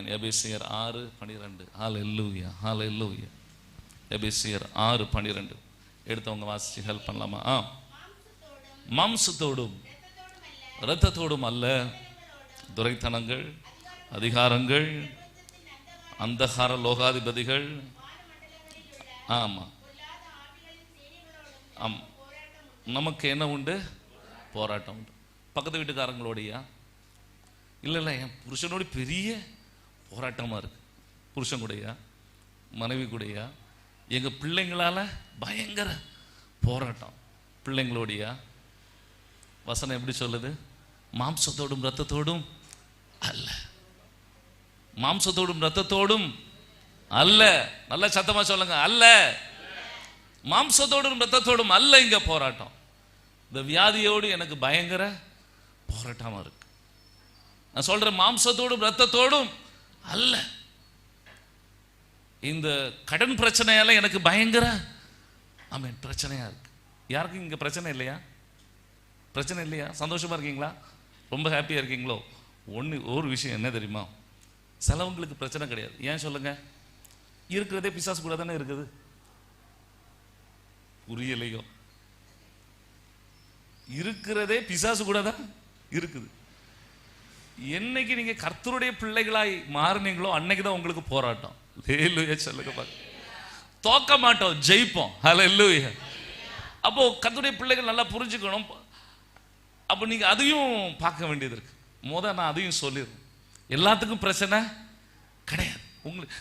ஆமென். எபேசியர் 6:12. ஹல்லேலூயா, ஹல்லேலூயா. எபேசியர் 6:12 எடுத்தவங்க வாசிச்சு ஹெல்ப் பண்ணலாமா? மாம்சத்தோடும் இரத்தத்தோடும் அல்ல, துரைத்தனங்கள், அதிகாரங்கள், அந்தகார லோகாதிபதிகள், ஆமா நமக்கு என்ன உண்டு? போராட்டம் உண்டு. பக்கத்து வீட்டுக்காரங்களோடையா? இல்லை, என் புருஷனோட பெரிய போராட்டமாக இருக்கு. புருஷன் கூடயா, மனைவி கூடயா, எங்கள் பிள்ளைங்களால பயங்கர போராட்டம். பிள்ளைங்களோடையா? வசனம் எப்படி சொல்லுது? மாம்சத்தோடும் இரத்தத்தோடும் அல்ல, மாம்சத்தோடும் இரத்தத்தோடும் அல்ல. நல்ல சத்தமா சொல்லுங்க, அல்ல. மாம்சத்தோடும் இரத்தத்தோடும் அல்ல இங்க போராட்டம். இந்த வியாதியோடு எனக்கு பயங்கர போராட்டமா இருக்கு. நான் சொல்றேன், மாம்சத்தோடும் இரத்தத்தோடும் அல்ல. இந்த கடன் பிரச்சனையால எனக்கு பயங்கர பிரச்சனையா இருக்கு. யாருக்கும் இங்க பிரச்சனை இல்லையா? பிரச்சனை இல்லையா? சந்தோஷமா இருக்கீங்களா? ரொம்ப ஹாப்பியா இருக்கீங்களோ? ஒரு விஷயம் என்ன தெரியுமா? சிலவங்களுக்கு பிரச்சனை கிடையாது. ஏன் சொல்லுங்க? இருக்கிறதே பிசாசு கூட தானே இருக்குது. புரியலையோ? இருக்கிறதே பிசாசு கூட தான் இருக்குது. என்னைக்கு நீங்க கர்த்தருடைய பிள்ளைகளாய் மாறினீங்களோ அன்னைக்கு தான் உங்களுக்கு போராட்டம். ஹல்லேலூயா சொல்லுங்க பாருங்க. தோக்க மாட்டோம், ஜெயிப்போம். ஹல்லேலூயா. அப்போ கர்த்தருடைய பிள்ளைகள் நல்லா புரிஞ்சுக்கணும். அப்போ நீங்க அதையும் பார்க்க வேண்டியது இருக்கு. நான் அதையும் சொல்லிடுறேன். எல்லாத்துக்கும் பிரச்சனை கிடையாது. உங்களுக்கு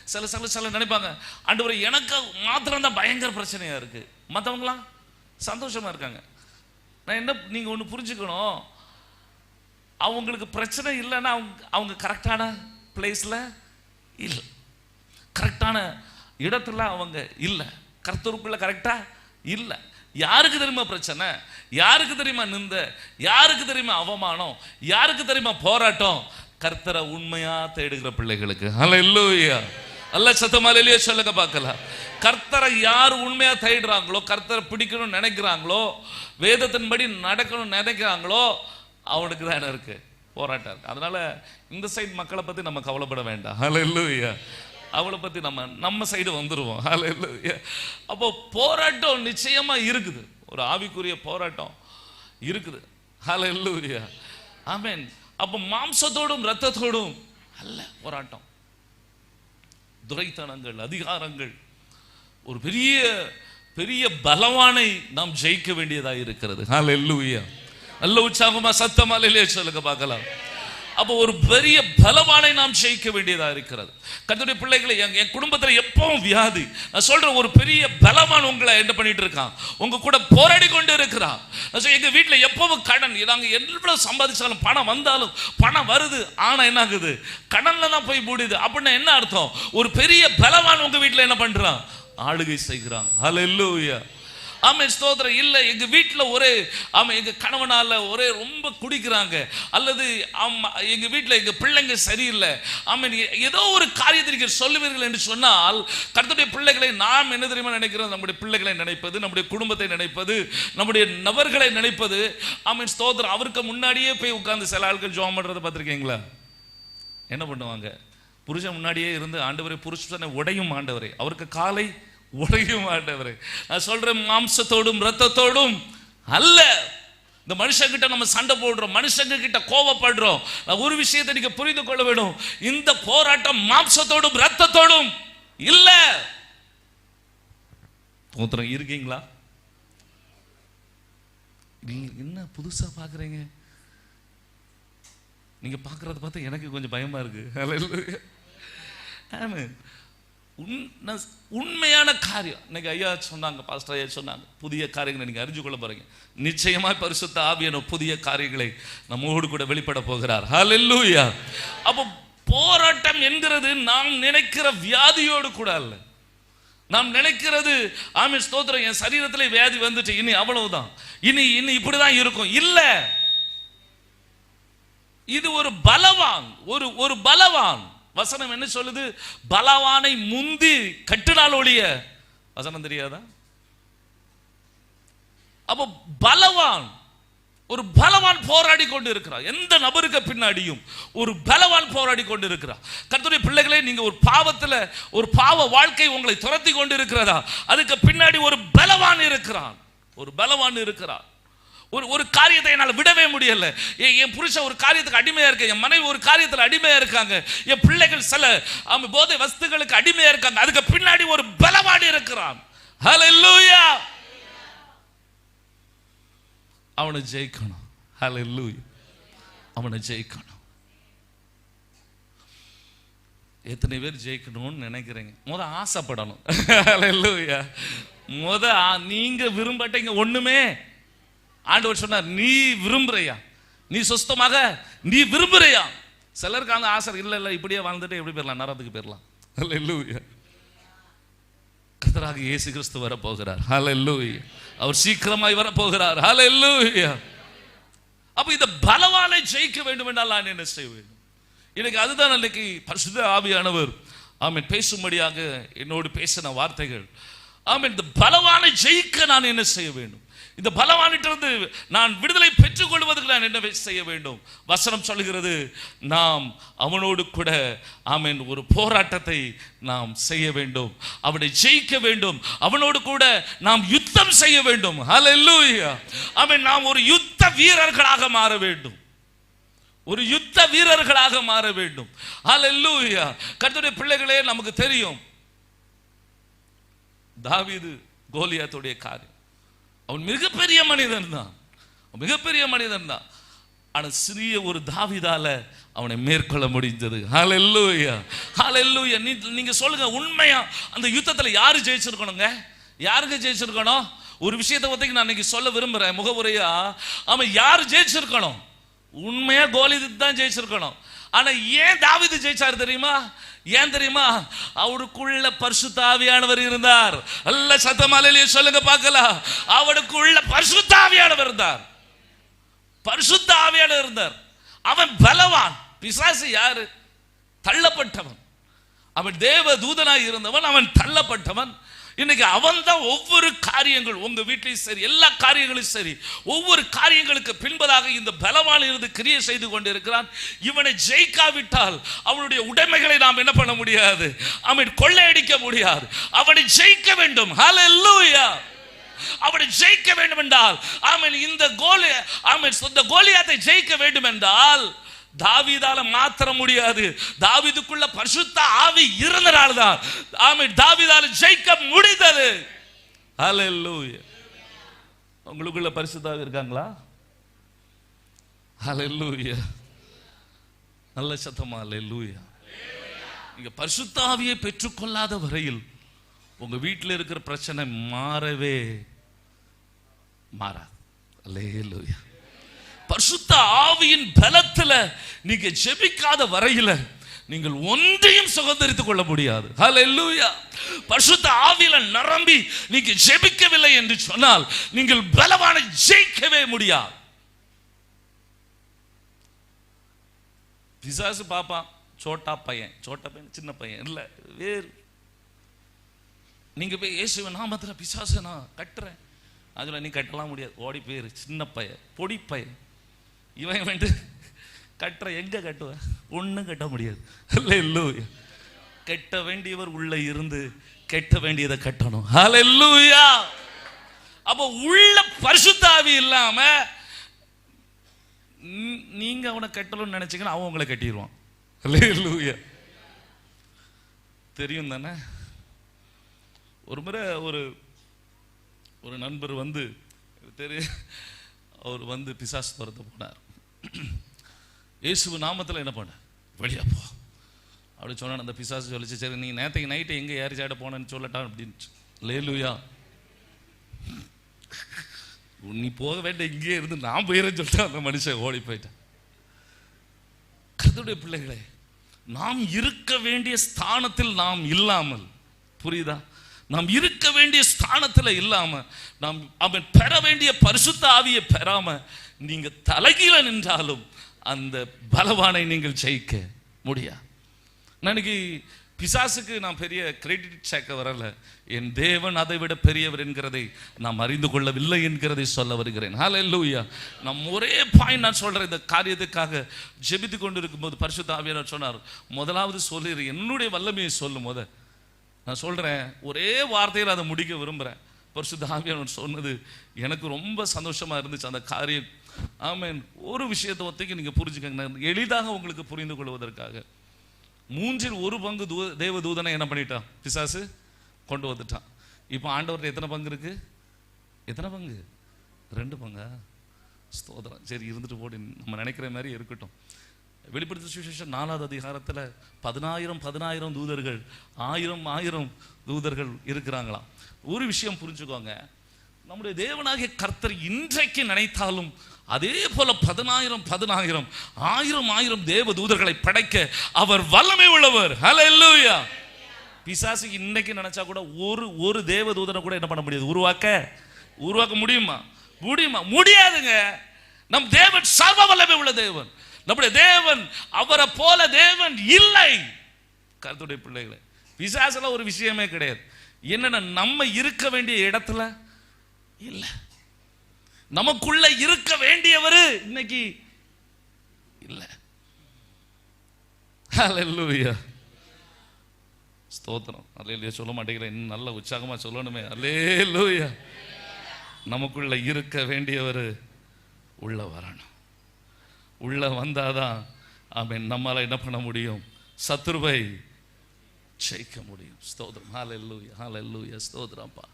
சில நினைப்பாங்க, ஆண்டவரே எனக்கு மாத்திரம் தான் பயங்கர பிரச்சனையா இருக்கு, மற்றவங்களாம் சந்தோஷமா இருக்காங்க. நான் என்ன, நீங்க ஒன்று புரிஞ்சுக்கணும், அவங்களுக்கு பிரச்சனை இல்லைன்னா அவங்க கரெக்டான பிளேஸ்ல இல்லை, கரெக்டான இடத்துல அவங்க இல்லை, கர்த்தருக்குள்ள கரெக்டா இல்லை. யாருக்கு தெரியுமா பிரச்சனை? யாருக்கு தெரியுமா நிந்த? யாருக்கு தெரியுமா அவமானம்? யாருக்கு தெரியுமா போராட்டம்? கர்த்தரை உண்மையா தேடுகிற பிள்ளைகளுக்கு. ஹல்லேலூயா. அல்ல சத்தமா ஹல்லேலூயா சொல்லுங்க பார்க்கலாம். கர்த்தரை யார் உண்மையா தேடுறாங்களோ, கர்த்தரை பிடிக்கணும்னு நினைக்கிறாங்களோ, வேதத்தின்படி நடக்கணும்னு நினைக்கிறாங்களோ, அவனுக்கு தான் என்ன இருக்கு? போராட்டம் இருக்கு. அதனால இந்த சைடு மக்களை பத்தி நம்ம கவலைப்பட வேண்டாம். ஹல்லேலூயா. அவளை பத்தி நம்ம சைடு வந்துருவோம். ஹல்லேலூயா. அப்போ போராட்டம் நிச்சயமா இருக்குது, ஒரு ஆவிக்குரிய போராட்டம் இருக்குது. ஹல்லேலூயா. ஆமென். அப்போ மாம்சத்தோடும் இரத்தத்தோடும் அல்ல போராட்டம். துரைத்தனங்கள், அதிகாரங்கள், ஒரு பெரிய பெரிய பலவானை நாம் ஜெயிக்க வேண்டியதாக இருக்கிறது. ஹல்லேலூயா. நல்ல உற்சாகமா சத்தமா ஹல்லேலூயா சொல்லுங்க பார்க்கலாம். அப்போ ஒரு பெரிய பலவானை நாம் ஜெயிக்க வேண்டியதா இருக்கிறது. கர்த்தருடைய பிள்ளைகளை, என் குடும்பத்தில் எப்பவும் வியாதி, நான் சொல்றேன், ஒரு பெரிய பலவான் உங்களை என்ன பண்ணிட்டு இருக்கான்? உங்க கூட போராடி கொண்டு இருக்கிறான். எங்க வீட்டில் எப்பவும் கடன், நாங்க எவ்வளவு சம்பாதிச்சாலும் பணம் வந்தாலும் பணம் வருது, ஆனா என்ன ஆகுது? கடன்ல தான் போய் மூடுது. அப்படின்னா என்ன அர்த்தம்? ஒரு பெரிய பலவான் உங்க வீட்டில் என்ன பண்றான்? ஆளுகை செய்கிறான். ஹல்லேலூயா. ஆமென், ஸ்தோத்திரம். இல்லை, எங்க வீட்டில் ஒரே எங்க கணவனால ஒரே ரொம்ப குடிக்கிறாங்க, அல்லது எங்க வீட்டில் எங்க பிள்ளைங்க சரியில்லை, ஆமென், ஏதோ ஒரு காரியத்தை நீங்கள் சொல்லுவீர்கள் என்று சொன்னால், கர்த்தருடைய பிள்ளைகளை நாம் என்ன தெரியுமா நினைக்கிறோம்? நம்முடைய பிள்ளைகளை நினைப்பது, நம்முடைய குடும்பத்தை நினைப்பது, நம்முடைய நபர்களை நினைப்பது. ஆமென், ஸ்தோத்திரம். அவருக்கு முன்னாடியே போய் உட்கார்ந்து சில ஆட்கள் ஜெபம் பண்றதை பார்த்திருக்கீங்களா? என்ன பண்ணுவாங்க? புருஷன் முன்னாடியே இருந்து, ஆண்டவரே புருஷனை உடையும் ஆண்டவரே, அவருக்கு காலை உடையும் ஆண்டவரே. நான் சொல்றேன், மாம்சத்தோடும் இரத்தத்தோடும் அல்ல. இந்த மனுஷங்கிட்ட நம்ம சண்டை போடுறோம், மனுஷங்க கிட்ட கோபப்படுறோம். ஒரு விஷயத்தை நீங்க புரிந்து கொள்ள வேண்டும், இந்த போராட்டம் மாம்சத்தோடும் இரத்தத்தோடும் இல்ல. தோத்திரம் இருக்கீங்களா? என்ன புதுசா பாக்குறீங்க? நீங்க பாக்குறத பார்த்தா எனக்கு கொஞ்சம் பயமா இருக்கு. ஆமென். உண்மையான காரியம் இன்னைக்கு ஐயா சொன்னாங்க, பாஸ்டர் ஐயா சொன்னாங்க, புதிய காரியங்களை நீங்க அறிஞ்சு கொள்ள போறீங்க. நிச்சயமா பரிசுத்த ஆவியான புதிய காரியங்களை நம்மோடு கூட வெளிப்பட போகிறார். ஹல்லேலூயா. அப்போ போராட்டம் என்கிறது நாம் நினைக்கிற வியாதியோடு கூட அல்ல. நாம் நினைக்கிறது, ஆமென், ஸ்தோத்திரம், என் சரீரத்திலே வியாதி வந்துட்டு இனி அவ்வளவுதான், இனி இப்படிதான் இருக்கும். இல்ல, இது ஒரு பலவான், ஒரு பலவான். வசனம் என்ன சொல்லுது? பலவானை முந்தி கட்டினால் ஒழிய. வசனம் தெரியாதா? அப்போ பலவான் ஒரு பலவான் போராடி கொண்டு இருக்கிறார். எந்த நபருக்கு பின்னாடியும் ஒரு பலவான் போராடி கொண்டு இருக்கிறார். கர்த்தருடைய பிள்ளைகளே, நீங்க ஒரு பாவத்துல, ஒரு பாவ வாழ்க்கை உங்களை துரத்தி கொண்டு இருக்கிறதா, அதுக்கு பின்னாடி ஒரு பலவான் இருக்கிறான். ஒரு பலவான் இருக்கிறார். ஒரு காரியத்தை என்னால் விடவே முடியல. என் புருஷன் ஒரு காரியத்துக்கு அடிமையா இருக்க, என் மனைவி ஒரு காரியத்தில் அடிமையா இருக்காங்க, என் பிள்ளைகள் சில போதை வஸ்துகளுக்கு அடிமையா இருக்காங்க, அதுக்கு பின்னாடி ஒரு பலவான் இருக்கிறான். ஹல்லேலூயா. அவனை ஜெயிக்கணும். ஹல்லேலூயா. அவனை ஜெயிக்கணும். எத்தனை பேர் ஜெயிக்கணும்னு நினைக்கிறீங்க? முத ஆசைப்படணும். ஹல்லேலூயா. முத நீங்க விரும்பட்டீங்க ஒண்ணுமே. ஆண்டவர் சொன்னார், நீ விரும்புறியா, நீ சுத்தமாக நீ விரும்புறியா. சிலருக்கு அந்த ஆசை இல்ல, இப்படியே வாழ்ந்துட்டு எப்படி போயிடலாம், நரகத்துக்கு போயிடலாம். ஹல்லேலூயா. கர்த்தராகிய இயேசு கிறிஸ்து வர போகிறார். ஹல்லேலூயா. அவர் சீக்கிரமாய் வர போகிறார். ஹல்லேலூயா. அப்ப இந்த பலவானை ஜெயிக்க வேண்டும் என்றால் நான் என்ன செய்ய வேண்டும்? எனக்கு அதுதான் அன்னைக்கு பரிசுத்த ஆவியானவர் ஆமென் பேசும்படியாக என்னோடு பேசின வார்த்தைகள். ஆமென். இந்த பலவானை ஜெயிக்க நான் என்ன செய்ய வேண்டும்? இந்த பலவானிட்டிருந்து நான் விடுதலை பெற்றுக் கொள்வதற்கு நான் என்ன செய்ய வேண்டும்? வசனம் சொல்கிறது, நாம் அவனோடு கூட ஆமென் ஒரு போராட்டத்தை நாம் செய்ய வேண்டும், அவனை ஜெயிக்க வேண்டும், அவனோடு கூட நாம் யுத்தம் செய்ய வேண்டும். ஹல்லேலூயா. ஆமென். நாம் ஒரு யுத்த வீரர்களாக மாற வேண்டும். ஒரு யுத்த வீரர்களாக மாற வேண்டும். ஹல்லேலூயா. கர்த்தருடைய பிள்ளைகளே, நமக்கு தெரியும் தாவீது கோலியாத்துடைய காரியம். அவன் மிகப்பெரிய மனிதன் தான், மிகப்பெரிய மனிதன் தான். ஆனா சிறிய ஒரு தாவீதால அவனை மேற்கொள்ள முடிந்தது. ஹல்லேலூயா. ஹல்லேலூயா. நீங்க சொல்லுங்க, உண்மையா அந்த யுத்தத்துல யாரு ஜெயிச்சிருக்கணுங்க? யாருக்கு ஜெயிச்சிருக்கணும்? ஒரு விஷயத்தை பத்தி நான் இன்னைக்கு சொல்ல விரும்புறேன் முகவுரையா. அவன் யாரு ஜெயிச்சிருக்கணும்? உண்மையா கோலியாத் தான் ஜெயிச்சிருக்கணும். ஆனா ஏன் தாவீது ஜெயிச்சாரு தெரியுமா? ஏன் தெரியுமா? அவருக்குள்ள பரிசுத்த ஆவியானவர் இருந்தார். அல்ல சத்தமா அல்லேலூயா சொல்லுங்க பார்க்கலாம். அவருக்குள்ள பரிசுத்த ஆவியானவர் இருந்தார். பரிசுத்த ஆவியானவர் இருந்தார். அவன் பலவான். பிசாசு யாரு? தள்ளப்பட்டவன். அவன் தேவ தூதனாய் இருந்தவன், அவன் தள்ளப்பட்டவன். இன்னைக்கு அவன் தான் ஒவ்வொரு காரியங்கள், உங்க வீட்டிலையும் சரி, எல்லா காரியங்களும் சரி, ஒவ்வொரு காரியங்களுக்கு பின்பதாக இந்த பலவான் இருந்து கிரியை செய்து கொண்டிருக்கிறான். இவனை ஜெயிக்காவிட்டால் அவனுடைய உடைமைகளை நாம் என்ன பண்ண முடியாது, அவன் கொள்ளையடிக்க முடியாது. அவனை ஜெயிக்க வேண்டும். ஹல்லேலூயா. அவனை ஜெயிக்க வேண்டும் என்றால் ஆமென், இந்த கோலியாத்தை ஜெயிக்க வேண்டும் என்றால் தாவீதால மாத்திர முடியாது. தாவீதுக்குள்ள பரிசுத்த ஆவி இருந்தனால தான் ஆமென் தாவீதால ஜெயிக்க முடிந்தது. ஹல்லேலூயா. உங்களுக்குள்ள பரிசுத்த ஆவி இருக்காங்களா? ஹல்லேலூயா. நல்ல சத்தமா ஹல்லேலூயா. நீங்க பரிசுத்த ஆவியை பெற்றுக்கொள்ளாத வரையில் உங்க வீட்டில் இருக்கிற பிரச்சனை மாறவே மாறாது. ஹல்லேலூயா. பரிசுத்த ஆவியின் பலத்துல நீங்க ஜெபிக்காத வரையில நீங்கள் ஒன்றையும் சுதந்தரித்துக் கொள்ள முடியாது. ஹல்லேலூயா. பரிசுத்த ஆவியில நிரம்பி நீங்க ஜெபிக்கவில்லை என்று சொன்னால் நீங்கள் பலவானை ஜெயிக்கவே முடியாது. பிசாசு பாப்பா சோட்டா பையன் சின்ன பையன் இல்ல, வேறு. நீங்க போய் இயேசுவின் நாமத்துல பிசாசை நான் கட்டுறேன், அதுல நீ கட்டலாம் முடியாது. ஓடி போயிரு. சின்ன பையன், பொடி பையன். இவன் வந்து கட்டுற, எங்க கட்டுவ? ஒன்னும் கட்ட முடியாது. ஹல்லேலூயா. கட்ட வேண்டியவர் உள்ள இருந்து கட்ட வேண்டியதை கட்டணும். ஹல்லேலூயா. அப்போ உள்ள பரிசுத்த ஆவி இல்லாம நீங்க அவனை கட்டணும்னு நினைச்சீங்கன்னா அவன் உங்களை கட்டிடுவான். ஹல்லேலூயா. தெரியும் தானே? ஒரு முறை ஒரு நண்பர் வந்து அவர் வந்து பிசாசு துரத்த போனார். இயேசு நாமத்தில் என்ன பண்ண, வெளியா போ அப்படி சொன்ன. அந்த பிசாசு சொல்லிச்சு, சரி நீ நேற்றைக்கு நைட்டு எங்கே ஏறி சாட போனேன்னு சொல்லட்டான் அப்படின்னு. ஹல்லேலூயா. நீ போக வேண்டாம், இங்கே இருந்து நான் போயிறேன்னு சொல்லிட்டு அந்த மனுஷன் ஓடி போயிட்டான். கர்த்தருடைய பிள்ளைகளே, நாம் இருக்க வேண்டிய ஸ்தானத்தில் நாம் இல்லாமல், புரியுதா, நாம் இருக்க வேண்டிய ஸ்தானத்தில் இல்லாம, நாம் அவன் பெற வேண்டிய பரிசுத்த ஆவியை பெறாம நீங்க தலைகீழ நின்றாலும் அந்த பலவானை நீங்கள் ஜெயிக்க முடியாது. இன்னைக்கு பிசாசுக்கு நான் பெரிய கிரெடிட் சேர்க்க வரல. என் தேவன் அதை விட பெரியவர் என்கிறதை நாம் அறிந்து கொள்ளவில்லை என்கிறதை சொல்ல வருகிறேன். ஹல்லேலூயா. நான் ஒரே பாயிண்ட் நான் சொல்றேன். இந்த காரியத்துக்காக ஜெபித்து கொண்டு இருக்கும்போது பரிசுத்த ஆவியானவர் சொன்னார், முதலாவது சொல்லிடு, என்னுடைய வல்லமையை சொல்லும். நான் சொல்றேன், ஒரே வார்த்தையில் அதை முடிக்க விரும்புகிறேன். பரிசுத்த ஆவியானவர் சொன்னது எனக்கு ரொம்ப சந்தோஷமா இருந்துச்சு அந்த காரியம். ஆமென். ஒரு விஷயத்தை ஒத்தைக்கு நீங்க புரிஞ்சுக்கங்க, எளிதாக உங்களுக்கு புரிந்து கொள்வதற்காக. 1/3 தேவ தூதனை என்ன பண்ணிட்டான்? பிசாசு கொண்டு வந்துட்டான். இப்போ ஆண்டவர்கிட்ட எத்தனை பங்கு இருக்கு? எத்தனை பங்கு? 2 பங்கா? ஸ்தோத்திரம். சரி, இருந்துட்டு போடு, நம்ம நினைக்கிற மாதிரி இருக்கட்டும். வெளிப்படுத்தின சுவிசேஷம் 4வது அதிகாரத்தில் 10,000 தூதர்கள், 1000 தூதர்கள் இருக்கிறாங்களாம். ஒரு விஷயம் புரிஞ்சுக்கோங்க, நம்முடைய தேவனாகிய கர்த்தர் இன்றைக்கு நினைத்தாலும் அதே போல 10,000 தேவ தூதர்களை படைக்க அவர் வல்லமை உள்ளவர். ஹல்லேலூயா. பிசாசு இன்னைக்கு நினைச்சா கூட ஒரு தேவ தூதனை கூட என்ன பண்ண முடியாது? உருவாக்க முடியுமா? முடியாதுங்க. நம் தேவன் சர்வ வல்லமை உள்ள தேவன். நம்முடைய தேவன் அவரை போல தேவன் இல்லை. கர்த்தருடைய பிள்ளைகளே, பிசாசுல ஒரு விஷயமே கிடையாது. என்னன்னா, நம்ம இருக்க வேண்டிய இடத்துல இல்ல, நமக்குள்ள இருக்க வேண்டியவர் இன்னைக்கு இல்ல. ஹல்லேலூயா. ஸ்தோத்திரம். அல்லேலூயா சொல்ல மாட்டேங்கிறேன், இன்னும் நல்ல உற்சாகமா சொல்லணுமே. அல்லேலூயா. நமக்குள்ள இருக்க வேண்டியவர் உள்ள வரணும். உள்ள வந்தாதான் ஆமென், நம்மால என்ன பண்ண முடியும்? சத்துருவை ஜெயிக்க முடியும். ஸ்தோத்திரம். ஹல்லேலூயா. ஹல்லேலூயா. ஸ்தோத்திரம்ப்பா.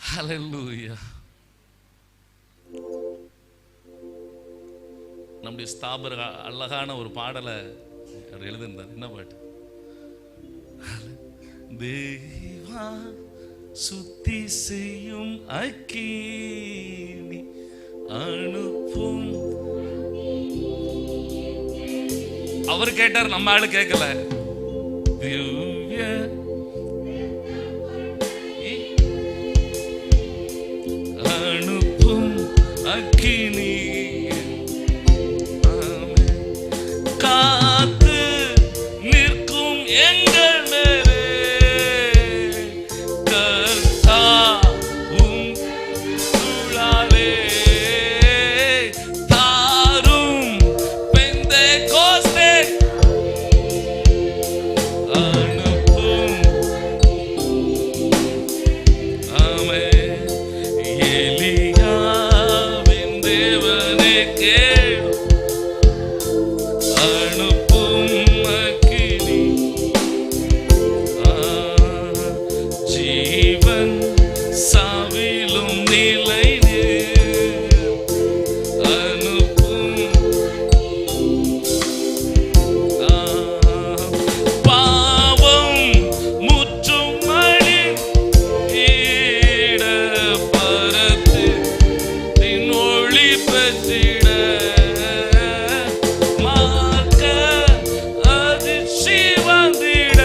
ஹல்லேலூயா. நம்முடைய ஸ்தாபர அழகான ஒரு பாடலை அவர் எழுதியிருந்தார். என்ன பாட்டு? தேவா சுத்தி செய்யும் அக்கினி அனுப்பும். அவர் கேட்டார், நம்ம ஆளு கேட்கல. திவ்ய அனுப்பும் அக்கினி காத்து நிற்கும் எங்கள் மேலே கர்த்தாவும் துளாலே தாரும் பெந்தேகோஸ்தே அனுப்பும். ஆமென். எலியாவின் தேவனே கேள், அனுப்பும் அக்கினி ஜீவன் சாவிலும் நிலை அனுப்பும். பாவம் முற்றும் மணி ஈட பரத்து தின் ஒளி பெற்றிட மார்க்க அதிர்ச்சி வந்திட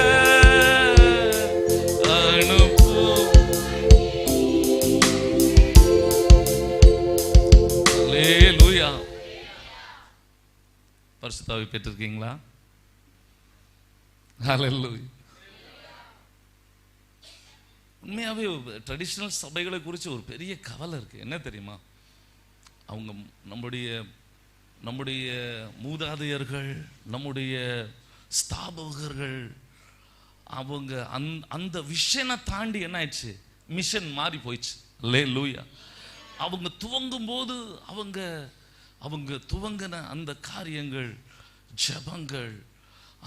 அனுப்பும். அல்லேலூயா. பரிசுத்த ஆவி பெற்றிருக்கீங்களா? ஹல்லேலூயா. உண்மையாகவே ட்ரெடிஷ்னல் சபைகளை குறித்து ஒரு பெரிய கவலை இருக்குது. என்ன தெரியுமா? அவங்க நம்முடைய மூதாதையர்கள், நம்முடைய ஸ்தாபகர்கள், அவங்க அந்த விஷனை தாண்டி என்ன ஆயிடுச்சு? மிஷன் மாறி போயிடுச்சு. அல்லேலூயா. அவங்க துவங்கும் போது அவங்க துவங்கின அந்த காரியங்கள், ஜெபங்கள்,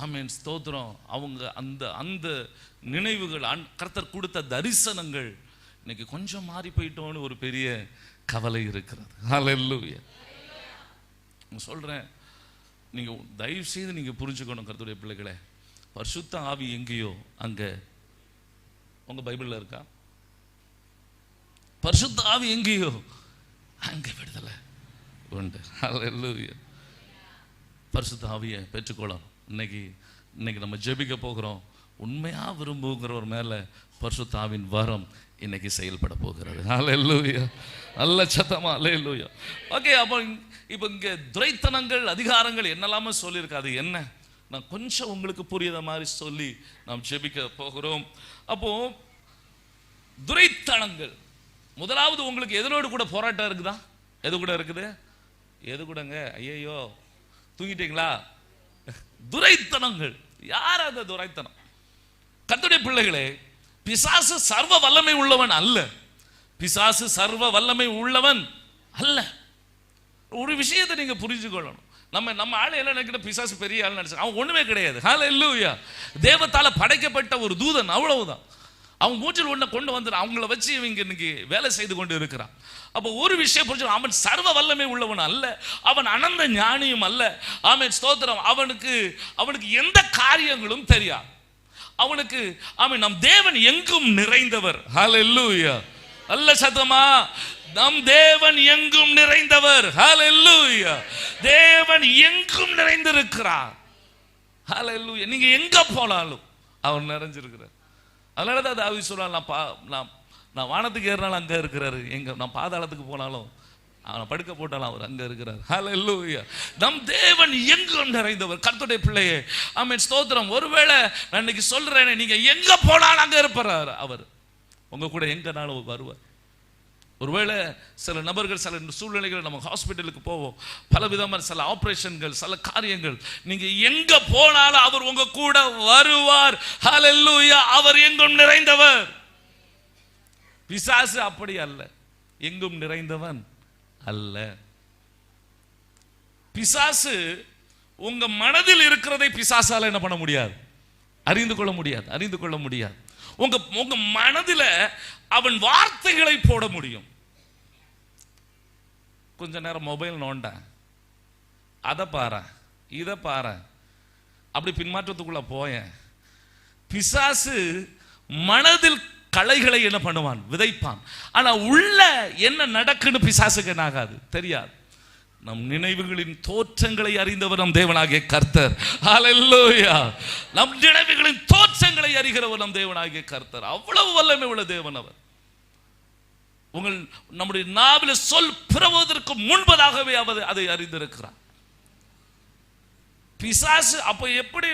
ஆமென், ஸ்தோத்திரம், அவங்க அந்த நினைவுகள், கர்த்தர் கொடுத்த தரிசனங்கள் இன்னைக்கு கொஞ்சம் மாறி போயிட்டோன்னு ஒரு பெரிய கவலை இருக்கிறது. ஹல்லேலூயா. நான் சொல்றேன், நீங்க தயவு செய்து நீங்க புரிஞ்சுக்கணும் கர்த்தருடைய பிள்ளைகளே. பரிசுத்த ஆவி எங்கேயோ அங்க உங்க பைபிள்ல இருக்கா? பரிசுத்த ஆவி எங்கேயோ அங்க விடுதலை உண்டு. ஹல்லேலூயா. பரிசுத்த ஆவியை பெற்றுக்கொள்ளணும். இன்னைக்கு நம்ம ஜெபிக்க போகிறோம். உண்மையா விரும்புகிறவர் மேல பரிசுத்த ஆவியின் வரம் இன்னைக்கு செயல்பட போகிறது. ஹல்லேலூயா. நல்ல சத்தமா ஹல்லேலூயா. ஓகே, அப்போ இப்போ இங்க துரைத்தனங்கள், அதிகாரங்கள் என்னெல்லாமோ சொல்லியிருக்காது. என்ன நான் கொஞ்சம் உங்களுக்கு புரியாத மாதிரி சொல்லி நாம் ஜெபிக்க போகிறோம். அப்போ துரைத்தனங்கள், முதலாவது உங்களுக்கு எதனோடு கூட போராட்டம் இருக்குதா? எது கூட இருக்குது? எது கூடங்க? ஐயோ தூங்கிட்டீங்களா? துரைத்தனங்கள். யார் அந்த துரைத்தனம்? கர்த்தருடைய பிள்ளைகளே, பிசாசு சர்வ வல்லமை உள்ளவன் அல்ல. பிசாசு சர்வ வல்லமை உள்ளவன் அல்ல. ஒரு விஷயத்தை நீங்க புரிஞ்சுக்கொள்ளணும். நம்ம ஆளு என்ன நினைக்கிற, பிசாசு பெரிய ஆள் நினைச்சு, அவன் ஒண்ணுமே கிடையாது. ஹல்லேலூயா. தேவத்தால படைக்கப்பட்ட ஒரு தூதன், அவ்வளவுதான். அவன் மூச்சில் ஒன்றை கொண்டு வந்து அவங்கள வச்சு இவங்க இன்னைக்கு வேலை செய்து கொண்டு இருக்கிறான். அப்போ ஒரு விஷயம் புரிஞ்சு, அவன் சர்வ வல்லமை உள்ளவன் அல்ல, அவன் அனந்த ஞானியும் அல்ல. ஆமென், ஸ்தோத்திரம். அவனுக்கு எந்த காரியங்களும் தெரியாது. அவனுக்கு ஆமென், நம் தேவன் எங்கும் நிறைந்தவர். ஹல்லேலூயா. நல்ல சத்தமா, நம் தேவன் எங்கும் நிறைந்தவர். ஹல்லேலூயா. தேவன் எங்கும் நிறைந்திருக்கிறார். ஹல்லேலூயா. நீங்க எங்க போனாலும் அவர் நிறைஞ்சிருக்கிறார். அதனாலதான் தாவீது சொல்றான், நான் வானத்துக்கு ஏறினாலும் அங்க இருக்கிறாரு, நான் பாதாளத்துக்கு போனாலும் அவனை படுக்க போட்டாலும் அவர் அங்க இருக்கிறார். ஹல்லேலூயா. நம் தேவன் எங்கும் நிறைந்தவர். கர்த்தருடைய பிள்ளையே, ஆமென், ஸ்தோத்திரம். ஒருவேளை நான் இன்னைக்கு சொல்றேன், நீங்க எங்க போனாலும் அங்க இருப்பார் அவர். உங்க கூட எங்கனாலும் வருவார். ஒருவேளை சில நபர்கள், சில சூழ்நிலைகள், நம்ம ஹாஸ்பிட்டலுக்கு போவோம், பல விதமான சில ஆபரேஷன்கள், சில காரியங்கள், நீங்க எங்க போனாலும் அவர் உங்க கூட வருவார். ஹல்லேலூயா. அவர் எங்கும் நிறைந்தவர். பிசாசு அப்படி அல்ல, எங்கும் நிறைந்தவன் அல்ல. பிசாசு உங்க மனதில் இருக்கிறதை பிசாசால என்ன பண்ண முடியாது? அறிந்து கொள்ள முடியாது. உங்க மனதில் அவன் வார்த்தைகளை போட முடியும். கொஞ்ச நேரம் மொபைல் நோண்ட, அதை பாரு, இதை பாரு, அப்படி பின்மாற்றத்துக்குள்ள போயேன். பிசாசு மனதில் களைகளை என்ன பண்ணுவான்? விதைப்பான். ஆனா உள்ள என்ன நடக்குன்னு பிசாசுக்கு என்ன ஆகாது? தெரியாது. நம் நினைவுகளின் தோற்றங்களை அறிந்தவர் நம் தேவனாகிய கர்த்தர். ஹல்லேலூயா. நம் நினைவுகளின் தோற்றங்களை அறிகிறவர் நம் தேவனாகிய கர்த்தர். அவ்வளவு வல்லமை உள்ள தேவன் அவர். நம்முடைய நாவில் சொல் பிறவதற்கு முன்பதாகவே அவர் அதை அறிந்திருக்கிறார். பிசாசு அப்ப எப்படி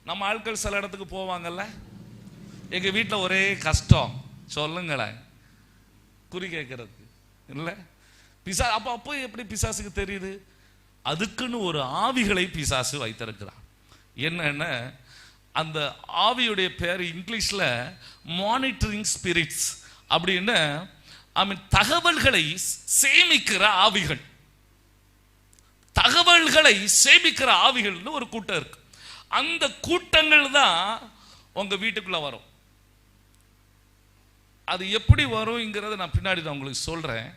நம்ம ஆட்கள் சில இடத்துக்கு போவாங்கல்ல, எங்க வீட்டில் ஒரே கஷ்டம் சொல்லுங்களேன், குறி கேட்கறதுக்கு இல்லை பிசாசு. அப்போ எப்படி பிசாசுக்கு தெரியுது? அதுக்குன்னு ஒரு ஆவிகளை பிசாசு வைத்திருக்கிறான். என்னன்னா, அந்த ஆவியுடைய பேர் இங்கிலீஷ்ல மானிட்டரிங் ஸ்பிரிட்ஸ் அப்படின்னு, தகவல்களை சேமிக்கிற ஆவிகள். தகவல்களை சேமிக்கிற ஆவிகள்னு ஒரு கூட்டம் இருக்கு. அந்த கூட்டங்கள் தான் உங்க வீட்டுக்குள்ள வரும். அது எப்படி வரும்ங்கிறத நான் பின்னாடி நான் உங்களுக்கு சொல்றேன்.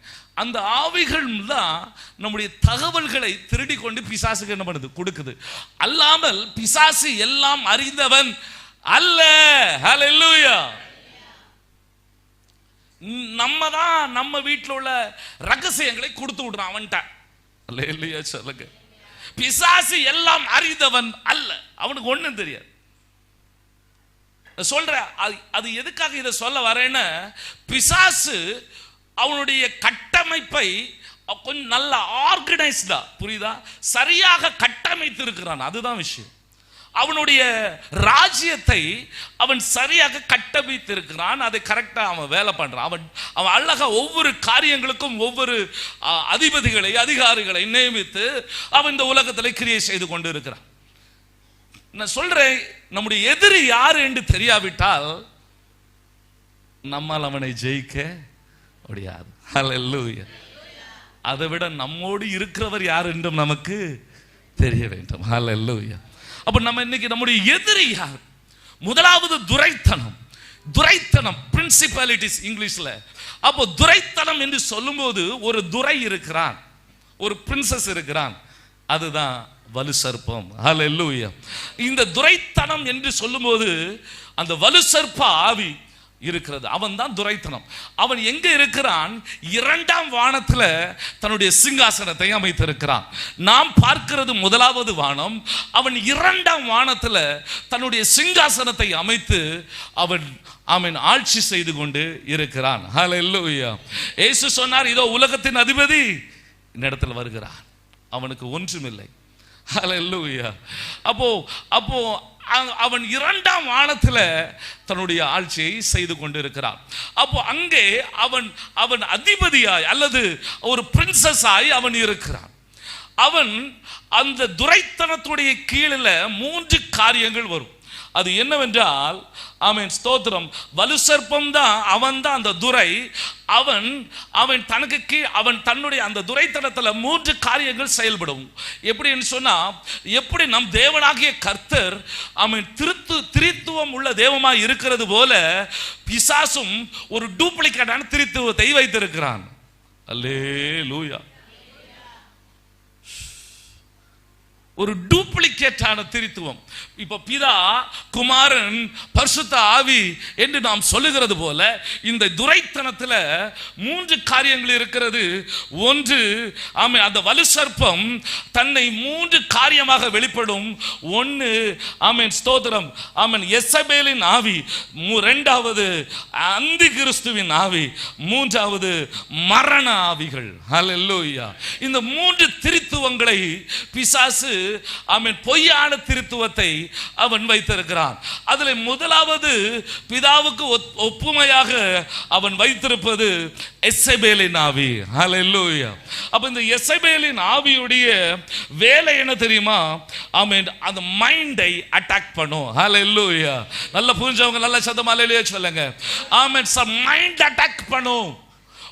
அந்த ஆவிகள் தான் நம்முடைய தகவல்களை திருடி கொண்டு பிசாசுக்கு என்ன பண்ணுது? கொடுக்குது. அல்லாமல் பிசாசு எல்லாம் அறிந்தவன் அல்ல. ஹல்லேலூயா. நம்ம தான் நம்ம வீட்டில் உள்ள ரகசியங்களை கொடுத்து விடுறான் அவன்கிட்ட. ஹல்லேலூயா சொல்லுங்க. பிசாசு எல்லாம் அறிந்தவன் அல்ல, அவனுக்கு ஒண்ணும் தெரியாது. சொல்ற அது எதுக்காக இதை சொல்ல வரேன்னு, பிசாசு அவனுடைய கட்டமைப்பை கொஞ்சம் நல்ல ஆர்கனைஸ்டா, புரியுதா, சரியாக கட்டமைத்து இருக்கிறான். அதுதான் விஷயம். அவனுடைய ராஜ்யத்தை அவன் சரியாக கட்டமைத்து இருக்கிறான். அதை கரெக்டா அவன் வேலை பண்றான். அவன் அழகா ஒவ்வொரு காரியங்களுக்கும் ஒவ்வொரு அதிபதிகளை, அதிகாரிகளை நியமித்து அவன் இந்த உலகத்தில் கிரியை செய்து கொண்டு இருக்கிறான். நான் சொல்றேன், நம்முடைய எதிரி யாரு என்று தெரியாவிட்டால் நம்மால் அவனை ஜெயிக்க முடியாது. ஹல்லேலூயா. அதை விட நம்மோடு இருக்கிறவர் யார் என்றும் நமக்கு தெரிய வேண்டும். ஹல்லேலூயா. அப்ப நம்ம இன்னைக்கு நம்முடைய எதிரி யார்? முதலாவது துரைத்தனம், பிரின்சிபாலிட்டிஸ் இங்கிலீஷ்ல. அப்போ துரைத்தனம் என்று சொல்லும்போது ஒரு துரை இருக்கிறான், ஒரு பிரின்சஸ் இருக்கிறான், அதுதான் வலு சர்ப்பம். ஹல்லேலூயா. இந்த துரைத்தனம் என்று சொல்லும்போது அந்த வலு சர்ப்ப ஆவி இருக்கிறது. அவன் தான் துரைத்தனம். அவன் எங்க இருக்கிறான்? இரண்டாம் வானத்துல தன்னுடைய சிங்காசனத்தை அமைத்திருக்கிறான். நாம் பார்க்கிறது முதலாவது வானம். அவன் இரண்டாம் வானத்துல தன்னுடைய சிங்காசனத்தை அமைத்து அவன் ஆட்சி செய்து கொண்டு இருக்கிறான். ஹல்லேலூயா. இயேசு சொன்னார், இதோ உலகத்தின் அதிபதி இந்த இடத்துல வருகிறான், அவனுக்கு ஒன்றுமில்லை. ஹல்லேலூயா. அப்போ அப்போ அவன் இரண்டாம் வானத்தில் தன்னுடைய ஆட்சியை செய்து கொண்டிருக்கிறான். அப்போ அங்கே அவன் அவன் அதிபதியாய் அல்லது ஒரு பிரின்சஸாய் அவன் இருக்கிறான். அவன் அந்த துரைத்தனத்துடைய கீழில் 3 காரியங்கள் வரும். அது என்னவென்றால், ஆமென் ஸ்தோத்திரம், வலுசர்ப்பம் தான், அவன் தான் அந்த துரை. அவன் அவன் தனக்கு கீழ் அவன் தன்னுடைய அந்த துரைத்தனத்தில் 3 காரியங்கள் செயல்படும். எப்படின்னு சொன்னா, எப்படி நம் தேவனாகிய கர்த்தர் அவன் திரித்துவம் உள்ள தேவமாய் இருக்கிறது போல பிசாசும் ஒரு டூப்ளிகேட்டான திரித்துவத்தை வைத்திருக்கிறான். அல்லேலூயா. ஒரு டூப்ளிகேட்டான திரித்துவம். இப்ப பிதா, குமாரன், பரிசுத்த ஆவி என்று நாம் சொல்லுகிறது போல இந்த துரைத்தனத்தில் 3 காரியங்கள் இருக்கிறது. ஒன்று, ஆமென், அந்த வலுசர்ப்பம் தன்னை 3 காரியமாக வெளிப்படும். ஒன்று, ஆமென் ஸ்தோத்திரம், ஆமென், எசபேலின் ஆவி. இரண்டாவது அந்தி கிறிஸ்துவின் ஆவி. மூன்றாவது மரண ஆவிகள். ஹல்லேலூயா. இந்த 3 திரித்துவங்களை பிசாசு, ஆமென், பொய்யான திருத்துவத்தை அவன் வைத்திருக்கிறான். அதில் முதலாவது பிதாவுக்கு ஒப்புமையாக அவன் வைத்திருப்பது எசபேலின் ஆவி. ஹல்லேலூயா. அப்ப இந்த எசபேலின் ஆவியுடைய வேலை என்ன தெரியுமா? ஆமென், அந்த மைண்டை அட்டாக் பண்ணும். ஹல்லேலூயா. நல்லா புரிஞ்சவங்க நல்லா சத்தமா ஹல்லேலூயா சொல்லுங்க. ஆமென். மைண்ட் அட்டாக் பண்ணும்.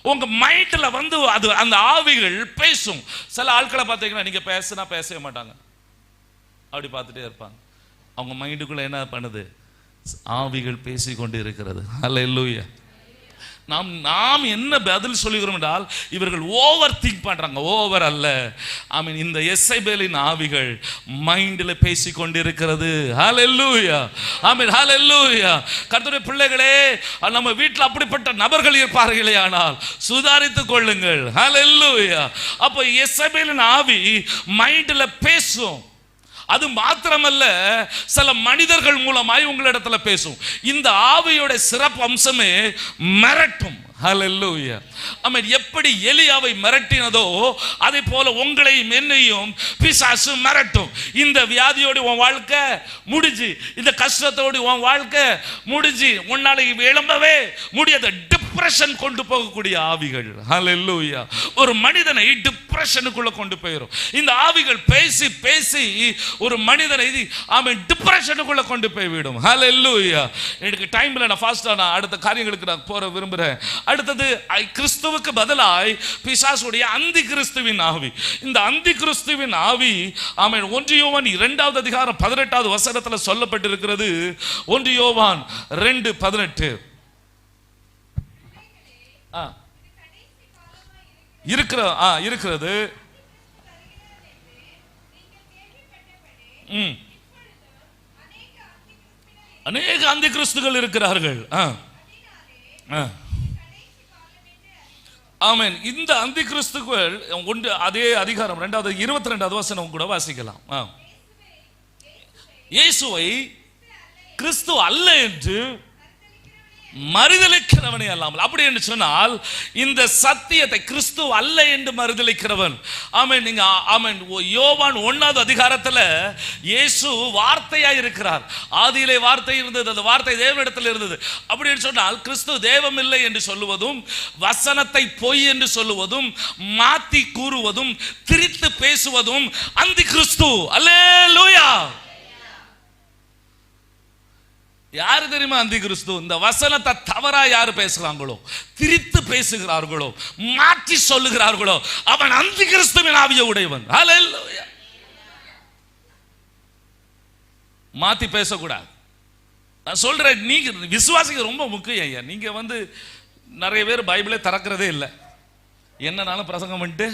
உங்க மைண்ட்ல வந்து அது அந்த ஆவிகள் பேசும். சில ஆட்களை பார்த்தீங்கன்னா நீங்க பேசினா பேசவே மாட்டாங்க, அப்படி பார்த்துட்டே இருப்பாங்க. அவங்க மைண்டுக்குள்ள என்ன பண்ணுது? ஆவிகள் பேசிக்கொண்டு இருக்கிறது. ஹல்லேலூயா. நாம் என்ன பதில் சொல்லுகிறோம் என்றால், இவர்கள் ஓவர் திங்க் பண்றாங்க. ஓவர் அல்ல, ஐ மீன் இந்த எசபேலின் ஆவிகள் மைண்டில் பேசிக்கொண்டிருக்கிறது. ஹல்லேலூயா. ஆமென். ஹல்லேலூயா. கர்த்தருடைய பிள்ளைகளே, நம்ம வீட்டில் அப்படிப்பட்ட நபர்கள் இருப்பார்களே, ஆனால் சுதாரித்துக் கொள்ளுங்கள். ஹல்லேலூயா. அப்போ எசபேலின் ஆவி மைண்டில் பேசும். அது மாத்திரமல்ல, சில மனிதர்கள் மூலமாய் உங்களிடத்துல பேசும். இந்த ஆவியோட சிறப்பு அம்சமே மிரட்டும். ஹல்லேலூயா. ஆமென். எப்படி எலியாவை மிரட்டினதோ அதே போல உங்களையும் என்னையும் பிசாசு மிரட்டும். இந்த வியாதியோடு உன் வாழ்க்கை முடிஞ்சு, இந்த கஷ்டத்தோடு உன் வாழ்க்கை முடிஞ்சு, உன்னால எழும்பவே முடியாத டிப்ரெஷன் கொண்டு போகக்கூடிய ஆவிகள். ஹல்லேலூயா. ஒரு மனிதனை டிப்ரெஷனுக்குள்ள கொண்டு போயிடும். இந்த ஆவிகள் பேசி பேசி ஒரு மனிதனை ஆமென் டிப்ரெஷனுக்குள்ள கொண்டு போய் விடும். ஹல்லேலூயா. எனக்கு டைம்ல நான் ஃபாஸ்டா அடுத்த காரியங்களுக்கு நான் போற விரும்புறேன். அடுத்தது கிறிஸ்துவுக்கு பதிலாய் பிசாசுடைய அந்தி கிறிஸ்துவின் ஆவி. இந்த அந்தி கிறிஸ்துவின் ஆவி, ஆமென், 1 யோவான் 2வது அதிகாரம் 18வது வசனத்தில் சொல்லப்பட்டிருக்கிறது. 1 யோவான் 2:18 இருக்கிறது. அநேக அந்தி கிறிஸ்துகள் இருக்கிறார்கள். ஆமென். இந்த அந்தி கிறிஸ்துகள் ஒன்று, அதே அதிகாரம் 2வது 22வது வசனம் கூட வாசிக்கலாம். இயேசுவை கிறிஸ்து அல்ல என்று மறுதலிக்கிறவனே அல்லாமல். அப்படி என்று சொன்னால், இந்த சத்தியத்தை கிறிஸ்து அல்ல என்று மறுதலிக்கிறவன். ஆமென். நீங்க ஆமென், யோவான் 1வது அதிகாரத்தில் இயேசு வார்த்தையா இருக்கிறார். ஆதியிலே வார்த்தை இருந்தது, அந்த வார்த்தை தேவனிடத்தில் இருந்தது. அப்படி என்று சொன்னால், கிறிஸ்து தேவம் இல்லை என்று சொல்லுவதும், வசனத்தை பொய் என்று சொல்லுவதும், மாத்தி கூறுவதும், திரித்து பேசுவதும் அந்தி கிறிஸ்து. அல்லேலூயா. யாரு தெரியுமா அந்தி கிறிஸ்து? இந்த வசனத்தை தவறா யாரு பேசுறாங்களோ, திரித்து பேசுகிறார்களோ, மாற்றி சொல்லுகிறார்களோ, அவன் அந்தி கிறிஸ்துவின் ஆவியை உடையவன். ஹல்லேலூயா. மாத்தி பேசக்கூடாது. நான் சொல்றேன், நீங்க விசுவாசிக்க ரொம்ப முக்கியம் ஐயா. நீங்க வந்து நிறைய பேர் பைபிளே திறக்கிறதே இல்லை. என்னன்னாலும் பிரசங்கம் பண்ணிட்டு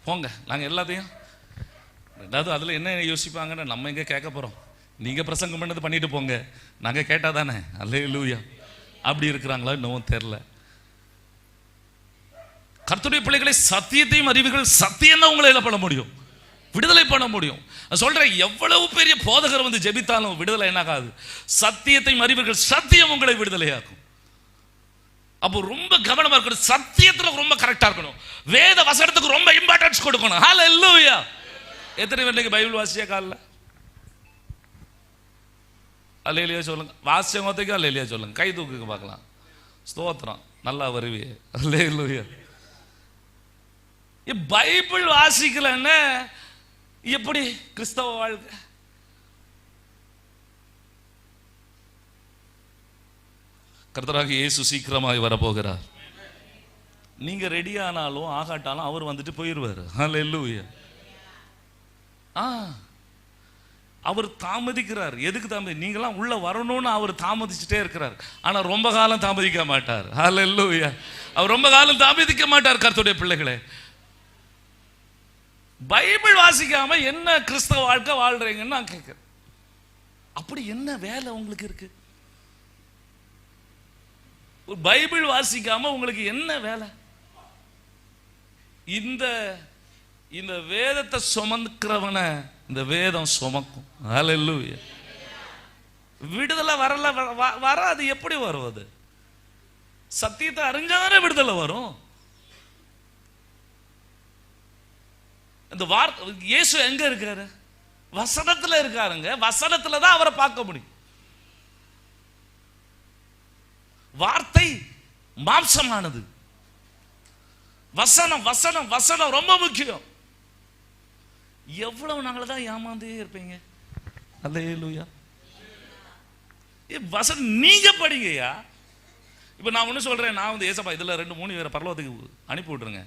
போங்க, நாங்கள் எல்லாத்தையும். ரெண்டாவது அதில் என்ன யோசிப்பாங்கன்னு நம்ம எங்கே கேட்க போகிறோம்? நீங்கள் பிரசங்கம் பண்ணது பண்ணிட்டு போங்க, நாங்கள் கேட்டால் தானே. அல்லேலூயா. அப்படி இருக்கிறாங்களா இன்னும் தெரில. கர்த்தருடைய பிள்ளைகளை, சத்தியத்தையும் அறிவுகள், சத்தியம் தான் உங்களை என்ன பண்ண முடியும்? விடுதலை பண்ண முடியும். சொல்றேன், எவ்வளவு பெரிய போதகர் வந்து ஜெபித்தாலும் விடுதலை என்னாகாது. சத்தியத்தையும் அறிவுகள், சத்தியம் உங்களை விடுதலையாக்கும். அப்போ ரொம்ப கவனமா இருக்கணும். சத்தியத்துல ரொம்ப கரெக்டா இருக்கணும். வேத வசனத்துக்கு ரொம்ப இம்பார்ட்டன்ஸ் கொடுக்கணும். ஹல்லேலூயா. எத்தனை பேர் இன்னைக்கு பைபிள் வாசிச்சா காலில்? அல்லேலியா சொல்லுங்க. வாசிச்சவங்க அல்லேலியா சொல்லுங்க. கை தூக்குங்க பார்க்கலாம். ஸ்தோத்திரம், நல்லா வருவியே. அல்லேலூயா. பைபிள் வாசிக்கலன்னு எப்படி கிறிஸ்தவ வாழ்க்கை? கர்த்தராகிய இயேசு சீக்கிரமாய் வரப்போகிறார். நீங்க ரெடி ஆனாலும் ஆகாட்டாலும் அவர் வந்துட்டு போயிடுவார். அல்லேலூயா. அவர் தாமதிக்கிறார். எதுக்கு தாமதி? நீங்களாம் உள்ள வரணும்னு அவர் தாமதிச்சுட்டே இருக்கிறார். ஆனா ரொம்ப காலம் தாமதிக்க மாட்டார். அல்லேலூயா. அவர் ரொம்ப காலம் தாமதிக்க மாட்டார். கர்த்தருடைய பிள்ளைகளே, பைபிள் வாசிக்காம என்ன கிறிஸ்தவ வாழ்க்கை வாழ்றீங்கன்னு நான் கேட்கிறேன். அப்படி என்ன வேலை உங்களுக்கு இருக்கு? பைபிள் வாசிக்காம உங்களுக்கு என்ன வேலை? இந்த வேதத்தை சுமக்கிறவனை இந்த வேதம் சுமக்கும். ஹல்லேலூயா. விடுதலை வரல, வராது. எப்படி வருவது? சத்தியத்தை அறிஞ்சாதானே விடுதலை வரும். இந்த வார்த்தை இயேசு எங்க இருக்காரு? வசனத்துல இருக்காருங்க. வசனத்துல தான் அவரை பார்க்க முடியும். வார்த்தை மாம்சமானது. வசனம் வசனம் வசனம் ரொம்ப முக்கியம். எவ்வளவு நாங்கள தான் ஏமாந்தே இருப்பீங்க. அல்லேலூயா. வசனம் நீங்க படிங்கயா. இப்ப நான் ஒண்ணு சொல்றேன். நான் வந்து ஏசப்பா இதுல 2-3 பேரை பரலோகத்துக்கு அனுப்பி விட்டுருங்க,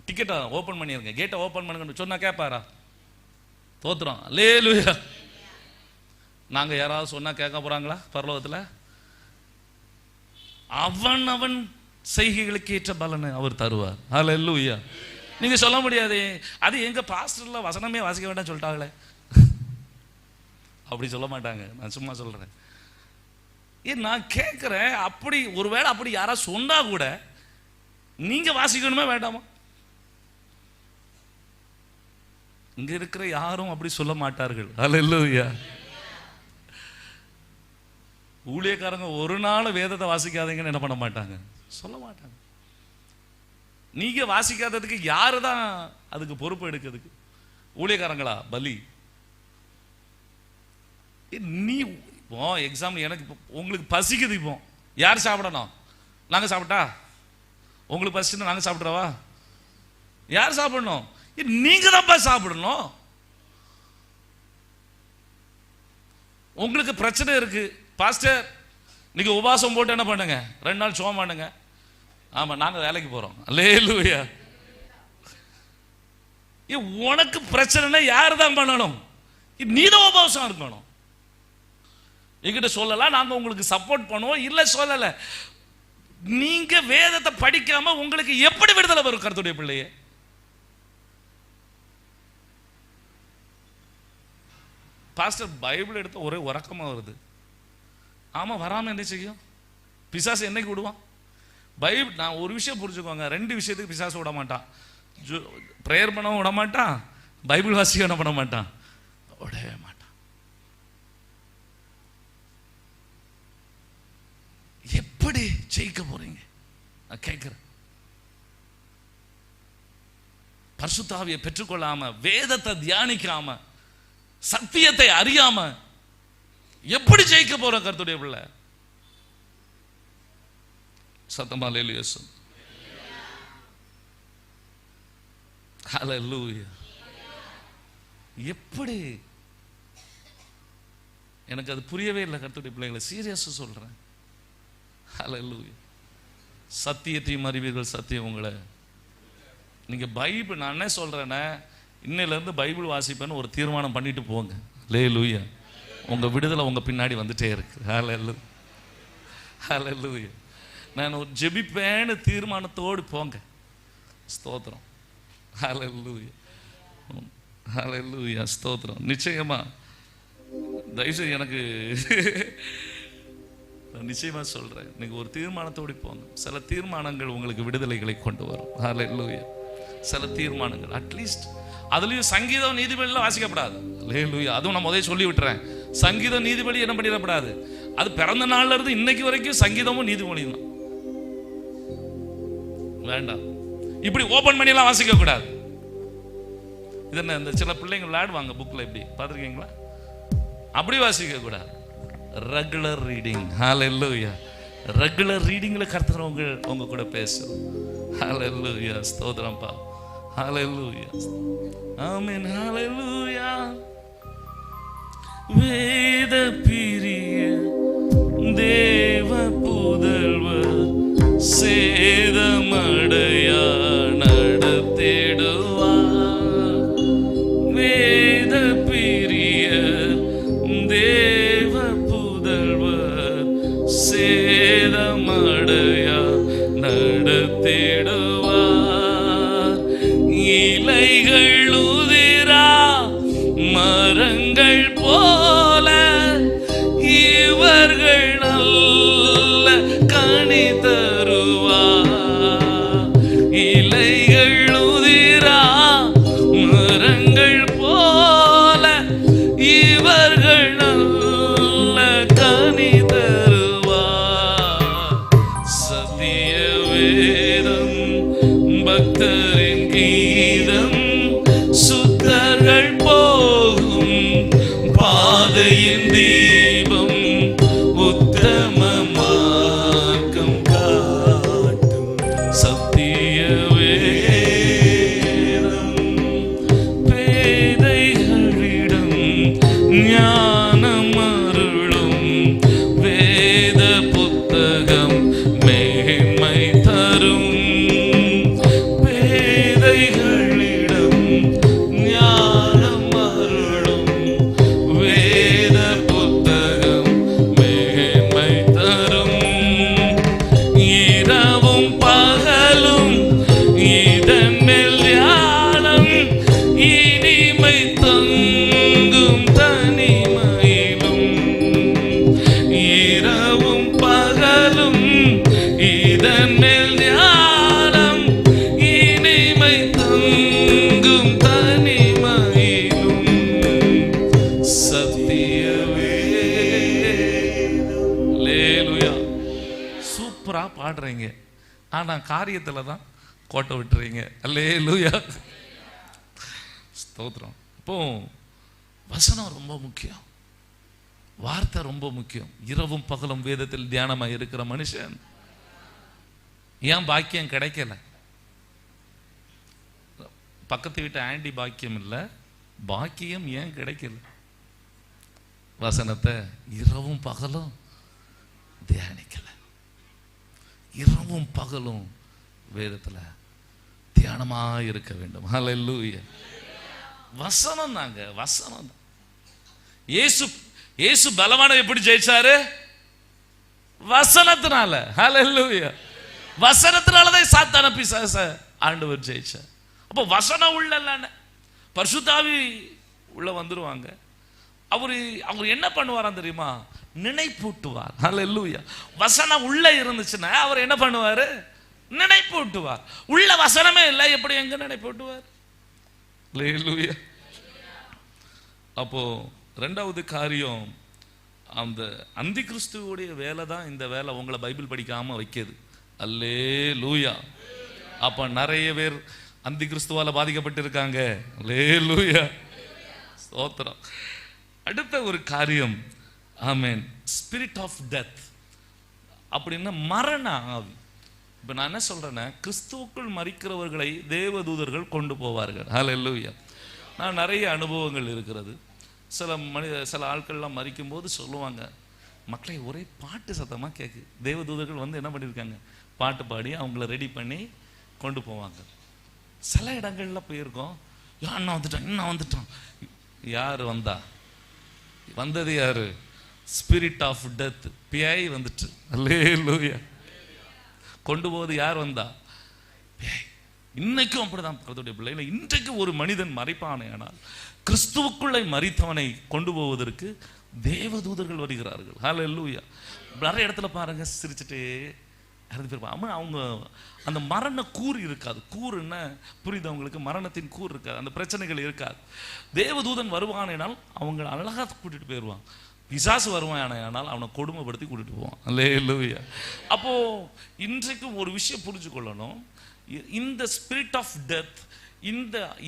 டிக்கெட்டை ஓபன் பண்ணிருங்க, கேட்டை ஓபன் பண்ணுங்க சொன்னா கேட்பாரா? தோத்துறோம். அல்லேலூயா. நாங்க யாராவது சொன்னா கேட்க போறாங்களா? பரலோகத்துல அவன் செய்கைகளுக்கு ஏற்ற பலனை அவர் தருவார். அல்லேலூயா. நீங்க சொல்ல முடியாது, அது எங்க பாஸ்டர்ல வசனமே வாசிக்க வேண்டாம் சொல்லிட்டாங்களே. அப்படி சொல்ல மாட்டாங்க. நான் சும்மா சொல்றேன். நான் கேட்கிறேன், அப்படி ஒருவேளை அப்படி யாரா சொன்னா கூட நீங்க வாசிக்கணுமே வேண்டாமா? இங்க இருக்கிற யாரும் அப்படி சொல்ல மாட்டார்கள். அல்லேலூயா. ஊழியக்காரங்க ஒரு நாள் வேதத்தை வாசிக்காதீங்கன்னு என்ன பண்ண மாட்டாங்க, சொல்ல மாட்டாங்க. நீங்க வாசிக்காததுக்கு யாரு தான் அதுக்கு பொறுப்பு எடுக்கிறதுக்கு? ஊழியக்காரங்களா பலி? நீ இப்போ எக்ஸாம்பிள், எனக்கு உங்களுக்கு பசிக்குது, இப்போ யார் சாப்பிடணும்? நாங்க சாப்பிட்டா? உங்களுக்கு பசிச்சுன்னா நாங்க சாப்பிட்றவா? யார் சாப்பிடணும்? நீங்க தான் சாப்பிடணும். உங்களுக்கு பிரச்சனை இருக்கு பாஸ்டர், நீங்க உபவாசம் போட்டு என்ன பண்ணுங்க, 2 நாள் சோம் பண்ணுங்க. ஆமா, நாங்க வேலைக்கு போறோம். அல்லேலூயா. உனக்கு பிரச்சனை யாரு தான் பண்ணணும்? நீதான் உபவாசம் இருக்கணும். என்கிட்ட சொல்லலாம், நாங்க உங்களுக்கு சப்போர்ட் பண்ணுவோம். இல்ல சொல்லல. நீங்க வேதத்தை படிக்காம உங்களுக்கு எப்படி விடுதலை வரும்? கர்த்தருடைய பிள்ளையே, பாஸ்டர் பைபிள் எடுத்து ஒரே உறக்கமா வருது. ஆமா, வராம என்ன செய்யும்? பிசாசு என்னைக்கு விடுவான்? பைபிள், நான் ஒரு விஷயம் புரிஞ்சுக்கோங்க, 2 விஷயத்துக்கு பிசாசு விட மாட்டான். பிரேயர் பண்ணவும் விட மாட்டான், பைபிள் வாசிக்க என்ன பண்ண மாட்டான், விடவே மாட்டான். எப்படி ஜெயிக்க போறீங்க? நான் கேட்கிறேன். பரிசுத்த ஆவியை பெற்றுக்கொள்ளாம, வேதத்தை தியானிக்காம, சத்தியத்தை அறியாம எப்படி ஜெயிக்க போறோம்? கர்த்தருடைய பிள்ளை, சத்தமா அல்லேலூயா. ஹல்லேலூயா. எப்படி? எனக்கு அது புரியவே இல்லை. கர்த்தருடைய பிள்ளைகளை சீரியஸா சொல்றேன். ஹல்லேலூயா. சத்தியத்தையும் அறிவீர்கள், சத்தியம் உங்களை. நீங்க பைபிள், நான் என்ன சொல்றேன்னா, இன்னையில இருந்து பைபிள் வாசிப்பேன்னு ஒரு தீர்மானம் பண்ணிட்டு போங்க. அல்லேலூயா. உங்க விடுதலை உங்க பின்னாடி வந்துட்டே இருக்கு. ஹல்லேலூயா. ஹல்லேலூயா. நான் ஒரு ஜெபிப்பேன்னு தீர்மானத்தோடு போங்க. ஸ்தோத்திரம். ஹல்லேலூயா. ஹல்லேலூயா. ஸ்தோத்திரம். நிச்சயமா தயவுசெய்து எனக்கு நிச்சயமா சொல்றேன், நீங்க ஒரு தீர்மானத்தோடு போங்க. சில தீர்மானங்கள் உங்களுக்கு விடுதலைகளை கொண்டு வரும். ஹல்லேலூயா. சில தீர்மானங்கள் அட்லீஸ்ட் அதுலயும் சங்கீதம் நீதிபதியெல்லாம் வாசிக்கப்படாது. அல்லேலூயா. அதுவும் நான் முதல்ல சொல்லி விட்டுறேன், சங்கீதம் நீதிபதி என்ன பண்ணிடப்படாது. அது பிறந்த நாள்ல இருந்து இன்னைக்கு வரைக்கும் சங்கீதமும் நீதிமொழியும் தான். வேண்டாம். இப்படி ஓபன் பண்ணி எல்லாம் வாசிக்க கூடாது. இது என்ன, இந்த சில பிள்ளைங்க விளையாடுவாங்க புக்கில், இப்படி பார்த்துருக்கீங்களா? அப்படி வாசிக்க கூடாது. Regular reading. ஹல்லேலூயா. ரெகுலர் ரீடிங்ல கர்த்தர் உங்க கூட பேசும். ஹல்லேலூயா. ஸ்தோத்திரம்பா. ஹல்லேலூயா. ஆமென். ஹல்லேலூயா. வேத பிரிய தேவ புதல்வர் சேதமடையா நடத்திடுவார். வேத பிரிய தேவ புதல்வர் சேதமடையா நடத்திடுவார். இலைகள் உதிரா மரங்கள் போல இவர்கள் நல்ல கனி தருவார். இலைகள் உதிரா மரங்கள் போல இவர்கள் நல்ல கனி தருவார். சத்திய வேதம் பக்தரின் கீதம் சுத்தர்கள் போகும் பாதையின் தீபம் உத்தம மார்க்கம் காட்டும். சத்திய வேதம் பேதைகளிடம் ஞானம் அருளும். வேத புத்தகம் மேன்மை தரும். பேதைகளிடம் ஞானம் அருளும். வேத புத்தகம் மேன்மை தரும். இரவும் பகலும் இதன் மேல் தியானம். இனிமை தங்கும் தனிமையிலும். இரவும் பகலும் இதன் மேல் தியானம். இனிமை தங்கும் தனிமையிலும். சத்தியவே. அல்லேலூயா. சூப்பரா பாடுறீங்க, ஆனா காரியத்துல தான் கோட்டை விட்டுறீங்க. அல்லேலூயா. ஸ்தோத்திரம். இப்போ வசனம் ரொம்ப முக்கியம், வார்த்தை ரொம்ப முக்கியம். இரவும் பகலும் வேதத்தில் தியானமா இருக்கிற மனுஷன் ஏன் பாக்கியம் கிடைக்கல? பக்கத்து வீட்டு ஆண்டி பாக்கியம் இல்லை, பாக்கியம் ஏன் கிடைக்கல? வசனத்தை இரவும் பகலும் தியானிக்கல. இரவும் பகலும் வேதத்துல தியானமா இருக்க வேண்டும். ஹல்லேலூயா. வசனம் தாங்க, வசனம் தான். இயேசு பலவான எப்படி ஜெயிச்சாரு? வசனத்தினால. ஹல்லேலூயா. வசனத்தினாலதான் சாத்தான பிசாச ஆண்டவர் ஜெயிச்சார். அப்போ வசனம் உள்ள பரிசுத்தாவி உள்ள வந்துருவாங்க. அவர் என்ன பண்ணுவாராம் தெரியுமா? நினைப்பூட்டுவார். ஹல்லேலூயா. வசனம் உள்ள இருந்துச்சுன்னா அவர் என்ன பண்ணுவாரு? நினைப்பூட்டுவார். உள்ள வசனமே இல்லை, எப்படி எங்க நினைப்பூட்டுவார்? ஹல்லேலூயா. அப்போ ரெண்டாவது காரியம், அந்த அந்தி கிறிஸ்துவோடைய வேலை தான் இந்த வேலை உங்களை பைபிள் படிக்காம வைக்கிறது. அல்லேலூயா. அப்ப நிறைய பேர் அந்தி கிறிஸ்துவால பாதிக்கப்பட்டு இருக்காங்க. அல்லேலூயா. ஸ்தோத்திரம். அடுத்த ஒரு காரியம், ஆமென், ஸ்பிரிட் ஆஃப் டெத் அப்படின்னா மரண ஆவி. இப்ப நான் என்ன சொல்றேன்னா, கிறிஸ்துவுக்குள் மரிக்கிறவர்களை தேவதூதர்கள் கொண்டு போவார்கள். ஹல்லேலூயா. நான் நிறைய அனுபவங்கள் இருக்கிறது. சில ஆட்கள்லாம் மரிக்கும் போது சொல்லுவாங்க, மக்களை ஒரே பாட்டு சத்தமாக கேட்கு. தேவதூதர்கள் வந்து என்ன பண்ணியிருக்காங்க? பாட்டு பாடி அவங்கள ரெடி பண்ணி கொண்டு போவாங்க. சில இடங்கள்ல போயிருக்கோம், அண்ணா வந்துட்டான், இன்னும் வந்துட்டான். யார் வந்தா? வந்தது யாரு? ஸ்பிரிட் ஆஃப் டெத், பியாய் வந்துட்டு. அல்லேலூயா. கொண்டு போவது யார் வந்தா? பியாய். இன்னைக்கும் அப்படிதான் கர்த்தருடைய பிள்ளைகளை. இன்றைக்கு ஒரு மனிதன் மரிப்பானே ஆனால் கிறிஸ்துவுக்குள்ளே மரித்தவனை கொண்டு போவதற்கு தேவதூதர்கள் வருகிறார்கள். ஹல்லேலூயா. நிறைய இடத்துல பாருங்க, சிரிச்சுட்டே இறந்து போயிருப்பாங்க. அவங்க அந்த மரண கூறு இருக்காது. கூறுன்னா புரியுது அவங்களுக்கு? மரணத்தின் கூறு இருக்காது, அந்த பிரச்சனைகள் இருக்காது. தேவதூதன் வருவானேனால் அவங்க அழகா கூட்டிட்டு போயிடுவான். பிசாசு வருவானால் அவனை கொடுமைப்படுத்தி கூட்டிட்டு போவான். அல்லேலூயா. அப்போ இன்றைக்கு ஒரு விஷயம் புரிஞ்சு கொள்ளணும், இந்த ஸ்பிரிட் ஆஃப் டெத்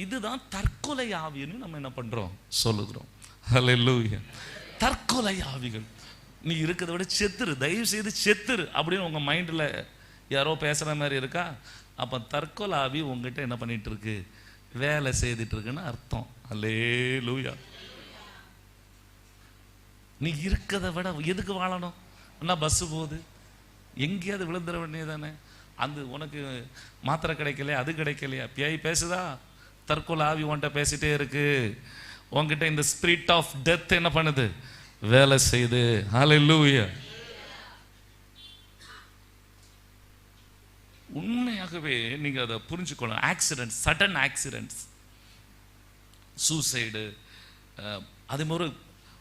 இதுதான் தற்கொலை ஆவின்னு நம்ம என்ன பண்றோம் சொல்லுகிறோம். ஹல்லேலூயா. தற்கொலை ஆவிகள். நீ இருக்கிறத விட செத்துரு, தயவு செய்து செத்துரு அப்படின்னு உங்க மைண்ட்ல யாரோ பேசுற மாதிரி இருக்கா? அப்ப தற்கொலை ஆவி உங்ககிட்ட என்ன பண்ணிட்டு இருக்கு? வேலை செய்துட்டு இருக்குன்னு அர்த்தம். ஹல்லேலூயா. நீ இருக்கிறத விட எதுக்கு வாழணும்? என்ன பஸ் போகுது, எங்கேயாவது விழுந்துட வேண்டியதானே. அந்த உனக்கு மாத்திரை கிடைக்கலையா, அது கிடைக்கலையா, பேய் பேசுதா? தற்கொலை ஆவி உன்கிட்ட பேசிட்டே இருக்கு. உன்கிட்ட இந்த ஸ்பிரிட் ஆஃப் டெத் என்ன பண்ணுது? வேலை செய்து. ஹல்லேலூயா. உண்மையாகவே நீங்க அதை புரிஞ்சுக்கணும். ஆக்சிடென்ட், சடன் ஆக்சிடென்ட்ஸ், சூசைடு, அதே மாதிரி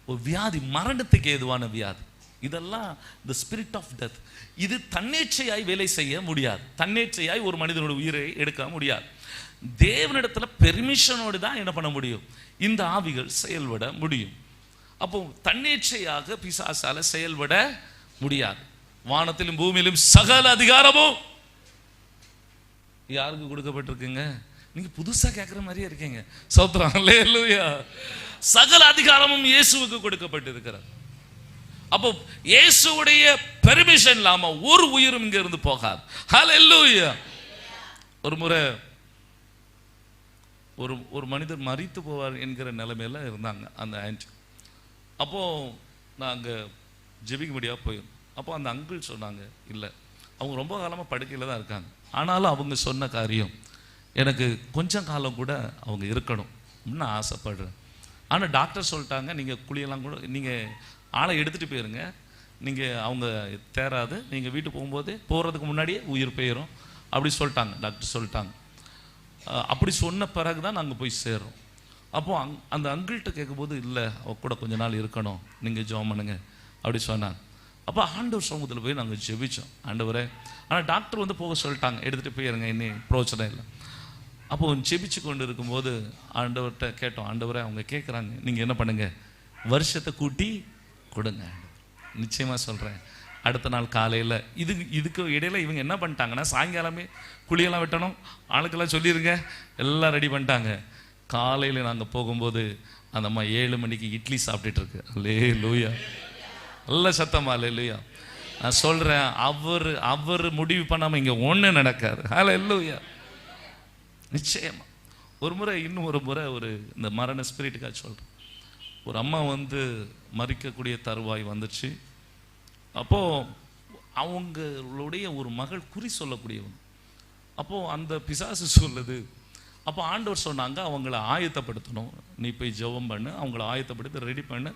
ஒரு வியாதி, மரணத்துக்கு ஏதுவான வியாதி, இதெல்லாம் the spirit of death. இது தன்னேச்சையாய் வேலை செய்ய முடியாது. தன்னேச்சையாய் ஒரு மனிதனோட உயிரை எடுக்க முடியாது. தேவனிடத்துல பெர்மிஷனோடு தான் என்ன பண்ண முடியும்? இந்த ஆவிகள் செயல்பட முடியும். அப்போ தன்னேச்சையாக பிசாசால செயல்பட முடியாது. வானத்திலும் பூமியிலும் சகல அதிகாரமும் யாருக்கு கொடுக்கப்பட்டிருக்குங்க? நீங்க புதுசா கேட்கிற மாதிரியே இருக்கீங்க. ஸ்தோத்திரம். ஹல்லேலூயா. சகல அதிகாரமும் இயேசுவுக்கு கொடுக்கப்பட்டிருக்கிறது. அப்போ இயேசுவுடைய பெர்மிஷன் இல்லாம ஒரு உயிரும் இங்க இருந்து போகாது. ஹல்லேலூயா. ஒரு முறை ஒரு மனிதர் மரித்து போவார் என்கிற நிலைமையில இருந்தாங்க அந்த ஆன்டி. அப்போ நாங்க ஜெபிக்க முடியாது போயிடும். அப்போ அந்த அங்கிள் சொன்னாங்க, இல்லை அவங்க ரொம்ப காலமா படுக்கையில தான் இருக்காங்க, ஆனாலும் அவங்க சொன்ன காரியம் எனக்கு கொஞ்சம் காலம் கூட அவங்க இருக்கணும் நான் ஆசைப்படுறேன். ஆனால் டாக்டர் சொல்லிட்டாங்க, நீங்கள் குழியெல்லாம் கூட நீங்கள் ஆளை எடுத்துகிட்டு போயிருங்க, நீங்கள் அவங்க தேராது, நீங்கள் வீட்டுக்கு போகும்போது போகிறதுக்கு முன்னாடியே உயிர் போயிடும் அப்படி சொல்லிட்டாங்க. டாக்டர் சொல்லிட்டாங்க. அப்படி சொன்ன பிறகு தான் நாங்கள் போய் சேர்றோம். அப்போது அந்த அங்கிள்கிட்ட கேட்கும்போது, இல்லை அவ கூட கொஞ்ச நாள் இருக்கணும், நீங்கள் ஜெபம் பண்ணுங்க அப்படி சொன்னாங்க. அப்போ ஆண்டவர் சமூகத்தில் போய் நாங்கள் ஜெபிச்சோம். ஆண்டவரே, ஆனால் டாக்டர் வந்து போக சொல்லிட்டாங்க, எடுத்துகிட்டு போயிருங்க, இன்னும் பிரயோஜனை இல்லை. அப்போ ஜெபிச்சு கொண்டு இருக்கும்போது ஆண்டவர்கிட்ட கேட்டோம், ஆண்டவரை அவங்க கேட்குறாங்க, நீங்கள் என்ன பண்ணுங்க, வருஷத்தை கூட்டி கொடுங்க. நிச்சயமாக சொல்கிறேன், அடுத்த நாள் காலையில் இதுக்கு இடையில இவங்க என்ன பண்ணிட்டாங்கன்னா, சாயங்காலமே குழியெல்லாம் வெட்டணும், ஆளுக்கெல்லாம் சொல்லிடுங்க, எல்லாம் ரெடி பண்ணிட்டாங்க. காலையில் நாங்கள் போகும்போது அந்த அம்மா 7 மணிக்கு இட்லி சாப்பிட்டுட்டு இருக்கு. அல்லேலூயா. நல்ல சத்தமா அல்லேலூயா. நான் சொல்கிறேன், அவர் முடிவு பண்ணாமல் இங்கே ஒன்று நடக்காது. அல்லேலூயா. நிச்சயமா. இன்னும் ஒரு முறை இந்த மரண ஸ்பிரிட்டுக்காக சொல்கிறேன். ஒரு அம்மா வந்து மறிக்கக்கூடிய தருவாய் வந்துச்சு. அப்போது அவங்களுடைய ஒரு மகள் குறி சொல்லக்கூடியவங்க. அப்போது அந்த பிசாசு சொல்லுது. அப்போ ஆண்டவர் சொன்னாங்க, அவங்கள ஆயத்தப்படுத்தணும், நீ போய் ஜெபம் பண்ணு, அவங்கள ஆயத்தப்படுத்தி ரெடி பண்ணு.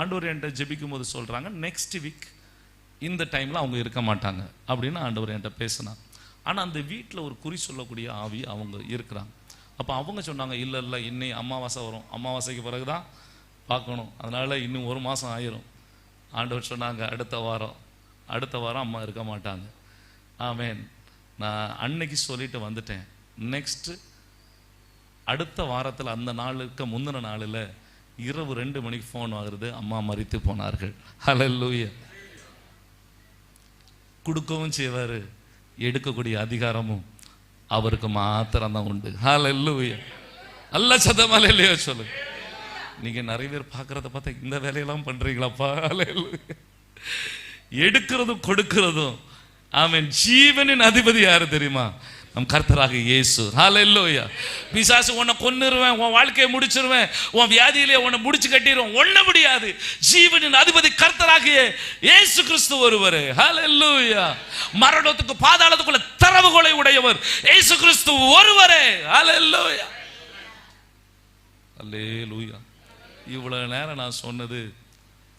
ஆண்டவர் என்கிட்ட ஜெபிக்கும் போது சொல்கிறாங்க, நெக்ஸ்ட் வீக் இந்த டைமில் அவங்க இருக்க மாட்டாங்க அப்படின்னு ஆண்டவர் என்கிட்ட பேசினாங்க. ஆனால் அந்த வீட்டில் ஒரு குறி சொல்லக்கூடிய ஆவி அவங்க இருக்கிறாங்க. அப்போ அவங்க சொன்னாங்க, இல்லை இன்னும் அமாவாசை வரும், அமாவாசைக்கு பிறகு தான் பார்க்கணும், அதனால் இன்னும் 1 மாதம் ஆயிரும். ஆண்டவர் சொன்னாங்க, அடுத்த வாரம் அம்மா இருக்க மாட்டாங்க. ஆமேன். நான் அன்னைக்கு சொல்லிட்டு வந்துட்டேன். நெக்ஸ்ட்டு அடுத்த வாரத்தில் அந்த நாளுக்கு முந்தின நாளில் இரவு 2 மணிக்கு ஃபோன் ஆகுறது, அம்மா மரித்து போனார்கள். ஹல்லேலூயா. கொடுக்கவும் செய்வார், எடுக்கக்கூடிய அதிகாரமும் அவருக்கு மாத்திரம் தான் உண்டு. ஹல்லேலூயா. நல்ல சத்தமா இல்லையா சொல்லுங்க. நீங்க நிறைய பேர் பார்க்கறத பார்த்தா இந்த வேலையெல்லாம் பண்றீங்களாப்பா. ஹல்லேலூயா. எடுக்கிறதும் கொடுக்கிறதும். ஆமென். ஜீவனின் அதிபதி யாரு தெரியுமா? நம் கர்த்தராக இயேசு. ஹல்லேலூயா. பிசாசு உன்னை கொன்னுருவேன், உன் வாழ்க்கையை முடிச்சிருவேன், உன் வியாதியிலே உன்னை முடிச்சு கட்டிடுவேன், ஒண்ண முடியாது. ஜீவனின் அதிபதி கர்த்தராகிய இயேசு கிறிஸ்து ஒருவரே. ஹல்லேலூயா. மரணத்துக்கு பாதாளத்துக்குள்ள திறவுகோலை உடையவர் இயேசு கிறிஸ்து ஒருவரே. ஹல்லேலூயா. ஹல்லேலூயா. இவ்வளவு நேரம் நான் சொன்னது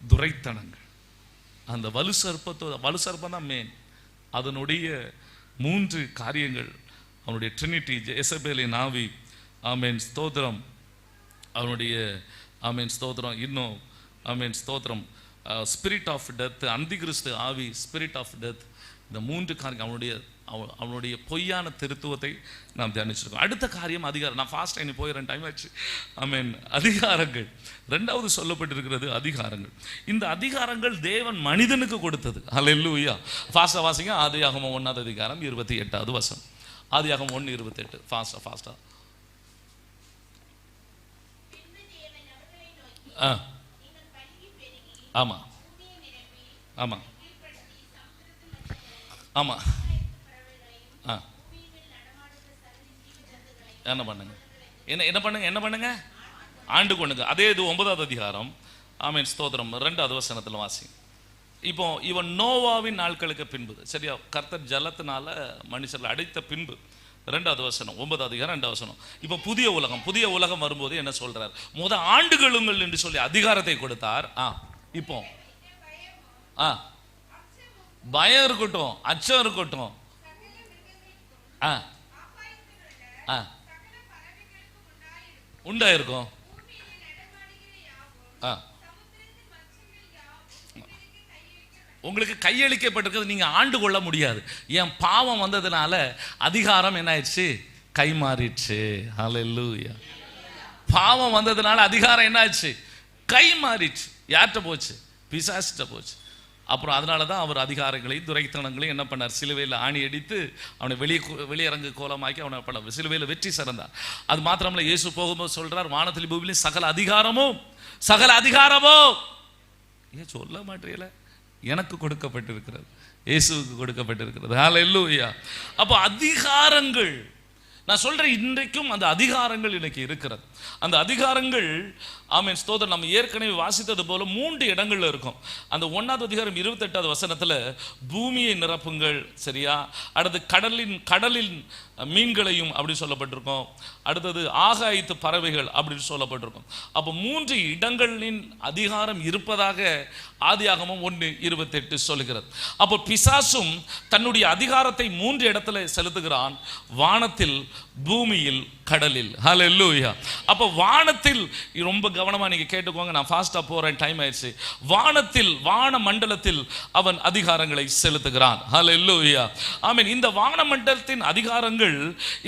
துரைத்தனங்கள். அந்த வலு சர்ப்பம் தான் மெயின். அதனுடைய 3 காரியங்கள், அவனுடைய ட்ரினிட்டி, எசபேலின் ஆவி, ஆமென் ஸ்தோத்திரம், அவனுடைய ஆமென் ஸ்தோத்திரம், இன்னும் ஆமென் ஸ்தோத்திரம், ஸ்பிரிட் ஆஃப் டெத், அந்திகிறிஸ்து ஆவி, ஸ்பிரிட் ஆஃப் டெத். இந்த 3 காரியம் அவனுடைய பொய்யான திருத்துவத்தை நாம் தியானிச்சிருக்கோம். அடுத்த காரியம் அதிகாரம். நான் ஃபாஸ்ட் டைம் போயிடுறேன், டைம் ஆச்சு. ஆமென். அதிகாரங்கள் 2வது சொல்லப்பட்டிருக்கிறது அதிகாரங்கள். இந்த அதிகாரங்கள் தேவன் மனிதனுக்கு கொடுத்தது. ஹல்லேலூயா. ஃபாஸ்டா வாசிங்க. ஆதியாகமம் 1வது அதிகாரம் 28வது வசனம். ஆதியாகமம் 1:28. ஃபாஸ்டா. ஆமா ஆமா ஆமா. என்ன பண்ணுங்க என்ன பண்ணுங்க ஆண்டு கொண்டுங்க. அதே இது 9வது அதிகாரம். ஆமென் ஸ்தோத்திரம். 2வது வசனத்துல வாசி. இப்போ இவன் நோவாவின் நாட்களுக்கு பின்பு, சரியா, கர்த்தர் ஜலத்தினால மனுஷர்களை அடைத்த பின்பு, 2வது வசனம், 9வது அதிகாரம் 2வது வசனம். இப்போ புதிய உலகம் வரும்போது என்ன சொல்றார்? ஆண்டுகளுங்கள் என்று சொல்லி அதிகாரத்தை கொடுத்தார். இப்போ பயம் இருக்கட்டும், அச்சம் இருக்கட்டும், உண்டாயிருக்கும். உங்களுக்கு கையளிக்கப்பட்டிருக்கிறது, நீங்க ஆண்டு கொள்ள முடியாது. என் பாவம் வந்ததுனால அதிகாரம் என்ன ஆயிடுச்சு? கை மாறிடுச்சு. ஹல்லேலூயா. பாவம் வந்ததுனால அதிகாரம் என்ன ஆச்சு? கை மாறிடுச்சு. யார்கிட்ட போச்சு? பிசாசிட்ட போச்சு. அப்புறம் அதனால தான் அவர் அதிகாரங்களையும் துரைத்தனங்களையும் என்ன பண்ணார்? சிலுவையில் ஆணி அடித்து அவனை வெளியரங்கு கோலமாக்கி அவனை பண்ண சிலுவையில் வெற்றி சிறந்தார். அது மாத்திரமல்ல, இயேசு போகும்போது சொல்றார், வானத்திலும் பூமியிலும் சகல அதிகாரமும் ஏன் சொல்ல மாட்டீங்கள? எனக்கு கொடுக்கப்பட்டிருக்கிறது, இயேசுவுக்கு கொடுக்கப்பட்டிருக்கிறது. ஹல்லேலூயா. அப்போ அதிகாரங்கள், நான் சொல்றேன், இன்றைக்கும் அந்த அதிகாரங்கள் இன்னைக்கு இருக்கிறது. அந்த அதிகாரங்கள், ஆமென் ஸ்தோத்திரம், நம்ம ஏற்கனவே வாசித்தது போல 3 இடங்கள்ல இருக்கும். அந்த 1வது அதிகாரம் 28வது வசனத்துல பூமியை நிரப்புங்கள், சரியா. அடுத்து கடலின் மீன்களையும் அப்படி சொல்லப்பட்டிருக்கும். அடுத்தது ஆகாயத்து பறவைகள் அப்படின்னு சொல்லப்பட்டிருக்கும். அப்போ 3 இடங்களின் அதிகாரம் இருப்பதாக ஆதியாகமம் 1:28 சொல்லுகிறது. அப்போ பிசாசும் தன்னுடைய அதிகாரத்தை 3 இடத்துல செலுத்துகிறான்: வானத்தில், பூமியில், கடலில். ஹல்லேலூயா. அப்போ வானத்தில், ரொம்ப கவனமா நீங்க கேட்டுக்கோங்க, நான் ஃபாஸ்டா போறேன், டைம் ஆயிடுச்சு. வானத்தில், வான மண்டலத்தில் அவன் அதிகாரங்களை செலுத்துகிறான். ஹல்லேலூயா. ஆமென். இந்த வான மண்டலத்தின் அதிகாரங்கள்,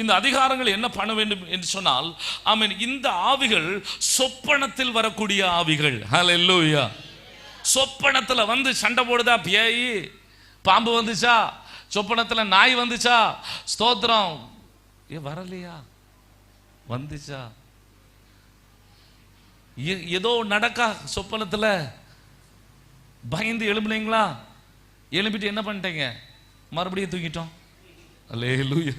இந்த அதிகாரங்கள் என்ன பண்ண வேண்டும் என்று சொன்னால், ஆமென், இந்த ஆவிகள் சொப்பனத்தில் வரக்கூடிய ஆவிகள். ஹல்லேலூயா. சொப்பனத்துல வந்து சண்டை போடுதா? பேய் பாம்பு வந்துச்சா? சொப்பனத்துல நாய் வந்துச்சா? ஸ்தோத்திரம். வரலையா? வந்துச்சா? ஏதோ நடக்கா சொப்பனத்துல? பயந்து எழும்புனீங்களா? எழும்பிட்டு என்ன பண்ணிட்டீங்க? மறுபடியும் தூங்கிட்டோம். அல்லேலூயா.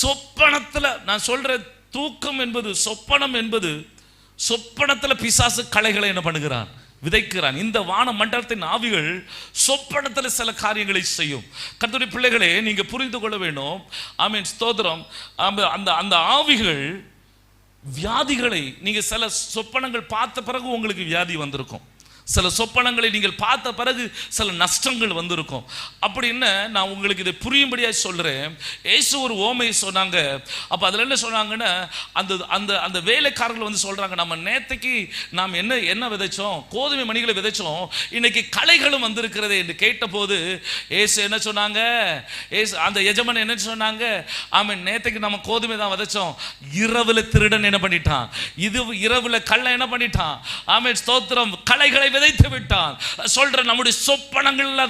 சொப்பனத்துல, நான் சொல்ற தூக்கம் என்பது, சொப்பனம் என்பது, சொப்பனத்துல பிசாசு களைகளை என்ன பண்ணுகிறான்? விதைக்கிறான். இந்த வான மண்டலத்தின் ஆவிகள் சொப்பனத்தில் சில காரியங்களை செய்யும். கர்த்தருடைய பிள்ளைகளே, நீங்க புரிந்து கொள்ள வேண்டும். ஆமென் ஸ்தோத்திரம். அந்த ஆவிகள் வியாதிகளை, நீங்க சில சொப்பனங்கள் பார்த்த பிறகு உங்களுக்கு வியாதி வந்திருக்கும். சில சொப்பனங்களை நீங்கள் பார்த்த பிறகு சில நஷ்டங்கள் வந்திருக்கும். அப்படின்னு நான் உங்களுக்கு இதை புரியும்படியாக சொல்றேன். இயேசு ஒரு ஓமையை சொன்னாங்க. அப்ப அதுல என்ன சொன்னாங்கன்னா, அந்த வேலைக்காரர்கள் வந்து சொல்றாங்க, நம்ம நேத்தைக்கு நாம் என்ன விதைச்சோம்? கோதுமை மணிகளை விதைச்சோம், இன்னைக்கு களைகளும் வந்திருக்கிறதே என்று கேட்டபோது இயேசு என்ன சொன்னாங்க? அந்த எஜமான் என்ன சொன்னாங்க? ஆமென், நேத்தைக்கு நம்ம கோதுமை தான் விதைச்சோம், இரவுல திருடன் என்ன பண்ணிட்டான்? இரவுல கள்ள என்ன பண்ணிட்டான்? ஆமென் ஸ்தோத்திரம், களைகளை விதைத்து விட்டான். சொல்ற, நம்முடைய சொப்பனங்கள்ல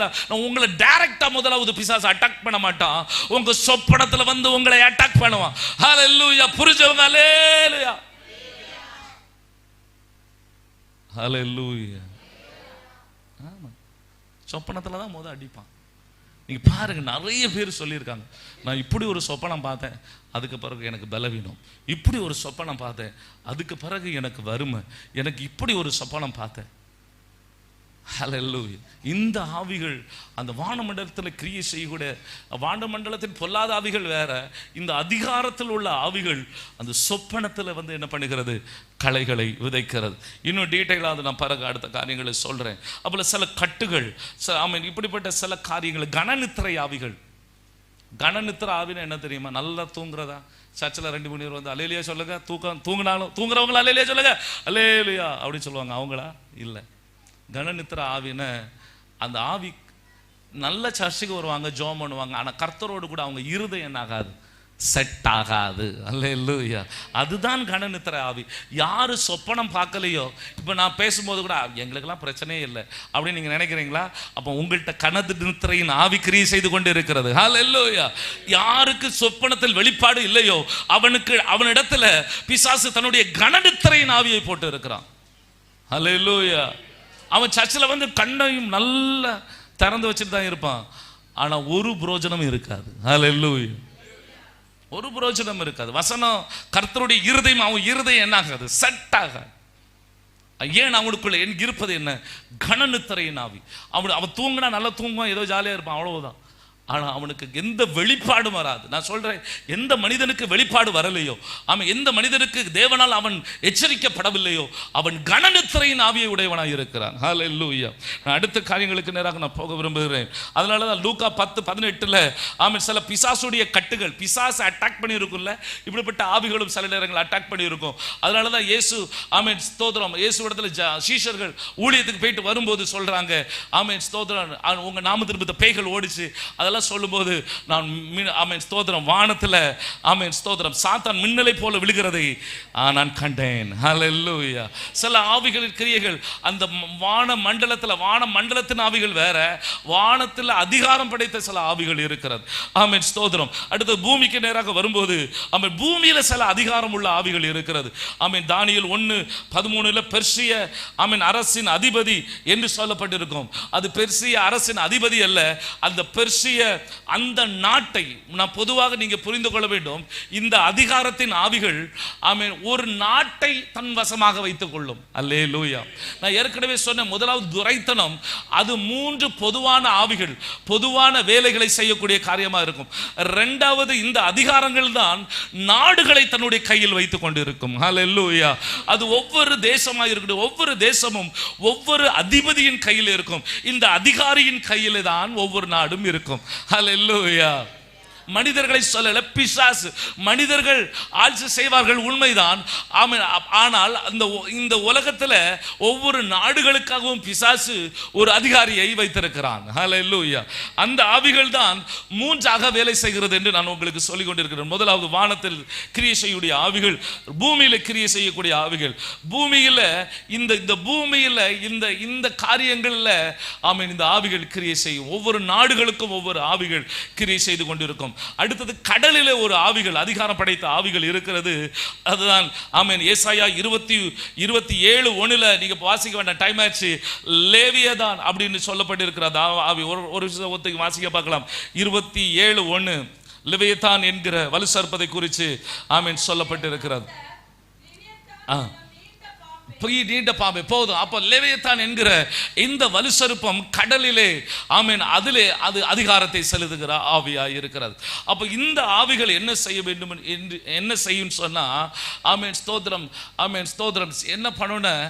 உங்களை டைரக்டா முதலாவது பிசாசு அட்டாக் பண்ண மாட்டான், உங்க சொப்பனத்துல வந்து உங்களை அட்டாக் பண்ணுவான். ஹல்லேலூயா. புரிஞ்சவங்க அல்லேலூயா. ஹல்லேலூயா. ஆமா, சொப்பனத்துல தான் முதல்ல அடிப்பான். நீங்க பாருங்க, நிறைய பேர் சொல்லியிருக்காங்க, நான் இப்படி ஒரு சொப்பனம் பார்த்தேன், அதுக்கு பிறகு எனக்கு பலவீனம். இப்படி ஒரு சொப்பனம் பார்த்தேன், அதுக்கு பிறகு எனக்கு வறுமை. எனக்கு இப்படி ஒரு சொப்பனம் பார்த்தேன். ஹல்லேலூயா. இந்த ஆவிகள் அந்த வானமண்டலத்தில் கிரியை செய்யக்கூடிய, வானமண்டலத்தின் பொல்லாத ஆவிகள் வேற, இந்த அதிகாரத்தில் உள்ள ஆவிகள் அந்த சொப்பனத்தில் வந்து என்ன பண்ணுகிறது? களைகளை விதைக்கிறது. இன்னும் டீட்டெயிலாக நான் பிறகு அடுத்த காரியங்களை சொல்றேன். அப்போ சில கட்டுகள், ஆமென், இப்படிப்பட்ட சில காரியங்கள். கனநித்திரை ஆவிகள். கனநித்திரை ஆவின்னு என்ன தெரியுமா? நல்லா தூங்குறதா? சர்ச்சில் 2-3 பேர் வந்து அல்லேலூயா சொல்லுங்க, தூங்குறவங்களா அல்லேலூயா சொல்லுங்க, அல்லேலூயா அப்படின்னு சொல்லுவாங்க. அவங்களா? இல்லை. கனநித்திர ஆவின, அந்த ஆவி நல்ல சர்ச்சுக்கு வருவாங்க, ஜெபம் பண்ணுவாங்க, ஆனால் கர்த்தரோடு கூட அவங்க இருதயம் என்ன ஆகாது? செட் ஆகாது. அல்லேலூயா. அதுதான் கனநித்திரை ஆவி. யாரு சொப்பனம் பார்க்கலையோ, இப்போ நான் பேசும்போது கூட எங்களுக்கெல்லாம் பிரச்சனையே இல்லை அப்படின்னு நீங்க நினைக்கிறீங்களா? அப்போ உங்கள்கிட்ட கனநித்திரையின் ஆவி கிரியை செய்து கொண்டு இருக்கிறது. அல்லேலூயா. யாருக்கு சொப்பனத்தில் வெளிப்பாடு இல்லையோ அவனிடத்துல பிசாசு தன்னுடைய கனநித்திரையின் ஆவியை போட்டு இருக்கிறான். அல்லேலூயா. அவன் சர்ச்சில் வந்து கண்ணையும் நல்லா திறந்து வச்சுட்டு தான் இருப்பான், ஆனா ஒரு புரோஜனம் இருக்காது. அல்லேலூயா. ஒரு புரோஜனம் இருக்காது. வசனம் கர்த்தருடைய இருதயம், அவன் இருதயம் என்ன ஆகாது? செட் ஆகாது. ஏன்? அவனுக்குள்ள இருப்பது என்ன? கனநித்திரையின் ஆவி. அவன் தூங்கினா நல்லா தூங்குவான், ஏதோ ஜாலியா இருப்பான், அவ்வளவுதான். ஆனா அவனுக்கு எந்த வெளிப்பாடும் வராது. நான் சொல்றேன், எந்த மனிதனுக்கு வெளிப்பாடு வரலையோ, அவன் எந்த மனிதனுக்கு தேவனால் அவன் எச்சரிக்கப்படவில்லையோ, அவன் கனநித்திரையின் ஆவியை உடையவனாக இருக்கிறான். ஹல்லேலூயா. நான் அடுத்த காரியங்களுக்கு நேராக நான் போக விரும்புகிறேன். அதனாலதான் லூக்கா 10:18 அவன் சில பிசாசுடைய கட்டுகள், பிசாசு அட்டாக் பண்ணி இருக்கும்ல, இப்படிப்பட்ட ஆவிகளும் சில நேரங்கள் அட்டாக் பண்ணி இருக்கும். அதனாலதான் இயேசு ஆமென் ஸ்தோத்திரம், இயேசு இடத்துல சீஷர்கள் ஊழியத்துக்கு போயிட்டு வரும்போது சொல்றாங்க, ஆமென் ஸ்தோத்திரம், உங்க நாமத்திற்கு பேய்கள் ஓடிச்சு. சொல்லும்போது நான் ஆமென் ஸ்தோத்திரம், வானத்துல ஆமென் ஸ்தோத்திரம் சாத்தான் மின்னலை போல விழுகிறதை நான் கண்டேன். ஹல்லேலூயா. சில ஆவிகளின் கிரியைகள் அந்த வான மண்டலத்தின் ஆவிகள் வேற, வானத்தில் அதிகாரம் படைத்த சில ஆவிகள் இருக்கிறது. ஆமென் ஸ்தோத்திரம். அடுத்து பூமிக்கு நேராக வரும்போது ஆமென் பூமியில சில அதிகாரம் உள்ள ஆவிகள் இருக்கிறது. ஆமென் தானியேல் 1:13 பெர்சிய ஆமென் அரசின் அதிபதி என்று சொல்லப்பட்டிருக்கும். அது பெர்சிய அரசின் அதிபதி அல்ல, அந்த பெர்சிய அந்த நாட்டை நான் பொதுவாக நீங்க புரிந்து கொள்ள வேண்டும். இந்த அதிகாரத்தின் ஆவிகள் ஆமென் ஒரு நாட்டை தன் வசமாக வைத்துக் கொள்ளும். அல்லேலூயா. நான் ஏற்கனவே சொன்ன முதலாவது துரைத்தனம், அது 3 பொதுவான ஆவிகள், பொதுவான வேலைகளை செய்யக்கூடிய காரியமா இருக்கும். இரண்டாவது, இந்த அதிகாரங்கள் தான் நாடுகளை தன்னுடைய கையில் வைத்துக் கொண்டு இருக்கும். அல்லேலூயா. அது ஒவ்வொரு தேசமாக இருக்கட்டும், ஒவ்வொரு தேசமும் ஒவ்வொரு அதிபதியின் கையில் இருக்கும். இந்த அதிகாரியின் கையில் தான் ஒவ்வொரு நாடும் இருக்கும். ஹல்லேலூயா. மனிதர்களை சொல்லல, பிசாசு. மனிதர்கள் ஆட்சி செய்வார்கள், உண்மைதான். ஆனால் இந்த உலகத்தில் ஒவ்வொரு நாடுகளுக்காகவும் பிசாசு ஒரு அதிகாரியை வைத்திருக்கிறான். ஹல்லேலூயா. அந்த ஆவிகள் தான் 3ஆக வேலை செய்கிறது என்று நான் உங்களுக்கு சொல்லிக் கொண்டிருக்கிறேன். முதலாவது வானத்தில் கிரியை செய்யக்கூடிய ஆவிகள், பூமியில கிரியை செய்யக்கூடிய ஆவிகள். பூமியில இந்த பூமியில இந்த காரியங்கள்ல ஆமென் இந்த ஆவிகள் கிரியை செய்யும். ஒவ்வொரு நாடுகளுக்கும் ஒவ்வொரு ஆவிகள் கிரியை செய்து கொண்டிருக்கும். அடுத்தது கடலிலே ஒரு ஆவிகள், அதிகாரம் படைத்த ஆவிகள் இருக்கிறது. அதுதான் ஆமென் ஏசாயா 27:1 நீங்க வாசிக்க வேண்டாம், டைம் ஆச்சு. லேவியதான் அப்படின்னு சொல்லப்பட்டிருக்கிறது ஆவி. ஒரு ஒருத்தருக்கு வாசிக்க பார்க்கலாம். 27:1 லேவியதான் என்கிற வலு சர்ப்பத்தை குறித்து ஆமென் சொல்லப்பட்டிருக்கிறது. நீண்ட பாம்பு போதும். அப்போ லேவியதான் என்கிற இந்த வலுசருப்பம் கடலிலே ஆமென் அதிலே அது அதிகாரத்தை செலுத்துகிற ஆவியாய் இருக்கிறது. அப்போ இந்த ஆவிகள் என்ன செய்ய வேண்டும் என்று என்ன செய்யும் சொன்னா, ஆமென் ஸ்தோத்திரம், ஆமென் ஸ்தோத்திரம், என்ன பண்ணணும்?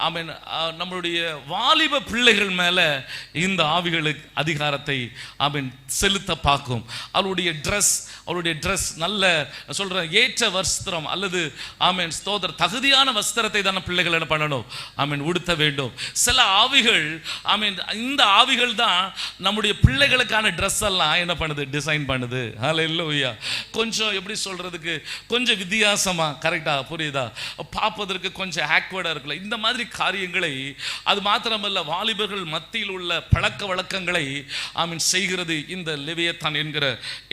ஆமென் நம்மளுடைய வாலிப பிள்ளைகள் மேல இந்த ஆவிகளுக்கு அதிகாரத்தை ஆமென் செலுத்த பார்க்கும். அவருடைய ட்ரெஸ் நல்ல சொல்ற ஏற்ற வஸ்திரம் அல்லது ஆமென் ஸ்தோத்திரம் தகுதியான வஸ்திரத்தை தான பிள்ளைகள் என்ன பண்ணணும்? ஆமென் உடுத்த வேண்டும். சில ஆவிகள் ஆமென் இந்த ஆவிகள் தான் நம்முடைய பிள்ளைகளுக்கான ட்ரெஸ் எல்லாம் என்ன பண்ணுது? டிசைன் பண்ணுது. ஹல்லேலூயா. கொஞ்சம் எப்படி சொல்றதுக்கு, கொஞ்சம் வித்தியாசமா, கரெக்டா புரியுதா? பார்ப்பதற்கு கொஞ்சம் ஆக்வர்டா இருக்குல்ல, இந்த மாதிரி காரியங்களை, அது மாத்திரமல்ல வாலிபர்கள் மத்தியில் உள்ள பழக்க வழக்கங்களை ஆமென் செய்கிறது இந்த லேவியதான் என்கிற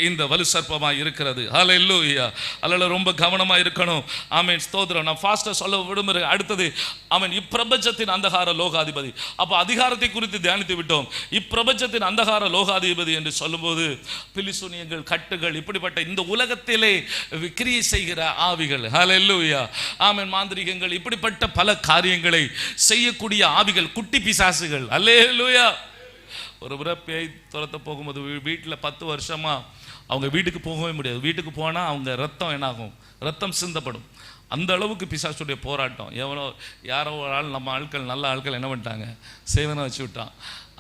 இந்த வலு சர்ப்பமாய் இருக்கிறது. ஹல்லேலூயா. அதனால ரொம்ப கவனமா இருக்கணும். ஆமென் ஸ்தோத்திரம். நான் ஃபாஸ்டா சொல்ல விரும்புகிறேன். அடுத்தது ஆமென் இப்பிரபஞ்சத்தின் அந்தகார லோகாதிபதி. அப்ப அதிகாரத்தை குறித்து தியானித்து விட்டோம். இப்பிரபஞ்சத்தின் அந்தகார லோகாதிபதி என்று சொல்லும்போது பிலிசூனியங்கள், கட்டுகள், இப்படிப்பட்ட இந்த உலகத்திலே கிரியை செய்கிற ஆவிகள். ஹல்லேலூயா. ஆமென் மாந்திரிகங்கள், இப்படிப்பட்ட பல காரியங்களை செய்யக்கூடிய ஆவிகள், குட்டி பிசாசுகள். அல்லேலூயா. ஒரு முறை பேய் துரத்த போகும்போது வீட்டில் 10 வருஷமா அவங்க வீட்டுக்கு போகவே முடியாது. வீட்டுக்கு போனால் அவங்க ரத்தம் என்னாகும்? ரத்தம் சிந்தப்படும். அந்த அளவுக்கு பிசாசுடைய போராட்டம். யாரோ ஒரு ஆள், நம்ம ஆட்கள், நல்ல ஆட்கள் என்ன பண்ணிட்டாங்க? சேவனை வச்சு விட்டான்.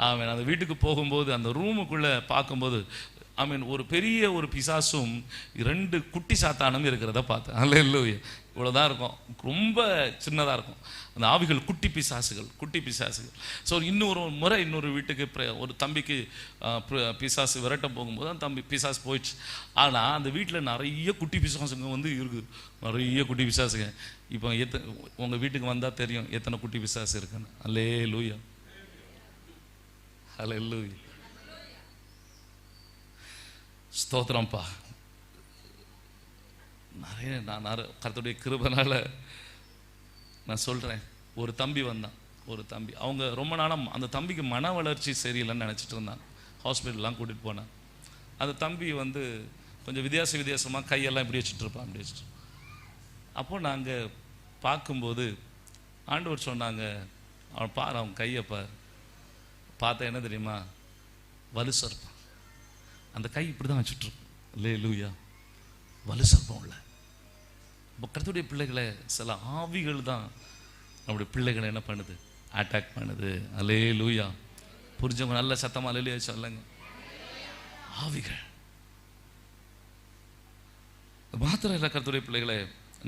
அவன் அந்த வீட்டுக்கு போகும்போது அந்த ரூமுக்குள்ளே பார்க்கும்போது ஆமீன் ஒரு பெரிய ஒரு பிசாசும் 2 குட்டி சாத்தானும் இருக்கிறத பார்த்தேன். அல்லேலூயா. இவ்வளோதான் இருக்கும், ரொம்ப சின்னதாக இருக்கும். அந்த ஆவிகள் குட்டி பிசாசுகள். ஸோ இன்னொரு முறை இன்னொரு வீட்டுக்கு ஒரு தம்பிக்கு பிசாசு விரட்ட போகும்போது அந்த தம்பி பிசாசு போயிடுச்சு. ஆனால் அந்த வீட்டில் நிறைய குட்டி பிசாசுங்க வந்து இருக்குது, நிறைய குட்டி பிசாசுங்க. இப்போ உங்கள் வீட்டுக்கு வந்தால் தெரியும் எத்தனை குட்டி பிசாசு இருக்குன்னு. அல்லேலூயா, அல்லேலூயா, ஸ்தோத்திரம்ப்பா. நிறைய நான் கர்த்தருடைய கிருபைனால நான் சொல்கிறேன். ஒரு தம்பி வந்தான், ஒரு தம்பி. அவங்க ரொம்ப நாளாக அந்த தம்பிக்கு மன வளர்ச்சி சரியில்லைன்னு நினச்சிட்டு இருந்தாங்க. ஹாஸ்பிட்டல்லாம் கூட்டிகிட்டு போனேன். அந்த தம்பி வந்து கொஞ்சம் வித்தியாசமாக கையெல்லாம் இப்படி வச்சுட்ருப்பான், அப்படி வச்சுட்டு. அப்போது நாங்கள் பார்க்கும்போது ஆண்டவர் சொன்னாங்க, அவன் பாரு, அவன் கையை பார். பார்த்தா என்ன தெரியுமா, வலு சர்ப்பம். அந்த கை இப்படி தான் வச்சுட்ருக்கும். அல்லேலூயா, வலு சர்ப்பம் இல்லை. இப்போ கர்த்தருடைய பிள்ளைகளை சில ஆவிகள் தான் நம்முடைய பிள்ளைகளை என்ன பண்ணுது, அட்டாக் பண்ணுது. அல்லேலூயா, புரிஞ்சவங்க நல்ல சத்தமாக அல்லேலூயா சொல்லுங்க. ஆவிகள் மாத்திரம் இல்லை கர்த்தருடைய பிள்ளைகளை.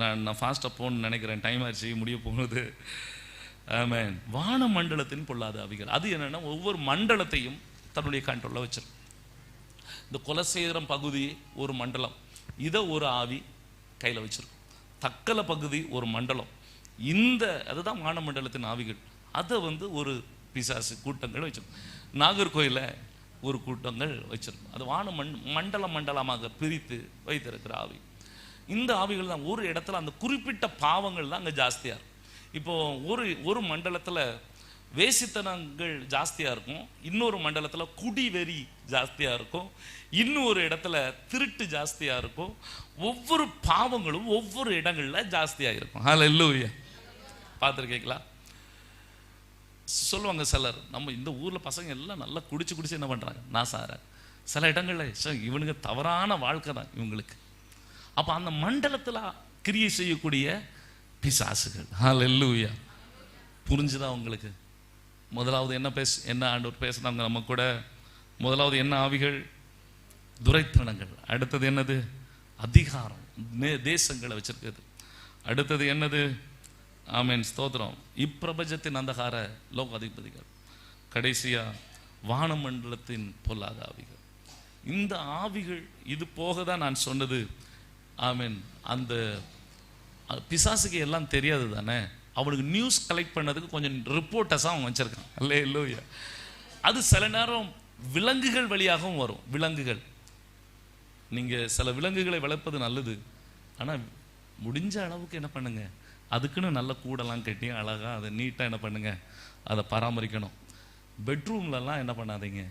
நான் ஃபாஸ்ட்டாக போகணும்னு நினைக்கிறேன், டைம் ஆச்சு, முடிய போகுது. ஆமென். வான மண்டலத்தின் பொல்லாத ஆவிகள். அது என்னென்னா ஒவ்வொரு மண்டலத்தையும் தன்னுடைய கண்ட்ரோலில் வச்சிருக்கும். இந்த குலசேகரம் பகுதி ஒரு மண்டலம், இதை ஒரு ஆவி கையில் வச்சிருக்கும். தக்கலை பகுதி ஒரு மண்டலம், அதுதான் வான மண்டலத்தின் ஆவிகள். அதை வந்து ஒரு பிசாசு கூட்டங்கள் வச்சிருக்கும். நாகர்கோயிலில் ஒரு கூட்டங்கள் வச்சிருக்கும். அது வான மண்டலமாக பிரித்து வைத்திருக்கிற ஆவி. இந்த ஆவிகள் தான் ஒரு இடத்துல அந்த குறிப்பிட்ட பாவங்கள் தான் அங்கே ஜாஸ்தியாக இருக்கும். இப்போது ஒரு மண்டலத்தில் வேசித்தனங்கள் ஜாஸ்தியாக இருக்கும், இன்னொரு மண்டலத்தில் குடிவெறி ஜாஸ்தியாக இருக்கும், இன்னொரு இடத்துல திருட்டு ஜாஸ்தியாக இருக்கும். ஒவ்வொரு பாவங்களும் ஒவ்வொரு இடங்களில் ஜாஸ்தியாக இருக்கும். ஹல்லேலூயா, பார்த்துருக்கீங்களா? சொல்லுவாங்க சிலர், நம்ம இந்த ஊரில் பசங்க எல்லாம் நல்லா குடிச்சு என்ன பண்ணுறாங்க, நான் சார சில இடங்களில் இவனுங்க தவறான வாழ்க்கை தான் இவங்களுக்கு. அப்போ அந்த மண்டலத்தில் கிரியை செய்யக்கூடிய பிசாசுகள். ஹல்லேலூயா, புரிஞ்சுதா உங்களுக்கு? முதலாவது என்ன ஆண்டவர் பேசுனாங்க நம்ம கூட? முதலாவது என்ன ஆவிகள்? துரைத்தனங்கள். அடுத்தது என்னது? அதிகாரம், தேசங்களை வச்சிருக்கிறது. அடுத்தது என்னது? ஆமென், ஸ்தோத்திரம், இப்பிரபஞ்சத்தின் அந்தகார லோக அதிபதிகள். கடைசியா வானமண்டலத்தின் பொல்லாத ஆவிகள். இந்த ஆவிகள் இது போக தான் நான் சொன்னது. ஆமென். அந்த பிசாசுக்கு எல்லாம் தெரியாது தானே, அவனுக்கு நியூஸ் கலெக்ட் பண்ணதுக்கு கொஞ்சம் ரிப்போர்ட்டர்ஸாக அவன் வச்சிருக்கான். அல்லேலூயா. அது சில நேரம் விலங்குகள் வழியாகவும் வரும். விலங்குகள், நீங்கள் சில விலங்குகளை வளர்ப்பது நல்லது, ஆனால் முடிஞ்ச அளவுக்கு என்ன பண்ணுங்க, அதுக்குன்னு நல்ல கூடெல்லாம் கட்டி அழகாக அதை நீட்டாக என்ன பண்ணுங்க, அதை பராமரிக்கணும். பெட்ரூம்லலாம் என்ன பண்ணாதீங்க,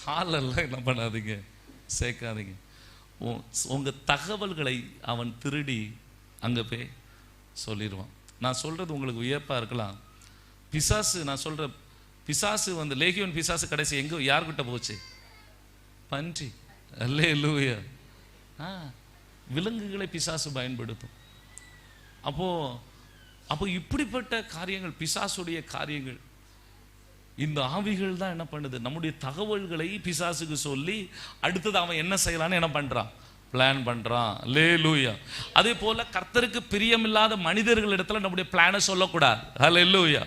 ஹாலெல்லாம் என்ன பண்ணாதீங்க, சேர்க்காதீங்க. உங்கள் தகவல்களை அவன் திருடி அங்கே போய் சொல்லிடுவான். நான் சொல்கிறது உங்களுக்கு வியப்பாக இருக்கலாம். நான் சொல்கிற பிசாசு வந்து லேகியோன் பிசாசு கடைசி எங்கே யார்கிட்ட போச்சு? பன்றி. அல்லேலூயா. விலங்குகளை பிசாசு பயன்படுத்தும். அப்போ இப்படிப்பட்ட காரியங்கள், பிசாசுடைய காரியங்கள், இந்த ஆவிகள் தான் என்ன பண்ணுது, நம்முடைய தகவல்களை பிசாசுக்கு சொல்லி அடுத்தது அவன் என்ன செய்யலான்னு என்ன பண்ணுறான், பிளான் பண்ணுறான். அல்லேலூயா. அதே போல கர்த்தருக்கு பிரியமில்லாத மனிதர்களிடத்துல நம்முடைய பிளானை சொல்லக்கூடாது. அல்லேலூயா.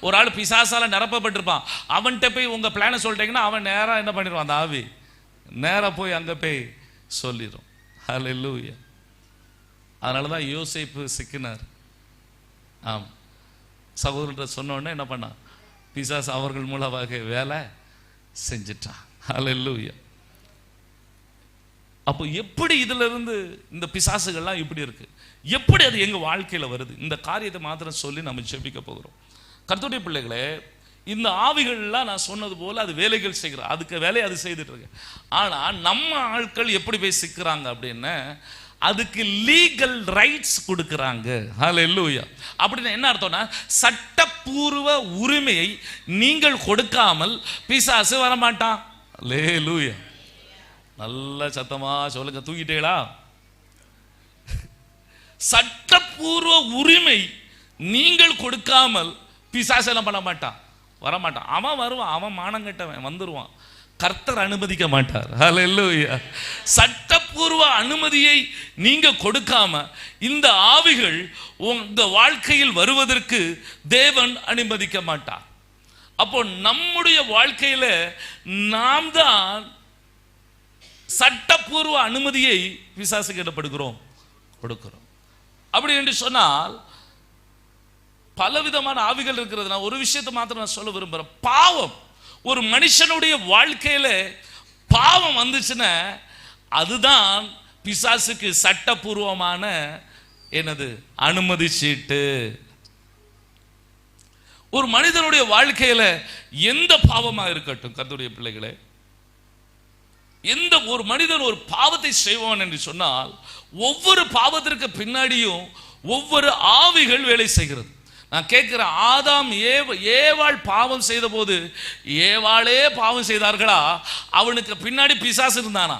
ஒரு ஆள் பிசாசால நிரப்பப்பட்டிருப்பான், அவன்கிட்ட போய் உங்கள் பிளானை சொல்லிட்டீங்கன்னா அவன் நேராக என்ன பண்ணிடுவான், அந்த ஆவி நேராக போய் அங்கே போய் சொல்லிடும். அல்லேலூயா. அதனால தான் யோசேப்பு சிக்கினார். சகோதரர் சொன்னோடனே என்ன பண்ணான், பிசாசு அவர்கள் மூலமாக வேலை செஞ்சிட்டான். அல்லேலூயா. அப்போ எப்படி இதுல இருந்து இந்த பிசாசுகள்லாம் இப்படி இருக்கு, எப்படி அது எங்க வாழ்க்கையில வருது, இந்த காரியத்தை மாத்திரம் சொல்லி நம்ம ஜெபிக்க போகிறோம். கர்த்தருடைய பிள்ளைகளே, இந்த ஆவிகள்லாம் நான் சொன்னது போல அது வேலைகள் செய்கிற, அதுக்கு வேலையை அது செய்துட்டு இருக்கு. ஆனா நம்ம ஆட்கள் எப்படி போய் சிக்கிறாங்க அப்படின்னா, அதுக்கு லீகல் ரைட்ஸ் கொடுக்குறாங்க. ஹல்லேலூயா. அப்படின்னு என்ன அர்த்தம்னா, சட்டப்பூர்வ உரிமையை நீங்கள் கொடுக்காமல் பிசாசு வரமாட்டான். ஹல்லேலூயா. நல்ல சத்தமா சொல்லுங்க, தூங்கிட்டீங்களா? சட்டப்பூர்வ உரிமை நீங்கள் கொடுக்காமல் பிசாசு எல்லாம் பண்ண மாட்டான், வரமாட்டான். அவன் வருவான், அவன் மானங்கட்டவன் வந்துருவான். கர்த்தர் அனுமதிக்க மாட்டார். ஹல்லேலூயா. சட்டப்பூர்வ அனுமதியை நீங்க கொடுக்காம இந்த ஆவிகள் உங்க வாழ்க்கையில் வருவதற்கு தேவன் அனுமதிக்க மாட்டார். அப்போ நம்முடைய வாழ்க்கையில நாம் தான் சட்டப்பூர்வ அனுமதியை பிசாசுக்கு இடப்படுகிறோம், கொடுக்கிறோம். அப்படி என்று சொன்னால் பலவிதமான ஆவிகள் இருக்கிறது. நான் ஒரு விஷயத்தை மாத்திரம் நான் சொல்ல விரும்புறேன். பாவம், ஒரு மனுஷனுடைய வாழ்க்கையில பாவம் வந்துச்சுன்னா அதுதான் பிசாசுக்கு சட்டப்பூர்வமான என்னது அனுமதி சீட்டு. ஒரு மனிதனுடைய வாழ்க்கையில எந்த பாவமா இருக்கட்டும், கர்த்தருடைய பிள்ளைகளே, எந்த ஒரு மனிதன் ஒரு பாவத்தை செய்வான் என்று சொன்னால் ஒவ்வொரு பாவத்திற்கு பின்னாடியும் ஒவ்வொரு ஆவிகள் வேலை செய்கிறது. நான் கேட்கிறேன், ஆதாம் ஏவாள் பாவம் செய்த போது ஏவாளே பாவம் செய்தார்களா? அவனுக்கு பின்னாடி பிசாசு இருந்தானா?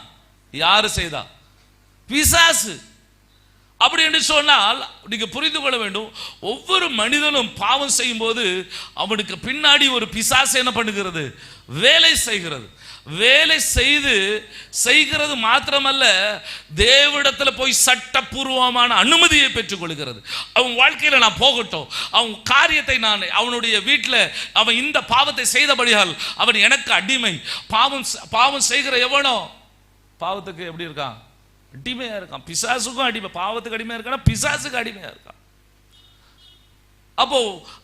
யாரு செய்தா? பிசாசு. அப்படி என்று சொன்னால் நீங்க புரிந்து கொள்ள வேண்டும், ஒவ்வொரு மனிதனும் பாவம் செய்யும் போது அவனுக்கு பின்னாடி ஒரு பிசாசு என்ன பண்ணுகிறது? வேலை செய்கிறது. வேலை செய்கிறது மாத்திரமல்ல, தேவனிடத்தில் போய் சட்டப்பூர்வமான அனுமதியை பெற்றுக் கொள்கிறது. அவன் வாழ்க்கையில நான் போகட்டும், அவன் காரியத்தை நான் அவனுடைய வீட்டில் அவன் இந்த பாவத்தை செய்தபடியால் அவன் எனக்கு அடிமை. பாவம் செய்கிற எவனோ பாவத்துக்கு எப்படி இருக்கான்? அடிமையா இருக்கான். பிசாசுக்கும் அடிமை, பாவத்துக்கு அடிமையா இருக்கான், பிசாசுக்கு அடிமையா இருக்கான்.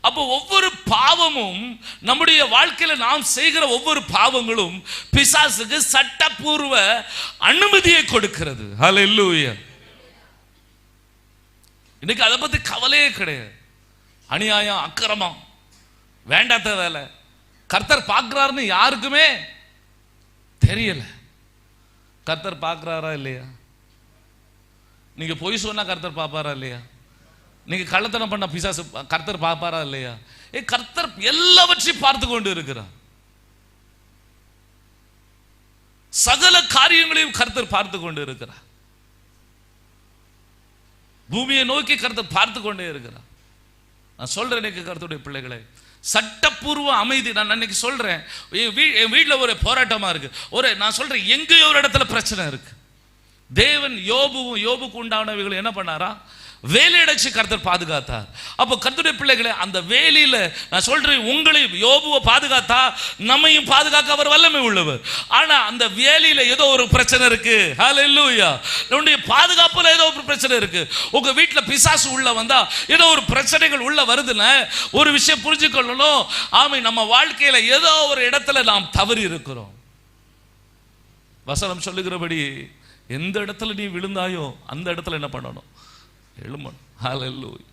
அப்போ ஒவ்வொரு பாவமும் நம்முடைய வாழ்க்கையில நாம் செய்கிற ஒவ்வொரு பாவங்களும் பிசாசுக்கு சட்டப்பூர்வ அனுமதியை கொடுக்கிறது. ஹல்லேலூயா. இன்னைக்கு அதை பத்தி கவலையே கிடையாது. அநியாயம், அக்கிரமம், வேண்டாத வேலை கர்த்தர் பார்க்கிறாருன்னு யாருக்குமே தெரியல. கர்த்தர் பார்க்கிறாரா இல்லையா? நீங்க பொய் சொன்னா கர்த்தர் பார்ப்பாரா இல்லையா? நீங்க கள்ளத்தனம் பண்ண பிசாசு கர்த்தர் பார்ப்பாரா இல்லையா? கர்த்தர் எல்லாவற்றையும் பார்த்து கொண்டு இருக்கிறார். சகல காரியங்களையும் கர்த்தர் பார்த்து கொண்டு இருக்கிறார். பூமியை நோக்கி கர்த்தர் பார்த்து கொண்டே இருக்கிறார். நான் சொல்றேன், இன்னைக்கு கர்த்தருடைய பிள்ளைகளை, சட்டப்பூர்வ அமைதி. நான் அன்னைக்கு சொல்றேன், என் வீட்டில் ஒரு போராட்டமா இருக்கு. நான் சொல்றேன், எங்கேயோ ஒரு இடத்துல பிரச்சனை இருக்கு. தேவன் யோபுக்கு உண்டானவைகள் என்ன பண்ணாரா? வேலையடைச்சு கர்த்தர் பாதுகாத்தார். அப்போ கர்த்தருடைய பிள்ளைகளை, அந்த வேலையில நான் சொல்றேன், உங்களை யோபுவை பாதுகாத்தா நம்மையும் பாதுகாக்க அவர் வல்லமை உள்ளவர். ஆனா அந்த வேலையில ஏதோ ஒரு பிரச்சனை இருக்கு. ஹல்லேலூயா. நம்முடைய பாதுகாப்புல ஏதோ ஒரு பிரச்சனை இருக்கு. உங்க வீட்டுல பிசாசு உள்ள வந்தா ஏதோ ஒரு பிரச்சனைகள் உள்ள வருதுன்னு ஒரு விஷயம் புரிஞ்சுக்கொள்ளணும். ஆமை, நம்ம வாழ்க்கையில ஏதோ ஒரு இடத்துல நாம் தவறி இருக்கிறோம். வசனம் சொல்லுகிறபடி எந்த இடத்துல நீ விழுந்தாயோ அந்த இடத்துல என்ன பண்ணணும்? எழுமணும். ஹல்லேலூயா.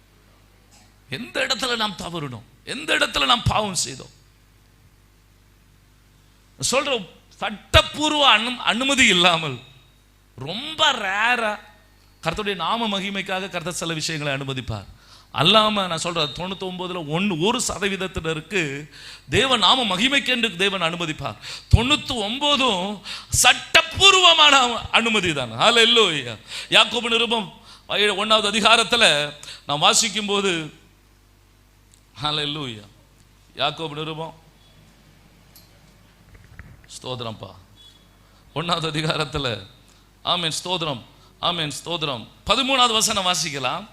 எந்த இடத்துல நாம் தவறணும், எந்த இடத்துல நாம் பாவம் செய்தோம், சொல்றோம், சட்டப்பூர்வ அனுமதி இல்லாமல் ரொம்ப ரேரா கர்த்தருடைய நாம மகிமைக்காக கர்த்தர் சில விஷயங்களை அனுமதிப்பார். அல்லாம நான் சொல்றேன், 99% தேவ நாம மகிமைக்கு என்று தேவன் அனுமதிப்பார். 99 சட்டப்பூர்வமான அனுமதி தான். ஹல்லேலூயா. யாக்கோபு நிருபம் 1வது அதிகாரத்தில் நான் வாசிக்கும் போது, ஹல்லேலூயா, யாக்கோபு நிருபம், ஸ்தோத்திரம்ப்பா, 1வது அதிகாரத்தில், ஆமென் ஸ்தோத்திரம், ஆமென் ஸ்தோத்திரம், 13வது வசனம் வாசிக்கலாம்.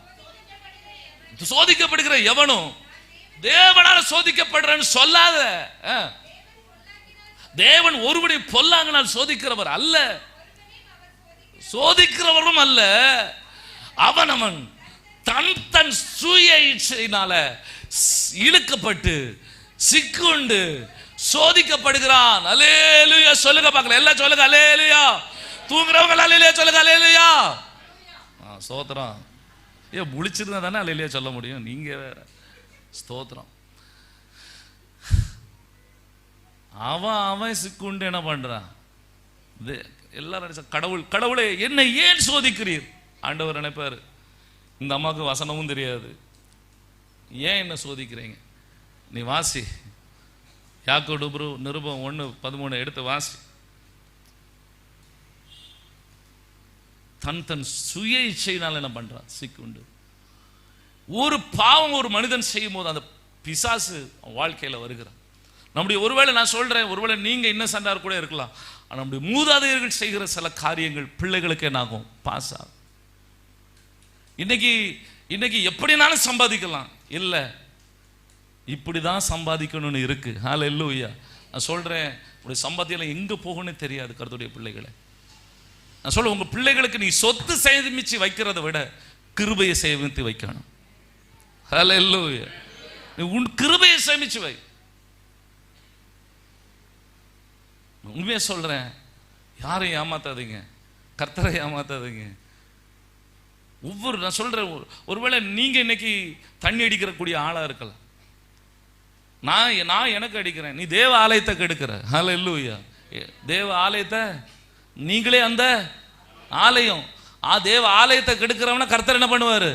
சோதிக்கப்படுகிற எவனும் தேவனால சோதிக்கப்படுறன்னு சொல்லாத. தேவன் ஒருவனை பொல்லாங்கனால் சோதிக்கிறவர் அல்ல, சோதிக்கிறவரும் அல்ல. அவன் தன் சுய இச்சையினால இழுக்கப்பட்டு சிக்குண்டு சோதிக்கப்படுகிறான். அல்லேலூயா சொல்லுங்க பார்க்கலாம், எல்லாம் சொல்லுங்க அல்லேலூயா. தூங்குறவங்க அல்லேலூயா சொல்லுங்க அல்லேலூயா. ஸ்தோத்திரம். முழிச்சிருந்தா தானே அல்லேலூயா சொல்ல முடியும். நீங்க வேற. ஸ்தோத்திரம். அவன் சிக்குண்டு என்ன பண்றான்? எல்லாரும் கடவுளே என்னை ஏன் சோதிக்கிறீர்? ஆண்டவர் நினைப்பாரு, இந்த அம்மாவுக்கு வசனமும் தெரியாது, ஏன் என்ன சோதிக்கிறீங்க? நீ வாசி, யாக்கோபு நிருபம் 1:13 எடுத்து வாசி. தன் சுய இச்சையினால் என்ன பண்றான்? சிக்குண்டு. ஒரு பாவம் ஒரு மனிதன் செய்யும் போது அந்த பிசாசு வாழ்க்கையில வருகிறான். நம்முடைய ஒருவேளை நான் சொல்றேன், ஒருவேளை நீங்க இன்னசென்ட்டா கூட இருக்கலாம், நம்முடைய மூதாதையர்கள் செய்கிற சில காரியங்கள் பிள்ளைகளுக்கு என்ன ஆகும்? பாஸ் ஆகும். இன்னைக்கு எப்படினாலும் சம்பாதிக்கலாம், இல்ல இப்படிதான் சம்பாதிக்கணும்னு இருக்கு. ஹல்லேலூயா. நான் சொல்றேன், உடைய சம்பாத்தியம் எங்க போகணும்னு தெரியாது கர்த்தருடைய பிள்ளைகளை. நான் சொல்ல, உங்க பிள்ளைகளுக்கு நீ சொத்து சேமிச்சு வைக்கிறத விட கிருபையை சேமித்து வைக்கணும். ஹல்லேலூயா. நீ உன் கிருபையை சேமிச்சு வை. உண்மையா சொல்றேன், யாரையும் ஏமாத்தாதீங்க, கர்த்தரை ஏமாத்தாதீங்க. நான் சொல்றேன், ஒருவேளை நீங்க இன்னைக்கு தண்ணி அடிக்கிறக்கூடிய ஆளா இருக்கலாம். நான் எனக்கு அடிக்கிறேன், நீ தேவ ஆலயத்தை கெடுக்கிற. ஹல்லேலூயா. தேவ ஆலயத்தை நீங்களே அந்த ஆலயம், தேவ ஆலயத்தை கெடுக்கிறவன கர்த்தர் என்ன பண்ணுவாரு?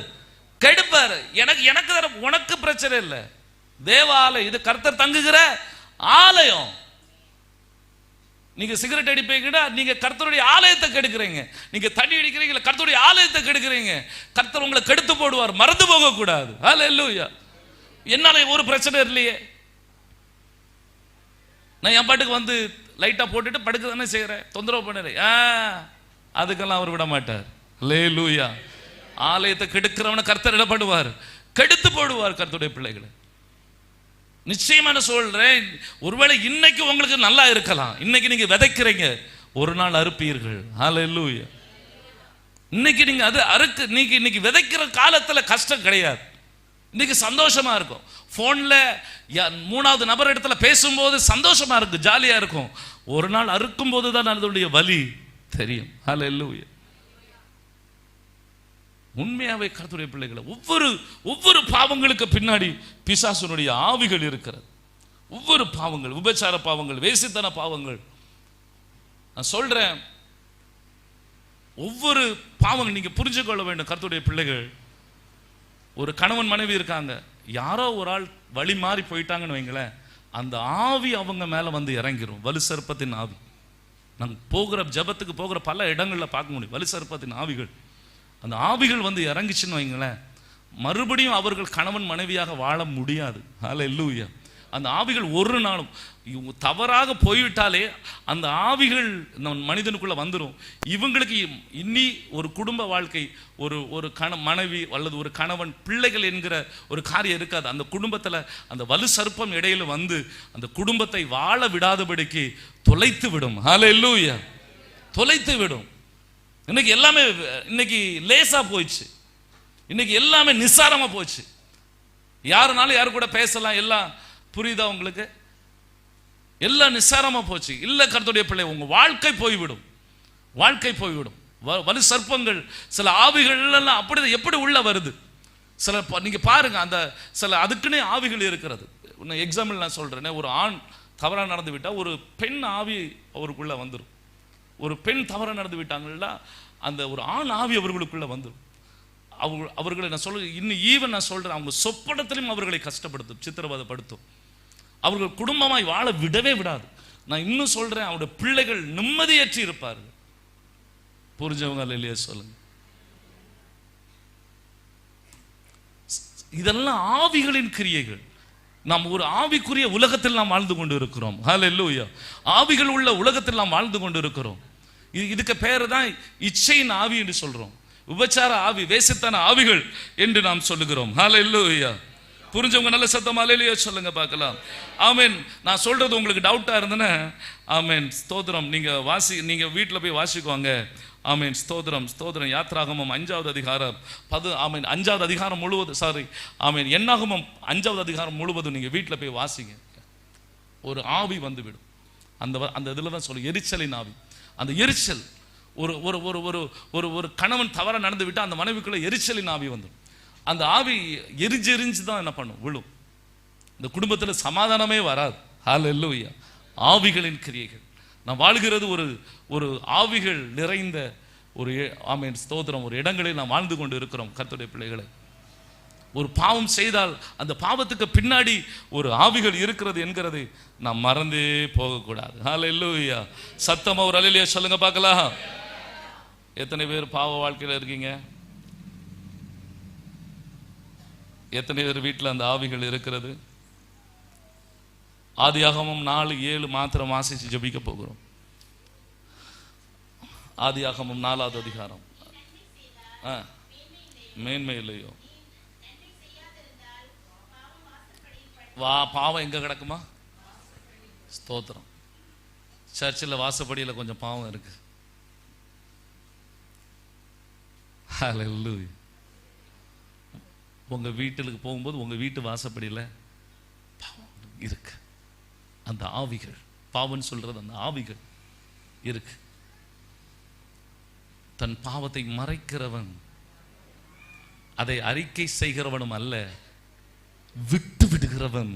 கெடுப்பாரு. எனக்கு உனக்கு பிரச்சனை இல்லை. தேவ ஆலயம் இது கர்த்தர் தங்குகிற ஆலயம். நீங்க சிகரெட் அடிப்பீங்கன்னா நீங்க கர்த்தருடைய ஆலயத்தை கெடுக்கிறீங்க. நீங்க தண்ணி அடிக்கிறீங்க, கர்த்தருடைய ஆலயத்தை கெடுக்கிறீங்க. கர்த்தர் உங்களை கெடுத்து போடுவார், மறந்து போக கூடாது. ஹல்லேலூயா. என்னால ஒரு பிரச்சனை இல்லையே, நான் என் பாட்டுக்கு வந்து லைட்டா போட்டுட்டு படுக்க தானே செய்யறேன், தொந்தரவு பண்ணுறேன், அதுக்கெல்லாம் அவர் விட மாட்டார். ஹல்லேலூயா. ஆலயத்தை கெடுக்கிறவன கர்த்தர் என்ன பண்ணுவார்? கெடுத்து போடுவார் கர்த்தருடைய பிள்ளைகளை. நிச்சயமா சொல்றேன், ஒருவேளை இன்னைக்கு உங்களுக்கு நல்லா இருக்கலாம், இன்னைக்கு நீங்க விதைக்கிறீங்க, ஒரு நாள் அறுப்பீர்கள். ஹல்லேலூயா. இன்னைக்கு நீங்க அது இன்னைக்கு விதைக்கிற காலத்துல கஷ்டம் கிடையாது, இன்னைக்கு சந்தோஷமா இருக்கும். போன்ல 3வது நபர் இடத்துல பேசும்போது சந்தோஷமா இருக்கு, ஜாலியா இருக்கும். ஒரு நாள் அறுக்கும் போதுதான் அதனுடைய வலி தெரியும். ஹல்லேலூயா. உண்மையாவே கர்த்தருடைய பிள்ளைகளை, ஒவ்வொரு பாவங்களுக்கு பின்னாடி பிசாசுனுடைய ஆவிகள் இருக்கிறது. ஒவ்வொரு பாவங்கள், விபச்சார பாவங்கள், வேசித்தன பாவங்கள். நான் சொல்றேன், ஒவ்வொரு பாவங்கள் நீங்க புரிஞ்சுக்கொள்ள வேண்டும். கர்த்தருடைய பிள்ளைகள், ஒரு கணவன் மனைவி இருக்காங்க, யாரோ ஒரு ஆள் வழி மாறி போயிட்டாங்கன்னு வைங்களேன், அந்த ஆவி அவங்க மேல வந்து இறங்கிரும். வலு சர்ப்பத்தின் ஆவி. நாங்கள் போகிற ஜபத்துக்கு போகிற பல இடங்கள்ல பார்க்க முடியும், வலு சர்ப்பத்தின் ஆவிகள். அந்த ஆவிகள் வந்து இறங்கிச்சுன்னு வைங்களேன், மறுபடியும் அவர்கள் கணவன் மனைவியாக வாழ முடியாது. ஹல்லேலூயா. அந்த ஆவிகள் ஒரு நாளும் தவறாக போய்விட்டாலே அந்த ஆவிகள் மனிதனுக்குள்ள வந்துடும். இவங்களுக்கு இன்னி ஒரு குடும்ப வாழ்க்கை, ஒரு மனைவி அல்லது ஒரு கணவன், பிள்ளைகள் என்கிற ஒரு காரியம் இருக்காது. அந்த குடும்பத்தில் அந்த வலு சர்ப்பம் இடையில வந்து அந்த குடும்பத்தை வாழ விடாதபடிக்கு தொலைத்து விடும். ஹல்லேலூயா. தொலைத்து விடும். இன்னைக்கு எல்லாமே இன்னைக்கு லேசா போயிடுச்சு, இன்னைக்கு எல்லாமே நிசாரமா போச்சு. யாருனாலும் யாரு கூட பேசலாம், எல்லாம் புரியுதா உங்களுக்கு? எல்லாம் நிசாரமா போச்சு. இல்ல கர்த்தருடைய பிள்ளை, உங்க வாழ்க்கை போய்விடும், வாழ்க்கை போய்விடும். வலு சர்ப்பங்கள், சில ஆவிகள் எல்லாம் அப்படி எப்படி உள்ள வருது. சில நீங்க பாருங்க, அந்த சில அதுக்குன்னே ஆவிகள் இருக்கிறது. எக்ஸாம்பிள் நான் சொல்றேன், ஒரு ஆண் தவறாக நடந்து விட்டா ஒரு பெண் ஆவி அவருக்குள்ள வந்துடும். ஒரு பெண் தவறாக நடந்து விட்டாங்கன்னா அந்த ஒரு ஆண் ஆவி அவர்களுக்குள்ள வந்துடும். அவர்களை நான் சொல்ல, இன்னும் ஈவன் நான் சொல்றேன், அவங்க சொப்பனத்திலும் அவர்களை கஷ்டப்படுத்தும், சித்திரவதைப்படுத்தும். அவர்கள் குடும்பமாய் வாழ விடவே விடாது. நான் இன்னும் சொல்றேன், அவருடைய பிள்ளைகள் நிம்மதியற்றி இருப்பார்கள். புரிஞ்சவங்க இல்லையா சொல்லுங்க. இதெல்லாம் ஆவிகளின் கிரியைகள். நாம் ஒரு ஆவிக்குரிய உலகத்தில் நாம் வாழ்ந்து கொண்டு இருக்கிறோம். ஹல்லேலூயா. ஆவிகள் உள்ள உலகத்தில் நாம் வாழ்ந்து கொண்டு இருக்கிறோம். இதுக்கு பேரு தான் இச்சையின் ஆவி என்று சொல்றோம். விபச்சார ஆவி, வேசித்தன ஆவிகள் என்று நாம் சொல்லுகிறோம். ஹல்லேலூயா. புரிஞ்சவங்க நல்ல சத்தமா ஹல்லேலூயா சொல்லுங்க பார்க்கலாம். ஆமென். நான் சொல்றது உங்களுக்கு டவுட்டா இருந்ததுன்னா ஆமென் ஸ்தோத்திரம், நீங்க வீட்டில் போய் வாசிக்குவாங்க. ஆமென் ஸ்தோத்திரம் ஸ்தோத்திரம். யாத்ராகமம் 5வது அதிகாரம் ஆமென் 5வது அதிகாரம் முழுவதும் ஆமென் என்னாகமம் 5வது அதிகாரம் முழுவதும் நீங்க வீட்டில் போய் வாசிங்க. ஒரு ஆவி வந்துவிடும். அந்த இதுல தான் சொல்லும் எரிச்சலின் ஆவி. அந்த எரிச்சல், ஒரு ஒரு ஒரு ஒரு ஒரு ஒரு கணவன் தவற நடந்து விட்டா அந்த மனைவிக்குள்ள எரிச்சலின் ஆவி வந்துடும். அந்த ஆவி எரிஞ்சு தான் என்ன பண்ணும், விழும். இந்த குடும்பத்தில் சமாதானமே வராது. ஹல்லேலூயா. ஆவிகளின் கிரியைகள். நான் வாழ்கிறது ஒரு ஆவிகள் நிறைந்த ஒரு ஆமென் ஸ்தோத்திரம் ஒரு இடங்களில் நாம் வாழ்ந்து கொண்டு இருக்கிறோம். கர்த்தருடைய பிள்ளைகளை, ஒரு பாவம் செய்தால் அந்த பாவத்துக்கு பின்னாடி ஒரு ஆவிகள் இருக்கிறது என்கிறதை நாம் மறந்தே போகக்கூடாது. ஹல்லேலூயா. சத்தமா ஒரு அல்லேலூயா சொல்லுங்க பார்க்கலாம். எத்தனை பேர் பாவ வாழ்க்கையில் இருக்கீங்க? எத்தனை பேர் வீட்டில் அந்த ஆவிகள் இருக்கிறது? ஆதியாகமம் 4:7 மாத்திரம் வாசிச்சு ஜெபிக்க போகிறோம். ஆதியாகமம் 4வது அதிகாரம். மேன்மை இல்லையோ பாவம் எங்க கிடக்குமா? ஸ்தோத்திரம். சர்ச்சில் வாசப்படியில் கொஞ்சம் பாவம் இருக்கு. ஹல்லேலூயா. உங்க வீட்டுக்கு போகும்போது உங்க வீட்டு வாசப்படியில் பாவம் இருக்கு. அந்த ஆவிகள், பாவம்னு சொல்றது அந்த ஆவிகள் இருக்கு. தன் பாவத்தை மறைக்கிறவன் அதை அறிக்கை செய்கிறவனும் அல்ல, விட்டு விடுகிறவன்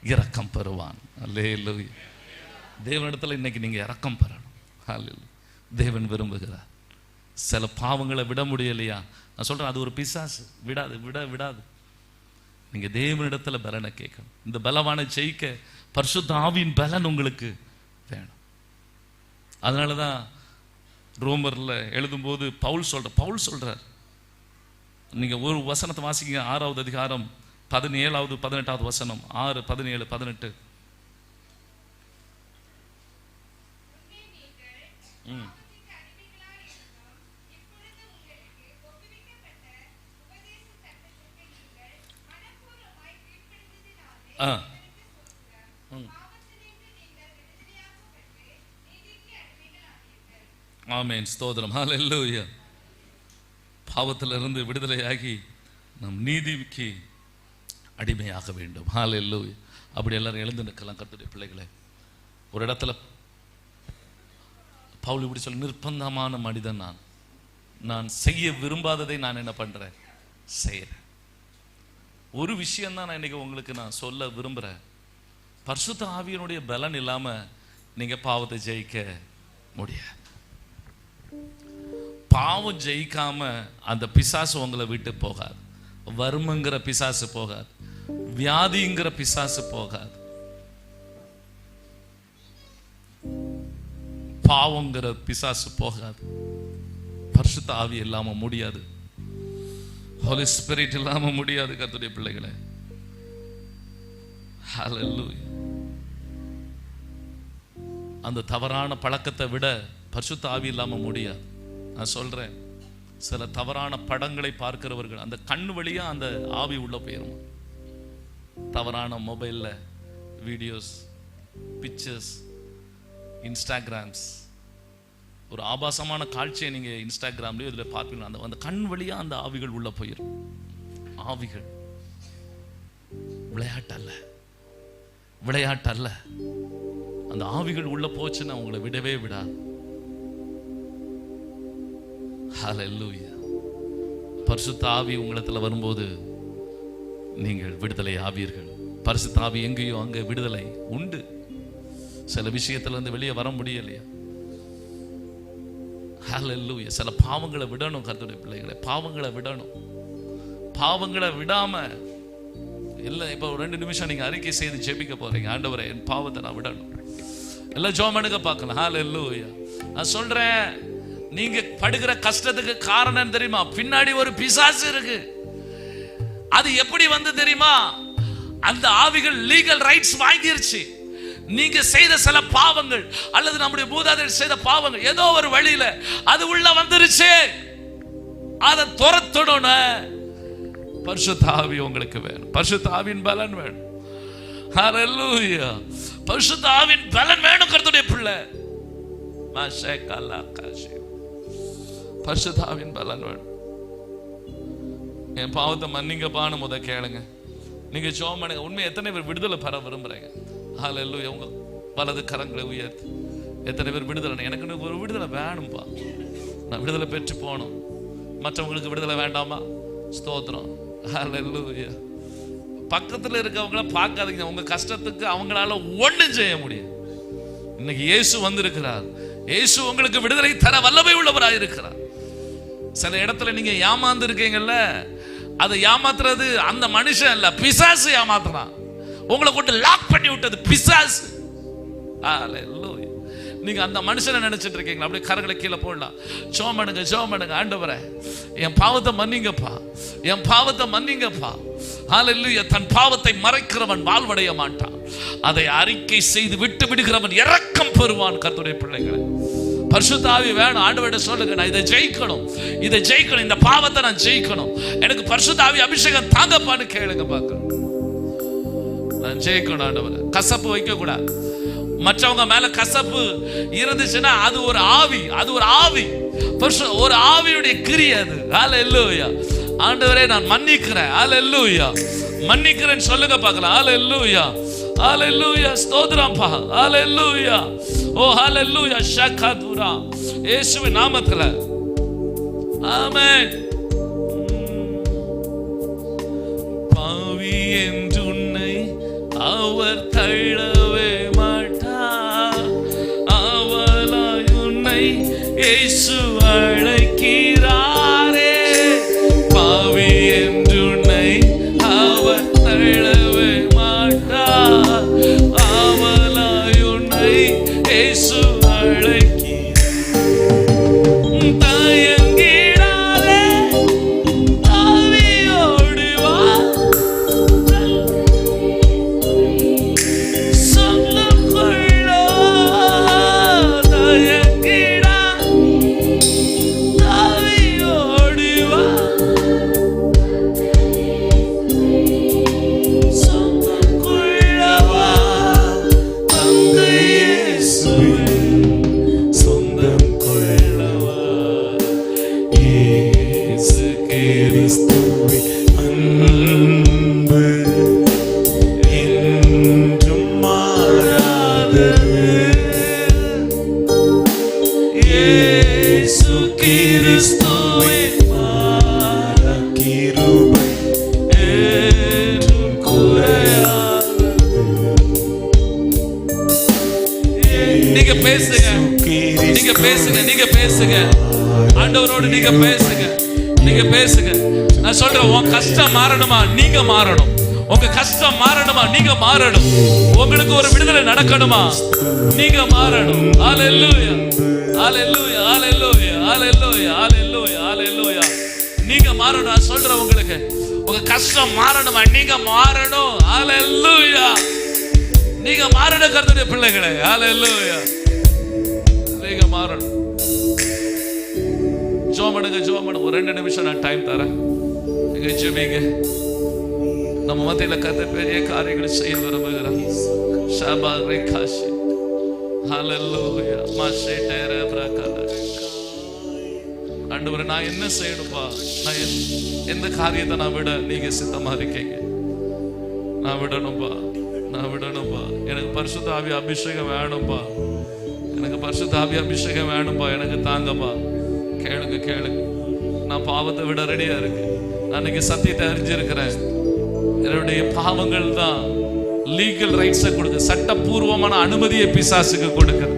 இரக்கம் பெறுவான். அல்லேலூயா. தேவனிடத்தில் இன்னைக்கு நீங்க இரக்கம் பெறணும். அல்லேலூயா. தேவன் விரும்புகிறார். சில பாவங்களை விட முடியலையா? நான் சொல்றேன், அது ஒரு பிசாசு. விடாது. நீங்க தேவனிடத்துல பலனை கேட்கணும். இந்த பலவான ஜெயிக்க பரிசுத்த ஆவியின் பலன் உங்களுக்கு வேணும். அதனாலதான் ரோமர்ல எழுதும்போது பவுல் சொல்றார், நீங்க ஒரு வசனத்தை வாசிங்க. 6வது அதிகாரம் 17வது 18வது வசனம். 6, 17, 18. ஆமென். ஸ்தோத்திரம். ஹல்லேலூயா. பாவத்திலிருந்து விடுதலையாகி நம் நீதிக்கு அடிமையாக வேண்டும். ஹல்லேலூயா. அப்படி எல்லாரும் எழுந்து நிற்கலாம் கர்த்தருடைய பிள்ளைகளை. ஒரு இடத்துல பவுல் இப்படி சொல்லி, நிர்பந்தமான மனிதன் நான் செய்ய விரும்பாததை நான் என்ன பண்றேன்? செய்யறேன். ஒரு விஷயம் தான் நான் இன்னைக்கு உங்களுக்கு நான் சொல்ல விரும்புறேன். பரிசுத்த ஆவியினுடைய பலன் இல்லாம நீங்க பாவத்தை ஜெயிக்க முடியாது. பாவம் ஜெயிக்காம அந்த பிசாசு உங்களை விட்டு போகாது. வறுமைங்கிற பிசாசு போகாது, வியாதிங்கிற பிசாசு போகாது, பாவங்கிற பிசாசு போகாது. பரிசுத்த ஆவி இல்லாம முடியாது. ஹோலி ஸ்பிரிட் இல்லாம முடியாது கர்த்தருடைய பிள்ளைகளே. ஹல்லேலூயா. அந்த தவறான பழக்கத்தை விட பரிசுத்த ஆவி இல்லாம முடியாது. நான் சொல்றேன், சில தவறான படங்களை பார்க்கிறவர்கள் அந்த கண்ணு வழியா அந்த ஆவி உள்ள போயிரும். தவறான மொபைல்ல வீடியோஸ், பிக்சர்ஸ், இன்ஸ்டாகிராம்ஸ், ஒரு ஆபாசமான காட்சியை நீங்க இன்ஸ்டாகிராம்லயோ இதுல பார்ப்பீங்க. அந்த கண் வழியா அந்த ஆவிகள் உள்ள போயிரும். ஆவிகள் விளையாட்டு அல்ல. அந்த ஆவிகள் உள்ள போச்சுன்னா உங்களை விடவே விடாது. ஹல்லேலூயா. பரிசுத்த ஆவி உங்களிடத்துல வரும்போது நீங்கள் விடுதலை ஆவீர்கள். பரிசுத்த ஆவி எங்கேயோ அங்கே விடுதலை உண்டு. சில விஷயத்துல இருந்து வெளியே வர முடியலையா? ஹல்லேலூயா. சில பாவங்களை விடணும் கர்த்தருடைய பிள்ளைகளை. பாவங்களை விடணும். பாவங்களை விடாம இல்ல. இப்ப 2 நிமிஷம் நீங்க அறிக்கை செய்து ஜெபிக்க போறீங்க. ஆண்டவரே, என் பாவத்தை நான் விடணும். எல்லாம் ஜெபம் எடுக்க பார்க்கலாம். ஹல்லேலூயா. நான் சொல்றேன், நீங்க படுகிற கஷ்டத்துக்கு காரணம் தெரியுமா? பின்னாடி ஒரு பிசாசு இருக்கு. அது எப்படி வந்து தெரியுமா? அந்த ஆவிகள் லீகல் ரைட்ஸ் வாங்கிருச்சு. நீங்க செய்த சில பாவங்கள் அல்லது நம்முடைய மூதாதையர் செய்த பாவங்கள் ஏதோ ஒரு வழியில அது உள்ள வந்துருச்சு. அதை துரத்தணும். பரிசுத்த ஆவி உங்களுக்கு வேணும். பரிசுத்த ஆவியின் பலன் வேணும். ஹல்லேலூயா. பரிசுத்த ஆவியின் பலன் வேணும் கர்த்தருடைய பிள்ளை. பரிசுத்த ஆவியின் பலன் வேணும். என் பாவத்தை மன்னிங்கப்பான்னு முத கேளுங்க. நீங்க ஜெபம் பண்ணுங்க. உண்மை எத்தனை பேர் விடுதலை பெற விரும்புறீங்க? ஹல்லேலூயா. உங்க வலது கரங்களை உயர்த்தி எத்தனை பேர் விடுதலை? எனக்கு ஒரு விடுதலை வேணும்பா. நான் விடுதலை பெற்று போகணும். மற்றவங்களுக்கு விடுதலை வேண்டாமா? ஸ்தோத்திரம். ஹல்லேலூயா. பக்கத்துல இருக்கவங்கள பார்க்காதீங்க. உங்க கஷ்டத்துக்கு அவங்களால ஒண்ணும் செய்ய முடியும். இன்னைக்கு இயேசு வந்திருக்கிறார். இயேசு உங்களுக்கு விடுதலை தர வல்லமை உள்ளவராக இருக்கிறார். சில இடத்துல நீங்க ஏமாந்து இருக்கீங்கல்ல, அதை ஏமாத்துறது அந்த மனுஷன் இல்ல, பிசாசு ஏமாத்துறான். உங்களை கொண்டு லாக் பண்ணி விட்டது பிசாசு. ஹல்லேலூயா. நீங்க அந்த மனுஷனை நினைச்சிட்டு இருக்கீங்களா? அப்படியே கரங்களை கீழே போடலாம். ஜெபம் பண்ணுங்க. ஆண்டவரே, என் பாவத்தை மன்னிங்கப்பா, என் பாவத்தை மன்னிங்கப்பா. ஹல்லேலூயா. தன் பாவத்தை மறைக்கிறவன் வாழ்வடைய மாட்டான், அதை அறிக்கை செய்து விட்டு விடுகிறவன் இரக்கம் பெறுவான். கர்த்தருடைய பிள்ளைகளை, பரிசுத்த ஆவி வேணும். ஆண்டவரிடம் சொல்லுங்க, நான் இதை ஜெயிக்கணும், இதை ஜெயிக்கணும், இந்த பாவத்தை நான் ஜெயிக்கணும், எனக்கு பரிசுத்த ஆவி அபிஷேகம் தாங்கப்பான்னு கேளுங்க பார்க்கணும். நான் ஜெயிக்கணும் ஆண்டவரே. கசப்பு வைக்க கூடாது. மற்றவங்க மேல கசப்பு இருந்துச்சுன்னா அது ஒரு ஆவி, அது ஒரு ஆவி, ஒரு ஆவியுடைய கிரியை அது. ஹல்லேலூயா. ஆண்டவரே நான் மன்னிக்கிறேன், ஹல்லேலூயா, மன்னிக்கிறேன்னு சொல்லுங்க பார்க்கலாம். ஹல்லேலூயா, ஹல்லேலூயா, ஸ்தோத்திரம்ப்பா, ஹல்லேலூயா. ஓ ஹல்லேலூயா, ஷகதுரா, இயேசுவின் நாமத்துல ஆமென். பாவி என்று உன்னை அவர் தள்ளவே மாட்டார், அவளாய் உன்னை இயேசு அழைக்கிறாரே. பாவி என்று உன்னை அவர் தள்ளவே மாட்டார், அவளாய் உன்னை இயேசு அழைக்கிறார். தயங்கிடாதே, ஆவியோடு வா, சொந்தம் கொள்ளோ. தயங்கிடா, ஆவியோடு வா, சொந்தம் கொள்ளவா. தந்தை இயேசுவே, சொந்தம் கொள்ளவா. இயேசு கிறிஸ்துவே அன்பு என்றும் மாறாதது. இயேசு கிறிஸ்துவே மாறா கிருபை என்றும் குறையாதது. நீங்க பேசுங்க, நீங்க பேசுங்க, நீங்க பேசுங்க, ஆண்டவரோடு நீங்க பேசுங்க, நீங்க பேசுங்க. நான் சொல்றேன், உன் கஷ்டம் மாறணுமா நீங்க மாறணும், உங்க கஷ்டம் மாறணுமா நீங்க மாறணும், உங்களுக்கு ஒரு விடுதலை நடக்கணுமா நீங்க மாறணும். ஹல்லேலூயா, ஹல்லேலூயா, ஹல்லேலூயா, ஹல்லேலூயா, ஹல்லேலூயா, ஹல்லேலூயா. நீங்க மாறணும். நான் சொல்றேன், உங்களுக்கு உங்க கஷ்டம் மாறணுமா நீங்க மாறணும். ஹல்லேலூயா, நீங்க மாறணும் கர்த்தருடைய பிள்ளைகளே. ஹல்லேலூயா, நீங்க மாறணும். ஜெபம் பண்ணுங்க. ஒரு 2 நிமிஷம் நான் டைம் தரேன். நீங்க ஜெபிங்க. நம்ம மத்தியில கர்த்தர் பெரிய காரியங்களை செய்ய விரும்புகிறார். ஷபா ரேகாஷி, ஹல்லேலூயா, மாஷேடேர பிரகால. ஆண்டவரே, நான் என்ன செய்யணும்பா? நான் எந்த காரியத்தை நான் விட நீங்க சித்தமா இருக்கீங்க? நான் விடணும்பா, நான் விடணும்பா. எனக்கு பரிசுத்த ஆவி அபிஷேகம் வேணும்பா, எனக்கு பரிசுத்த ஆவி அபிஷேகம் வேணும்பா, எனக்கு தாங்கப்பா. கேளுங்க, கேளுங்க. நான் பாவத்தை விட ரெடியா இருக்கு. அன்னைக்கு சத்தியத்தை அறிஞ்சிருக்கிறேன். என்னுடைய பாவங்கள் தான் லீகல் ரைட்ஸை கொடுக்கு, சட்டப்பூர்வமான அனுமதியை பிசாசுக்கு கொடுக்குது.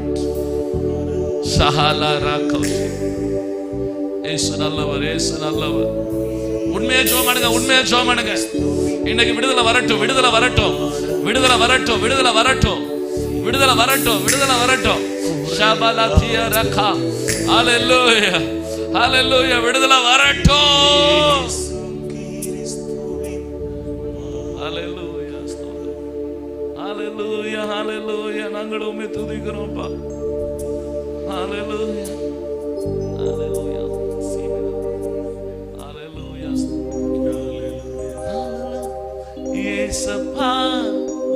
இயேசு நல்லவர், இயேசு நல்லவர். உண்மையா ஜெபம் பண்ணுங்க, உண்மையா ஜெபம் பண்ணுங்க. இன்னைக்கு விடுதலை வரட்டும், விடுதலை வரட்டும், விடுதலை வரட்டும், விடுதலை வரட்டும், விடுதலை வரட்டும், விடுதலை வரட்டும். ஷபலதியா ரகா, ஹல்லேலூயா, ஹல்லேலூயா, விடுதலை வரட்டும். ஹல்லேலூயா, ஹல்லேலூயா, ஹல்லேலூயா. நாங்கள் உம்மை துதிக்கிறோம்ப்பா. ஹல்லேலூயா, ஹல்லேலூயா, ஹல்லேலூயா. இயேசப்பா,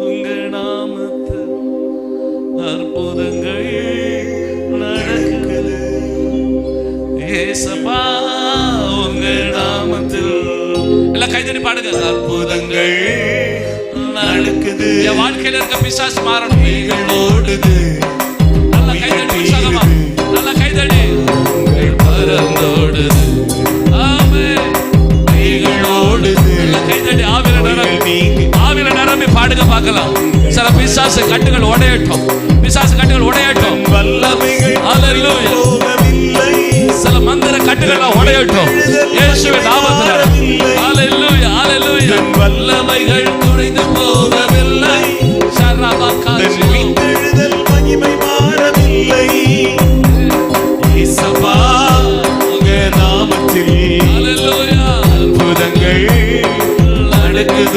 உங்க நாமத்தில் அற்புதங்கள் நடக்குது. இயேசப்பா, உங்க நாமத்தில் எல்லாம் கைதட்டி பாடுங்க. அற்புதங்கள் நடக்குது. என் வாழ்க்கையில இருக்க பிசாசு மாறணும். ஓடுது. நல்ல கைதட்டி, உற்சாகமா நல்ல கைதட்டி. பறந்தோடுது. ஆமென். ஓடுது. நல்ல கைதட்டி. ஆவில நிரம்பி பாடுங்க பார்க்கலாம். சில பிசாசு கட்டுகள் உடையட்டும், பிசாசு கட்டுகள் உடையட்டும். ஹல்லேலூயா. சில மந்திர கட்டுகள் உடையட்டும் இயேசுவின் நாமத்தில். ஹல்லேலூயா, ஹல்லேலூயா. வல்லமைகள் குறைந்து போகவில்லை. ஷரபகாஜி, விடுதல் மகிமை மாறவில்லை. இயேசுவா, உங்க நாமத்தில் ஹல்லேலூயா, அற்புதங்கள் நடக்குது.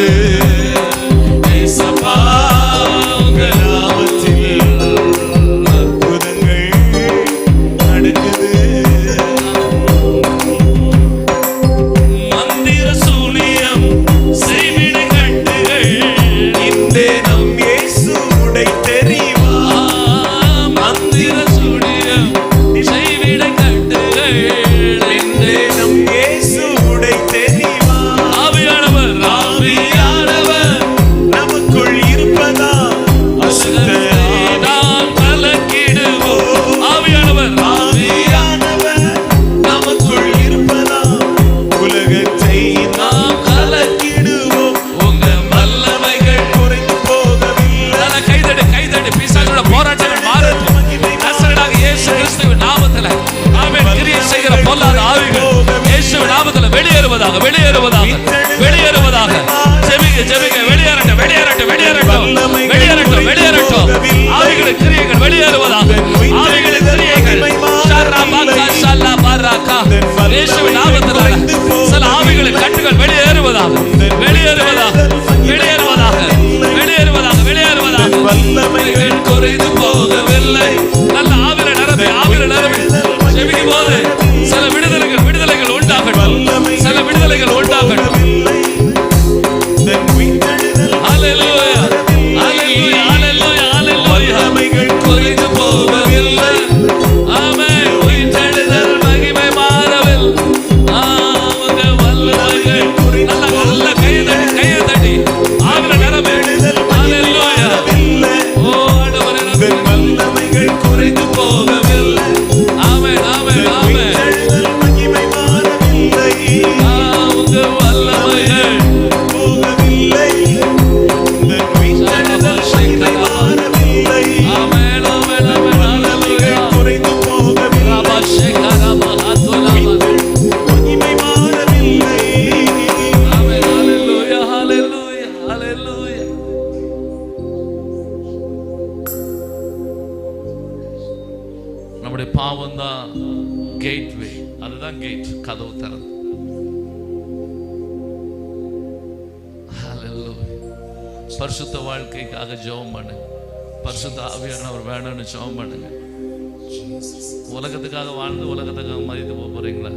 வெளியேறுவதாக, வெளியேறுவதாக, வெளியேறுவதாக. ஜெபிக்க ஜெபிக்க, வெளியேறட்டும், வெளியேறட்டும், வெளியேறட்டும், வெளியேறட்டும், வெளியேறட்டும். ஆவிகளின் கிரியைகள் வெளியேறுவதாக, ஆவிகளின் கிரியைகள் ஷரபக ஷலபரக இயேசுவின் நாமத்தினால சில ஆவிகளின் கட்டுகள் வெளியேறுவதாக, வெளியேறுவதாக, வெளியேறுவதாக, வெளியேறுவதாக, வெளியேறுவதாக. வல்லமைகள் குறைந்து போகவில்லை. நல்ல ஆவில நிரம்பி, ஆவில நிரம்பி ஜெபிக்கும் போது சில விடுதலைகள், விடுதலைகள் உண்டாகட்டும், சில விடுதலைகள் உண்டாகட்டும். ஹல்லேலூயா, ஹல்லேலூயா, ஹல்லேலூயா, ஹல்லேலூயா. குறைந்து போகவில்லை. ஆமென். உயிர்த்தெழுதல் மகிமை மாறவில்லை. அவங்க வல்லமைகள். நல்ல கையை தட்டி ஆவில நிரம்பி. ஹல்லேலூயா. ஓ ஆண்டவரே, வல்லமைகள் குறைந்து போகவில்லை. ஆமென், ஆமென், ஆமென். மகிமை மாறவில்லை. அவங்க வல்லமைகள் போகவில்லை. ஆமென், ஆமென், ஆமென். ஹல்லேலூயா. குறைந்து போகவில்லை. மகிமை மாறவில்லை. ஆமென். ஹல்லேலூயா, ஹல்லேலூயா, ஹல்லேலூயா. நம்முடைய பாவம் தான் கேட்வே, அதுதான் கேட், கதவு திறந்து. பரிசுத்த வாழ்க்கைக்காக ஜெபம் பண்ணுங்க. பரிசுத்த ஆவியானவர் வேணும்னு ஜெபம் பண்ணுங்க. உலகத்துக்காக வாழ்ந்து உலகத்துக்காக மதித்து போறீங்களா?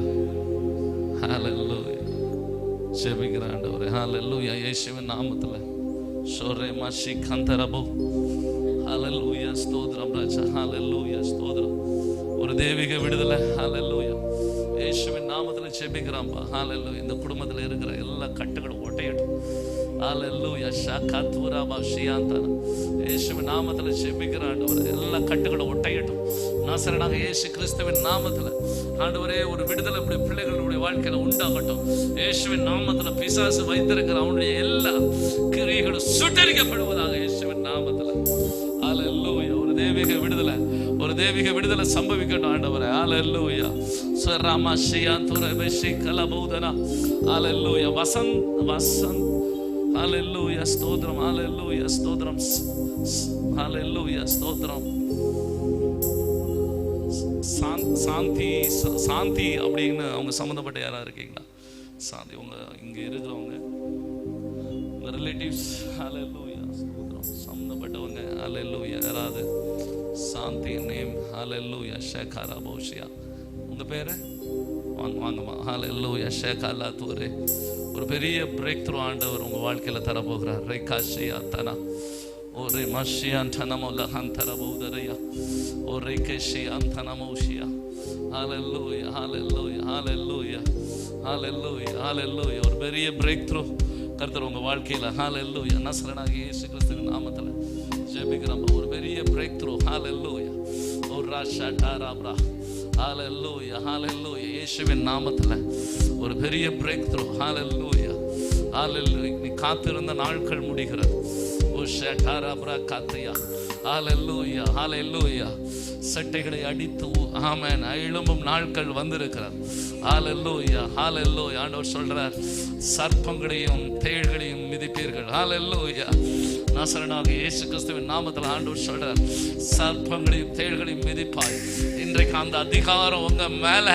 ஹல்லேலூயா. ஜெபிக்கிற ஆண்டவரே, ஹல்லேலூயா. இயேசுவின் நாமத்துல ஷோரே மாஷி கந்தரபோ. ஹல்லேலூயா. ஸ்தோத்திரம் ராஜா. ஹல்லேலூயா. ஸ்தோத்திரம். ஒரு தெய்வீக விடுதலை. ஹல்லேலூயா. இயேசுவின் நாமத்துல ஜெபிக்கிறோம்ப்பா. ஹல்லேலூயா. இந்த குடும்பத்துல இருக்கிற எல்லா கட்டுகளும் ஒட்டையட்டும். ஹல்லேலூயா. ஷகதுரா பாஷியாந்தன இயேசுவின் நாமத்துல ஜெபிக்கிற ஆண்டவரே, எல்லா கட்டுகளும் ஒட்டையட்டும். நாசரனாக இயேசு கிறிஸ்துவின் நாமத்துல ஆண்டவரே, ஒரு விடுதலை இப்படி பிள்ளைகளுடைய வாழ்க்கையில உண்டாகட்டும். இயேசுவின் நாமத்துல பிசாசு வைத்திருக்கிற அவனுடைய எல்லா கிரியைகளும் சுட்டரிக்கப்படுவதாக இயேசுவின் நாமத்துல. ஹல்லேலூயா. ஒரு தெய்வீக விடுதலை, ஒரு தெய்வீக விடுதலை சம்பவிக்கட்டும் ஆண்டவரே. ஹல்லேலூயா. ஸ்வராமா ஷியாந்துர பெஷி கலபௌதனா. ஹல்லேலூயா. வசந்த் வசந்த். ஹல்லேலூயா. ஸ்தோத்திரம். ஹல்லேலூயா. ஸ்தோத்திரம். ஹல்லேலூயா. ஸ்தோத்திரம். சாந்தி சாந்தி அப்படின்னு அவங்க சம்மந்தப்பட்ட யாரா இருக்கீங்களா? சாந்தி உங்க இங்க இருக்கிறவங்க, உங்க ரிலேட்டிவ்ஸ். ஹல்லேலூயா. ஸ்தோத்திரம். சம்மந்தப்பட்டவங்க. ஹல்லேலூயா. யாராவது சாந்தி நேம். ஹல்லேலூயா. ஷேகாரா பௌஷியா. உங்க பேரு வாங்க வாங்கம்மா. ஹல்லேலூயா. ஷேகாலா தூரே. ஒரு பெரிய பிரேக் த்ரூ ஆண்டவர் உங்க வாழ்க்கையில தரப்போகிறார். ரேகாஷியா தனா ஒரே மஷியான் தனமோல ஹந்தர பௌதரையா ஒரே கேஷியான் தனமோஷியா. ஹல்லேலூயா. ஹல்லேலூயா. ஹல்லேலூயா. ஹல்லேலூயா. ஹல்லேலூயா. ஒரு பெரிய பிரேக் த்ரூ கர்த்தர் உங்க வாழ்க்கையில. ஹல்லேலூயா. நசரனாகிய இயேசு கிறிஸ்துவின் நாமத்துல ஜெபிக்கிறோம். ஒரு பெரிய பிரேக் த்ரூ. ஹல்லேலூயா. ஒரு ராஷா டாராப்ரா. ஹல்லேலூயா. ஹல்லேலூயா. இயேசுவின் நாமத்துல ஒரு பெரிய பிரேக் த்ரூ. ஹல்லேலூயா. ஹல்லேலூயா. நீ காத்திருந்த நாட்கள் முடிகிறது. ஓ ஷடாராப்ரா காத்தியா. ஹல்லேலூயா. ஹல்லேலூயா. சட்டைகளை அடித்து ஆமென் எழும்பும் நாட்கள் வந்திருக்கிறார். ஹல்லேலூயா. ஹல்லேலூயா. ஆண்டவர் சொல்றார், சர்ப்பங்களையும் தேள்களையும் மிதிப்பீர்கள். ஹல்லேலூயா. நாசரனாக இயேசு கிறிஸ்துவின் நாமத்தில் ஆண்டவர் சொல்றார், சர்ப்பங்களையும் தேள்களையும் மிதிப்பாய். இன்றைக்கு அந்த அதிகாரம் உங்க மேல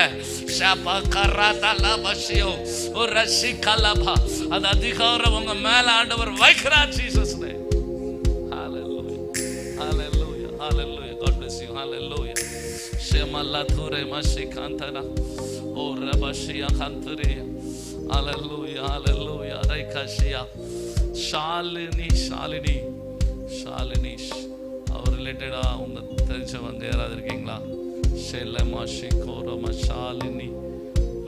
அந்த அதிகாரம் உங்க மேல ஆண்டவர் வைக்கிறார். Jesus name. Hallelujah. Hallelujah. Hallelujah. God bless you. ஹல்லேலூயா. ஷெமல்லா தூரே மஷி காந்தனா ஓ ரபஷியா காந்தரே. ஹல்லேலூயா. ஹல்லேலூயா. ரைகாஷியா. ஷாலினி. ஷாலினி. ஷாலினி. அவர் ரிலேட்டடா உங்க தெரிஞ்சவங்க யாராவது இருக்கீங்களா? ஷெலமாஷி கோரமா ஷாலினி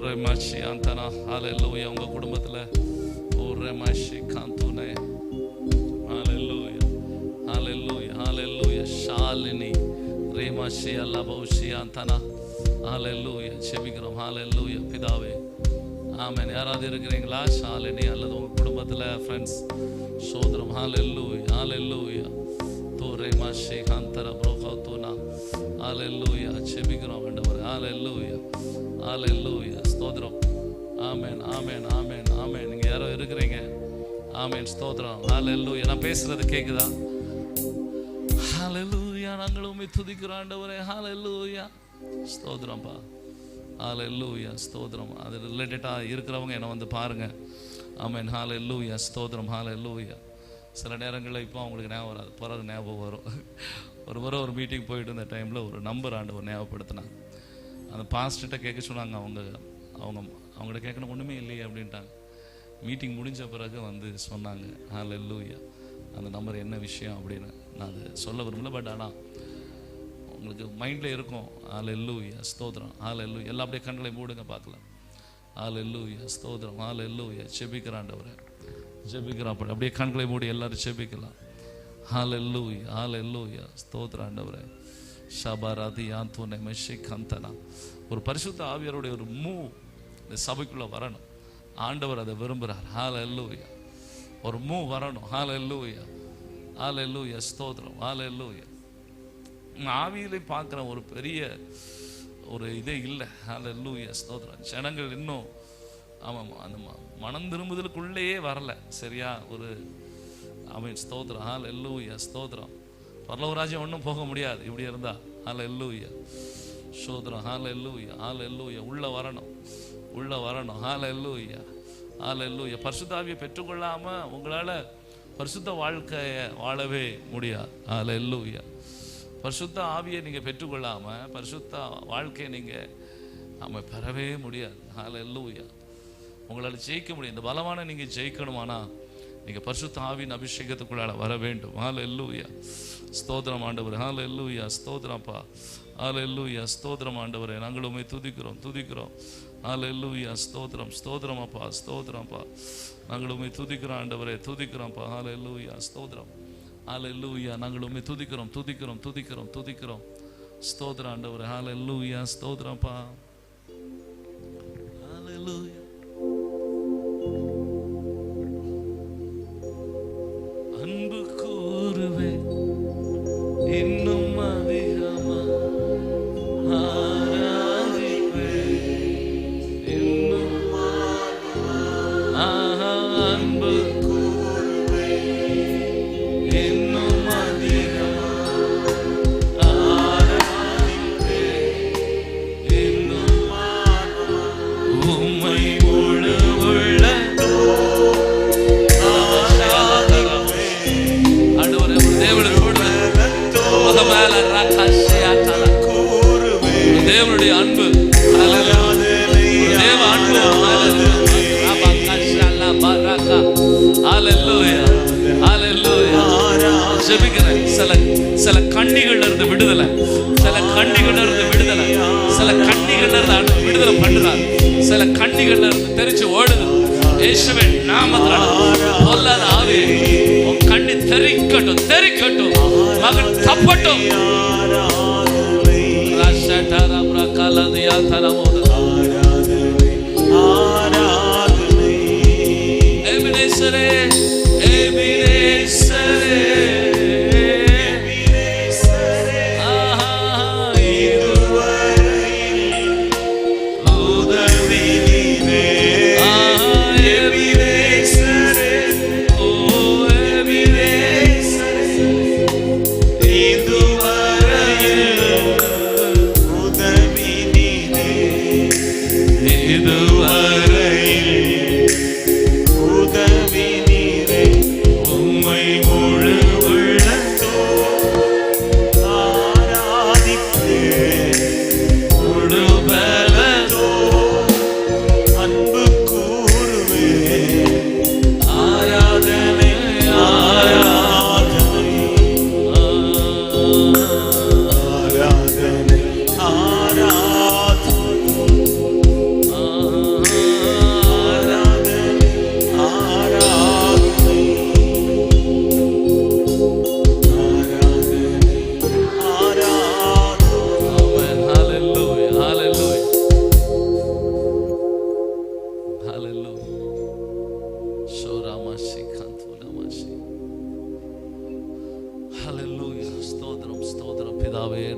ரெமாஷி அந்தனா. ஹல்லேலூயா. உங்க குடும்பத்துல ஓ ரெமாஷி காந்துனே. ஹல்லேலூயா. ஹல்லேலூயா. ஹல்லேலூயா. ஷாலினி ரெமாஷி அல்லா பௌஷி அந்தனா. ஹல்லேலூயா. ஜெபிக்கிறோம். ஹல்லேலூயா. பிதாவே ஆமென். யாராவது இருக்கிறீங்களா? ஷாலினி அல்லது உங்க குடும்பத்துல ஃப்ரெண்ட்ஸ் சோதரம். ஹல்லேலூயா. ஹல்லேலூயா. தோரே மாஷி காந்தர ப்ரோகோதுனா. ஹல்லேலூயா. ஜெபிக்கிறோம் ஆண்டவரே. ஹல்லேலூயா. ஹல்லேலூயா. ஸ்தோத்திரம். ஆமென் ஆமென் ஆமென் ஆமென். நீங்க யாரோ இருக்கிறீங்க. ஆமென், ஸ்தோத்திரம். ஹல்லேலூயா. நான் பேசுறது கேக்குதா? ஹல்லேலூயா. நாங்கள் உம்மை துதிக்கிறோம் ஆண்டவரே. ஹல்லேலூயா, ஸ்தோத்திரம்ப்பா. ஹல்லேலூயா, ஸ்தோத்திரம். அது ரிலேட்டடா இருக்கிறவங்க என்ன வந்து பாருங்க. ஆமென், ஹல்லேலூயா, ஸ்தோத்திரம். ஹல்லேலூயா. சில நேரங்களில் இப்போ அவங்களுக்கு ஞாபகம் வராது, பிறகு ஞாபகம் வரும். ஒரு முறை ஒரு மீட்டிங் போயிட்டு இருந்த டைமில் ஒரு நம்பர் ஆண்டவர் ஞாபகப்படுத்தினாங்க. அந்த பாஸ்டர்கிட்ட கேட்க சொன்னாங்க. அவங்கள்ட்ட கேட்கணும், ஒன்றுமே இல்லையே அப்படின்ட்டாங்க. மீட்டிங் முடிஞ்ச பிறகு வந்து சொன்னாங்க, ஹல்லேலூயா, அந்த நம்பர் என்ன விஷயம் அப்படின்னு. நான் அது சொல்ல விரும்பல, பட் ஆனால் உங்களுக்கு மைண்டில் இருக்கும். ஹல்லேலூயா, ஸ்தோத்திரம். ஹல்லேலூயா. எல்லாம் அப்படியே கண்களை மூடுங்க பார்க்கலாம். ஹல்லேலூயா, ஸ்தோத்திரம். ஹல்லேலூயா. ஜெபிக்கிறாண்டவரே, ஜெபிக்கிறான். அப்படியே கண்களை மூடி எல்லாரும் ஜெபிக்கலாம். ஹல்லேலூயா, ஹல்லேலூயா, ஸ்தோத்திரம் ஆண்டவரே. ஷபாராதி யாந்தோனே மெஷி கந்தனா. ஒரு பரிசுத்த ஆவியாருடைய ஒரு மூவ் இந்த சபைக்குள்ள வரணும். ஆண்டவர் அதை விரும்புகிறார். ஹல்லேலூயா. ஒரு மூவ் வரணும். ஹல்லேலூயா, ஹல்லேலூயா, ஸ்தோத்திரம். ஹல்லேலூயா. ஆவியிலே பார்க்குற ஒரு பெரிய ஒரு இதே இல்லை. ஹல்லேலூயா, ஸ்தோத்திரம். ஜனங்கள் இன்னும் ஆமாம் அந்த மனம் திரும்புதலுக்குள்ளேயே வரல. சரியா? ஒரு ஆமென், ஸ்தோத்திரம். ஹல்லேலூயா, ஸ்தோத்திரம். பரலோகராஜ்யம் ஒன்றும் போக முடியாது இப்படி இருந்தா. ஹல்லேலூயா, ஸ்தோத்திரம். ஹல்லேலூயா, ஹல்லேலூயா. உள்ள வரணும், உள்ள வரணும். ஹல்லேலூயா, ஹல்லேலூயா. பரிசுத்த ஆவியை பெற்றுக்கொள்ளாம உங்களால பரிசுத்த வாழ்க்கையை வாழவே முடியாது. ஹல்லேலூயா. பரிசுத்த ஆவியை நீங்க பெற்றுக்கொள்ளாம பரிசுத்த வாழ்க்கையை நீங்க நம்ம பெறவே முடியாது. ஹல்லேலூயா. உங்களால் ஜெயிக்க முடியும். இந்த பலமான நீங்க ஜெயிக்கணுமானா நீங்க பரிசுத்த ஆவியின் அபிஷேகத்துக்குள்ளால வர வேண்டும். ஹல்லேலூயா, ஸ்தோத்திரம் ஆண்டவரே. ஹல்லேலூயா, ஸ்தோத்திரம்ப்பா. ஹல்லேலூயா, ஸ்தோத்திரம் ஆண்டவரே. நாங்கள் உம்மை துதிக்கிறோம், துதிக்கிறோம். ஹல்லேலூயா, ஸ்தோத்திரம், ஸ்தோத்திரம் அப்பா, ஸ்தோத்திரம்ப்பா. நாங்கள் உம்மை துதிக்கிறோம் ஆண்டவரே, துதிக்கிறோம்ப்பா. ஹல்லேலூயா, ஸ்தோத்திரம். ஹல்லேலூயா. நாங்கள் உம்மை துதிக்கிறோம், துதிக்கிறோம், துதிக்கிறோம், துதிக்கிறோம். ஸ்தோத்திரம் ஆண்டவரே. ஹல்லேலூயா, ஸ்தோத்திரம்ப்பா. ஹல்லேலூயா. அன்பு கூறுவே இன்னும் அதிகமா ஆராதிப்பே இன்னும் அன்பு கூறுவே இன்னும் அதிகமா ஆராதிப்பே இன்னும் உம்மை முழு உள்ளதோ தேவனுடைய அன்பு. தேவ அன்பு. ஜெபிக்கிறேன். சில கண்ணிகள்ல இருந்து விடுதலை, சில கண்ணிகள்ல இருந்து விடுதலை, சில கண்ணிகள்ல இருந்து விடுதலை பண்ணுறார். சில கண்ணிகள்ல இருந்து தெரிச்சு ஓடுது. இயேசுவின் நாமத்தினால பொல்லாத ஆவி உன் கண்ணி தெரிக்கட்டும், தெரிக்கட்டும். மகன் தப்பட்டும். எபினேசரே, எபினேசரே,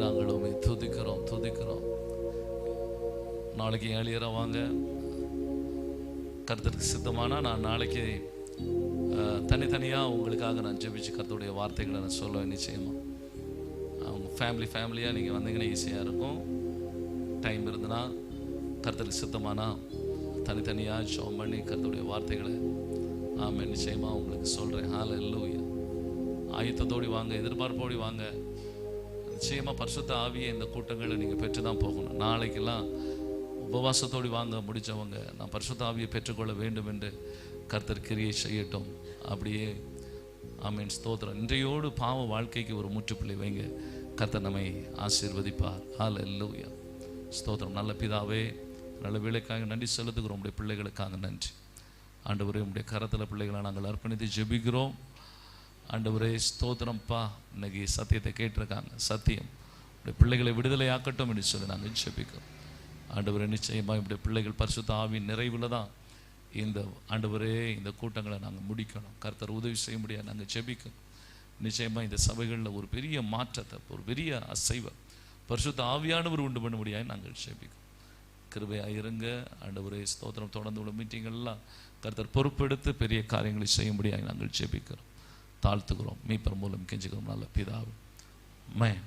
நாங்கள் உம்மை துதிக்கிறோம், துதிக்கிறோம். நாளைக்கு ஏழியரா வாங்க. கர்த்தருக்கு சித்தமானா நான் நாளைக்கு தனித்தனியாக உங்களுக்காக நான் ஜெபிச்சு கர்த்தருடைய வார்த்தைகளை நான் சொல்லுவேன். நிச்சயமாக அவங்க ஃபேமிலியாக நீங்கள் வந்தீங்கன்னா ஈஸியாக இருக்கும். டைம் இருந்ததுன்னா கர்த்தருக்கு சித்தமானா தனித்தனியாக ஜெபம் பண்ணி கர்த்தருடைய வார்த்தைகளை நிச்சயமாக உங்களுக்கு சொல்கிறேன். ஹல்லேலூயா. ஆயத்தத்தோடு வாங்க, எதிர்பார்ப்போடு வாங்க. நிச்சயமாக பரிசுத்த ஆவியை இந்த கூட்டங்களை நீங்கள் பெற்று தான் போகணும். நாளைக்கெல்லாம் உபவாசத்தோடு வாங்க. முடித்தவங்க நான் பரிசுத்த ஆவியை பெற்றுக்கொள்ள வேண்டும் என்று கர்த்தர் கிரியை செய்யட்டும். அப்படியே ஆமென். ஸ்தோத்திரம். இன்றையோடு பாவ வாழ்க்கைக்கு ஒரு முற்றுப்புள்ளி வைங்க. கர்த்தர் நம்மை ஆசீர்வதிப்பார். ஹல்லேலூயா. ஸ்தோத்திரம். நல்ல பிதாவே, நல்ல வேலைக்காக நன்றி செலுத்துகிறோம். உடைய பிள்ளைகளுக்காக நன்றி ஆண்டவரே. உடைய கரத்தில் பிள்ளைகளை நாங்கள் அர்ப்பணித்து ஜெபிக்கிறோம் ஆண்டவரே. ஸ்தோத்திரம்ப்பா. இன்னைக்கு சத்தியத்தை கேட்டிருக்காங்க. சத்தியம் உடைய பிள்ளைகளை விடுதலை ஆக்கட்டும் என்று சொல்லி நாங்கள் ஜெபிக்கிறோம் ஆண்டவரே. நிச்சயமாக இப்படி பிள்ளைகள் பரிசுத்த ஆவியின் நிறைவில் தான் இந்த ஆண்டவரே இந்த கூட்டங்களை நாங்கள் முடிக்கணும். கர்த்தர் உதவி செய்ய முடியாது. நாங்கள் ஜெபிக்கணும். நிச்சயமாக இந்த சபைகளில் ஒரு பெரிய மாற்றத்தை, ஒரு பெரிய அசைவை பரிசுத்த ஆவியானவர் உண்டு பண்ண முடியாது. நாங்கள் ஜெபிக்கணும். கிருபையாக இருங்க ஆண்டவரே. ஸ்தோத்திரம். தொடர்ந்து உள்ள மீட்டிங்கெல்லாம் கர்த்தர் பொறுப்பெடுத்து பெரிய காரியங்களை செய்ய முடியாது. நாங்கள் ஜெபிக்கிறோம், தாழ்த்துக்கிறோம், மீட்பர் மூலம் கெஞ்சுக்கிறோம். நல்ல பிதாவே. ஆமென்.